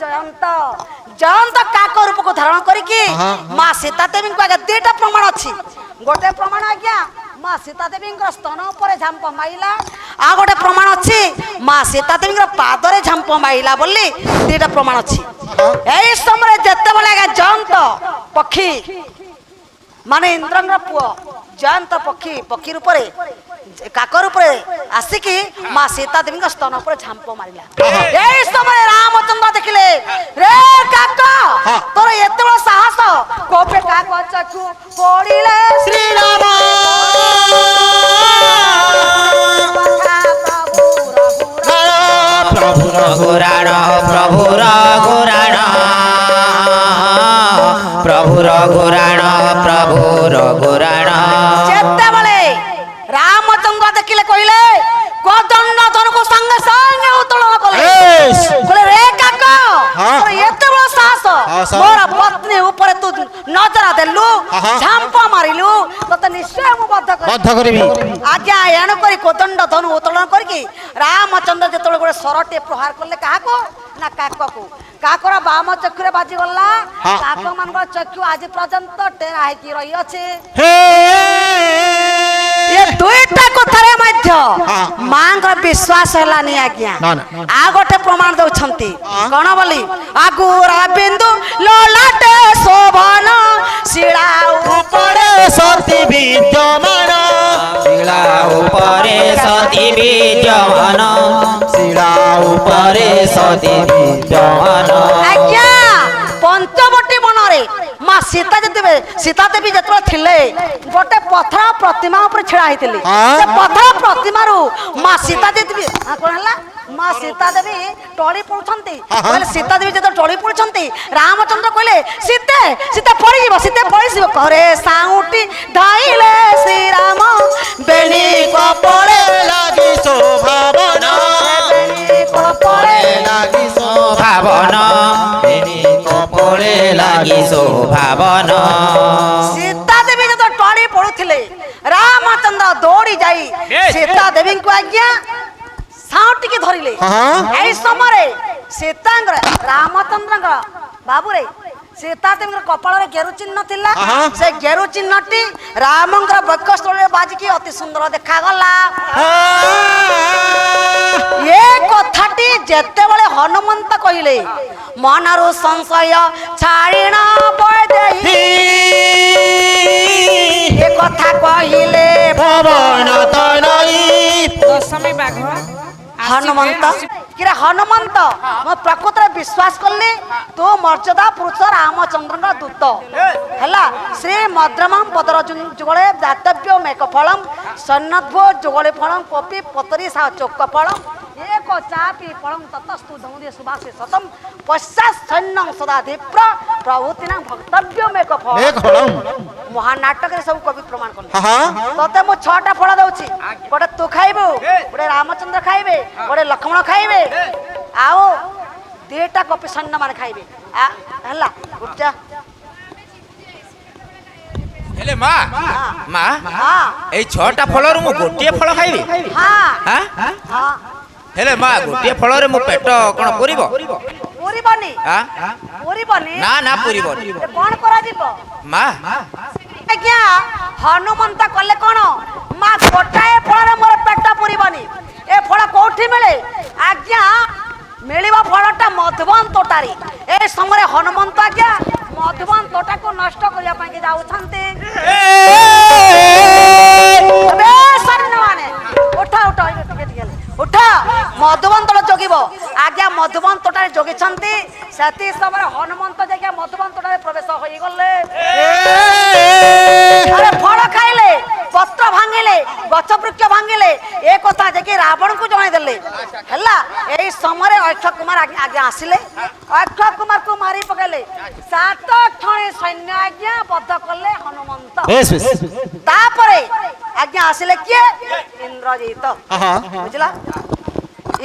জয়ন্ত কাক রূপক ধারণ করিকি মা সীতা দেবীଙ୍କୁ আগে দুইটা প্রমাণ ଅଛି গোটে প্রমাণ আজ্ঞা মা সীতা দেবীଙ୍କର স্তন উপরে ঝাম্প মাইলা আর গোটে প্রমাণ ଅଛି মা সীতা দেবীଙ୍କର পাদরে ঝাম্প মাইলা বলি দুইটা প্রমাণ ଅଛି এই সময় যেতেবেলে আগে জয়ন্ত পক্ষী মানে ইন্দ্রঙ্গর পুଅ জয়ন্ত পক্ষী রূপরে কাকর উপরে আসিকি মা সীতা দেবীଙ୍କ স্তন উপরে ঝাম্প মারিলা এই সময় রামচন্দ্র দেখিলে রে কাক তোর এত বড় সাহস কোপে কাক চক্ষু পড়িলে শ্রীরাম প্রভু রঘুরাণ প্রভু রঘুরাণ প্রভু রঘুরাণ প্রভু রঘুরাণ যেতেবেলে রামচন্দ্র দেখিলে কইলে কোদণ্ড ধনুক সঙ্গে সঙ্গে উত্তোলন কলে কলে রে কাক তোর এত বড় সাহস মোর পত্নী উপরে তু নজর দেলু ঝাম্প মারিলু ততে নিশ্চয় মু বদ্ধ করিবি আজ্ঞা এণ করি কোদণ্ড ধনু উত্তোলন করিকি রামচন্দ্র যেতବେଳେ গোটে সরটে প্রহার করলে কাহাকু না কাককু কাকর বাম চক্ষুরে বাজি গলা কাক মানক চক্ষু আজ পর্যন্ত টেরা হইকি রহি আছে এ দুইটা কথারে মধ্য মাঙ্কর বিশ্বাস হেলানি আজ্ঞা আ গোটে প্রমাণ দউছন্তি কোন বলি আগুরা বিন্দু ললাটে শোভন ବିଦ୍ୟମାନ ଶିଳା ଉପରେ ସତୀ ବିଦ୍ୟମାନ ଶିଳା ଉପରେ ସତୀ ବିଦ୍ୟମାନ ଆଜ୍ଞା ପଞ୍ଚବଟୀ ବନରେ ମା ସୀତା ଦେବୀ ଯେତେବେଳେ ଥିଲେ ଗୋଟେ ପଥର ପ୍ରତିମା ଉପରେ ଛିଡା ହେଇଥିଲେ ହଁ। ସେ ପଥର ପ୍ରତିମାରୁ ମା ସୀତା ଦେବୀ କଣ ହେଲା ମା ସୀତା ଦେବୀ ଟଳି ପଡୁଛନ୍ତି କହିଲେ ସୀତା ଦେବୀ ଯେତେବେଳେ ଟଳି ପଡୁଛନ୍ତି ରାମଚନ୍ଦ୍ର କହିଲେ ସୀତେ ସୀତା ପଡିଯିବ ସୀତେ ପଡିଯିବ ପରେ ସାଉଁଟି ଧାଇଲେ ଶ୍ରୀରାମ ବେଣୀ କପଳେ ଲାଗି ଶୋଭାବନ ବେଣୀ କପଳେ ଲାଗି ଭାବନ କପଳେ ଲାଗି ଶୋଭାବନ ସୀତା ଦେବୀ ଯେତେବେଳେ ଟଳି ପଡୁଥିଲେ ରାମଚନ୍ଦ୍ର ଦୌଡ଼ି ଯାଇ ସୀତା ଦେବୀଙ୍କୁ ଆଜ୍ଞା ସାଉଁଟିକି ଧରିଲେ ଏଇ ସମୟରେ ସୀତାଙ୍କର ରାମଚନ୍ଦ୍ରଙ୍କର ବାବୁରେ ସୀତା ଦେବୀଙ୍କର କପାଳରେ ଗେରୁ ଚିହ୍ନ ଥିଲା ସେ ଗେରୁ ଚିହ୍ନଟି ରାମଙ୍କର ବକ୍ଷସ୍ଥଳରେ ବାଜିକି ଅତି ସୁନ୍ଦର ଦେଖାଗଲା ଏ କଥାଟି ଯେତେବେଳେ ହନୁମନ୍ତ କହିଲେ ମନରୁ ସଂଶୟ ଛାଡ଼ିଣ ବୈଦେହୀ ଏ କଥା କହିଲେ ପବନ ତନଇ ଦଶମୀ ବାଘ ହନୁମନ୍ତ କିରେ ହନୁମନ୍ତ ମୁଁ ପ୍ରକୃତରେ ବିଶ୍ୱାସ କଲି ତୁ ମର୍ଯ୍ୟାଦା ପୁରୁଷ ରାମଚନ୍ଦ୍ରଙ୍କ ଦୂତ ହେଲା ଶ୍ରୀ ମଦ୍ରମଂ ପଦର ଯୁଗଳେ ଦାତବ୍ୟ ମେକ ଫଳಂ ସନ୍ନଦ୍ଭୋ ଯୁଗଳେ ଫଳಂ କପି ପତରି ସା ଚୋକ ଫଳಂ ଏକ ଚାପି ଫଳಂ ତତସ୍ତୁ ଧୌଦେ ସୁବାସେ ସତಂ ପଶ୍ଚାତ୍ ସୈନ୍ୟଂ ସଦା ଧୀପ୍ର ପ୍ରଭୃତିନାଂ ଭକ୍ତବ୍ୟ ମେକ ଫଳ ମହାନାଟକରେ ସବୁ କବି ପ୍ରମାଣ କଲେ ତତେ ମୁଁ 6ଟା ଫଳ ଦଉଛି ଗୋଟେ ତୁ ଖାଇବୁ ଗୋଟେ ରାମଚନ୍ଦ୍ର ଖାଇବେ ଗୋଟେ ଲକ୍ଷ୍ମଣ ଖାଇବେ ଆଉ 2ଟା କପି ସୈନ୍ୟ ମାନେ ଖାଇବେ ହେଲା ଉଠା ହେଲେ ମା ମା ଏଇ 6ଟା ଫଳରୁ ମୁଁ ଗୋଟିଏ ଫଳ ଖାଇବି ହେଲେ ମା ଗୋଟିଏ ଫଳରେ ମୋ ପେଟ କଣ ପୁରିବ ପୁରିବନି ନା ନା ପୁରିବନି କଣ କରାଯିବ ମା ଆଜ୍ଞା ହନୁମନ୍ତ କଲେ କଣ ମା ଗୋଟାଏ ଫଳରେ ମୋର ପେଟ ପୁରିବନି ଏ ଫଳ କୋଉଠି ମିଳେ ଆଜ୍ଞା ମିଳିବ ଫଳଟା ମଧୁବନ ତୋଟାରେ ଏ ସମୟରେ ହନୁମନ୍ତ ଆଜ୍ଞା ମଧୁବନ ତୋଟାକୁ ନଷ୍ଟ କରିବା ପାଇଁ ଯାଉଛନ୍ତି ଉଠ ମଧୁବନ ତୋଟା ଜଗିବ ଆଜ୍ଞା ମଧୁବନ ତୋଟାରେ ଜଗିଛନ୍ତି ସେତି ସମୟରେ ହନୁମନ୍ତ ଯାଇକି ମଧୁବନ ତୋଟାରେ ପ୍ରବେଶ ହୋଇଗଲେ ଫଳ ଖାଇଲେ ପତ୍ର ଭାଙ୍ଗିଲେ ଗଛ ବୃକ୍ଷ ଭାଙ୍ଗିଲେ ଏ କଥା ଯାଇକି ରାବଣକୁ ଜଣାଇଦେଲେ ହେଲା ଏଇ ସମୟରେ ଅକ୍ଷୟ କୁମାର ଆଜ୍ଞା ଆସିଲେ ଅକ୍ଷୟ କୁମାରକୁ ମାରି ପକେଇଲେ 7 କ୍ଷଣୀ ସୈନ୍ୟ ଆଜ୍ଞା ବଦ୍ଧ କଲେ ହନୁମନ୍ତ ତାପରେ ଆଜ୍ଞା ଆସିଲେ କିଏ ଇନ୍ଦ୍ରଜିତ ବୁଝିଲା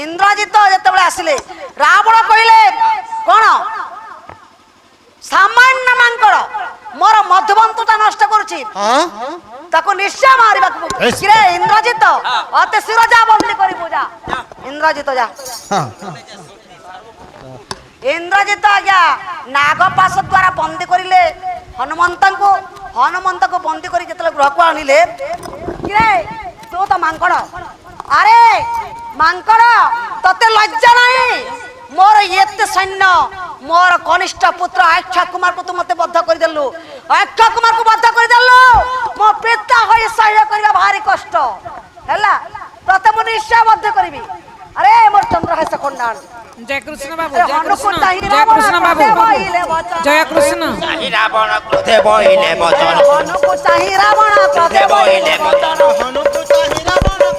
ଇନ୍ଦ୍ରଜିତ ଯେତେବେଳେ ଆସିଲେ ରାବଣ କହିଲେ କଣ ସାମାନ୍ୟ ମାଙ୍କଡ ମୋର ମଧୁବନ୍ତଟା ନଷ୍ଟ କରୁଛି ତାକୁ ନିଶ୍ଚୟ ମାରିବାକୁ କିରେ ଇନ୍ଦ୍ରଜିତ ଅତେ ଶିର ଯା ବନ୍ଦୀ କରିବୁ ଯା ଇନ୍ଦ୍ରଜିତ ଯା ଇନ୍ଦ୍ରଜିତ ଆଜ୍ଞା ନାଗପାଶ ଦ୍ୱାରା ବନ୍ଦୀ କରିଲେ ହନୁମନ୍ତଙ୍କୁ ବନ୍ଦୀ କରି ଯେତେବେଳେ ଗୃହକୁ ଆଣିଲେ କିରେ ତୁ ତ ମାଙ୍କଡ ଆରେ ମାଙ୍କଡ ତତେ ଲଜ୍ଜା ନାହିଁ ମୋର ଏତେ ସୈନ୍ୟ ମୋର କନିଷ୍ଠ ପୁତ୍ର ଅକ୍ଷୟ କୁମାରକୁ ତୁ ମତେ ବଦ୍ଧ କରିଦେଲୁ ଅକ୍ଷୟ କୁମାରକୁ ବଦ୍ଧ କରିଦେଲୁ ମୋ ପିତା ହୋଇ ସହ୍ୟ କରିବା ଭାରି କଷ୍ଟ ହେଲା ତତେ ମୁଁ ନିଶ୍ଚୟ ବଦ୍ଧ କରିବି ଆରେ ମୋର ଚନ୍ଦ୍ରହାସ ଖଣ୍ଡାଳ जय कृष्ण बाबू जय कृष्ण बाबू जय कृष्ण ରାବଣ କ୍ରୋଧେ ବହିଲେ ବଚନ ହନୁକୁ ଚାହିଁ ରାବଣ କ୍ରୋଧେ ବହିଲେ ବଚନ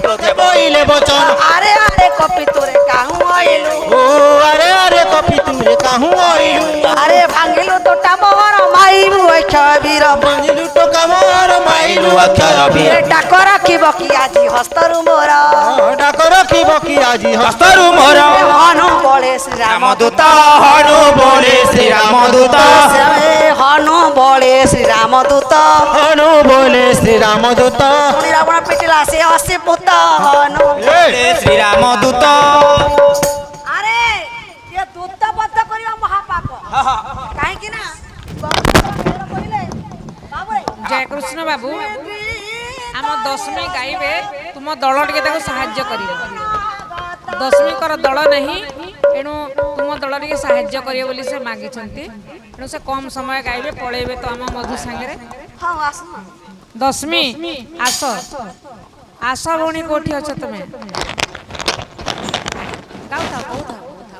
କ୍ରୋଧେ ବୋଇଲେ ବଚନ ଆରେ ଆରେ କପି ତୋରେ କାହୁଁ ଆଇଲୁ ଓ ଆରେ ଆରେ କପି ତୁରେ କାହୁଁ ଆଇଲୁ ଆରେ ଭାଙ୍ଗିଲୁ ତୋଟା ମୋହର ମାଇବୁ ଅକ୍ଷୟ ବୀର ଭାଙ୍ଗିଲୁ ଟୋକା ମୋର ମାଇଲୁ ଅକ୍ଷୟ ବୀର ଡାକ ରଖିବ କି ଆଜି ହସ୍ତରୁ ମୋର ଡାକ ରଖିବ କି ଆଜି ହସ୍ତରୁ ମୋର ହନୁ ବଳେ ଶ୍ରୀରାମ ଦୂତ ହନୁ ବୋଲେ ଶ୍ରୀରାମ ଦୂତ ହନୁ ବଳେ ଶ୍ରୀରାମ ଦୂତ ହନୁ ବୋଲେ ଶ୍ରୀରାମ ଦୂତ ପୁଣି ରାବଣ ପିଟିଲା ସେ ଅସି ପୁତ ହନୁ ଶ୍ରୀରାମ ଦୂତ ଆରେ ଏ ଦୂତ ବଦ୍ଧ କରିବା ମହାପାପ କାହିଁକି ନା जय कृष्ण बाबू आम दशमी गाइबे तुम दल टे साहाय्य कर दशमी कर दल नहीं एणु तुम दल टे साहाय्य करियो बोली से मागी एणु से कम समय गाइबे पळेबे तो आम मधु सांगे हाँ आसु ଦଶମୀ ଆସ ଆସ ଭଉଣୀ କୋଉଠି ଅଛ ତମେ ଗାଉଥାଅ କହୁଥାଅ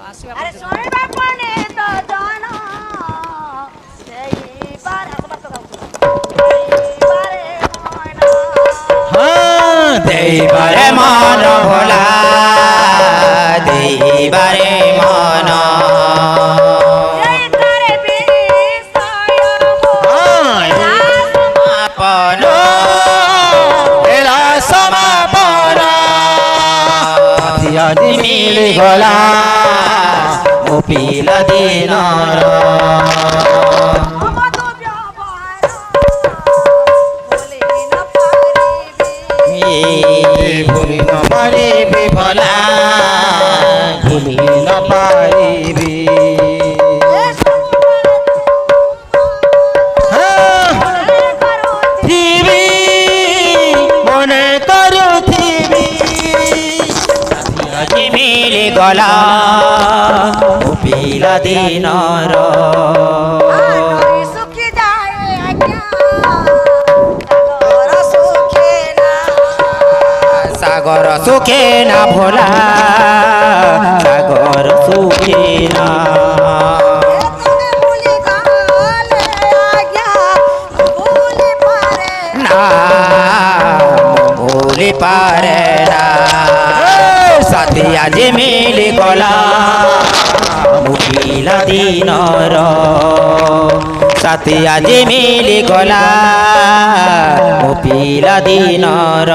ଆସିବା ଆରେ ଶୁଣିବା ପଣେ ତ ଜଣ ସେଇ ବାର ବାତ ଦେଇବାରେ ମନ ଭୋଲା ଦେଇବାରେ ମନ ସମାପନ ଏଲା ସମାପନ ଆଜି ମିଳିଗଲା ମୋ ପିଲା ଦିନର ଭୁଲି ନ ପାରିବି ଭଲା ଭୁଲି ନ ପାରିବି ଥିବି ମନେ କରୁଥିବି ଆଜି ମିଳିଗଲା ମୋ ପିଲା ଦିନର ସୁଖୀ ଯାଏ ଆଜ୍ଞା ତାଙ୍କର ସୁଖେ ନା ସାଗର ସୁଖେ ନା ଭୋଲା ସାଗର ସୁଖେ ନା ତମେ ଭୁଲି ଗଲେ ଆଜ୍ଞା ଭୁଲି ପାରେ ନା ଭୁଲି ପାରେ ନା ସାଥୀ ଆଜି ମିଳିଗଲା ମୋ ପିଲା ଦିନର ସାଥୀ ଆଜି ମିଳିଗଲା ମୋ ପିଲା ଦିନର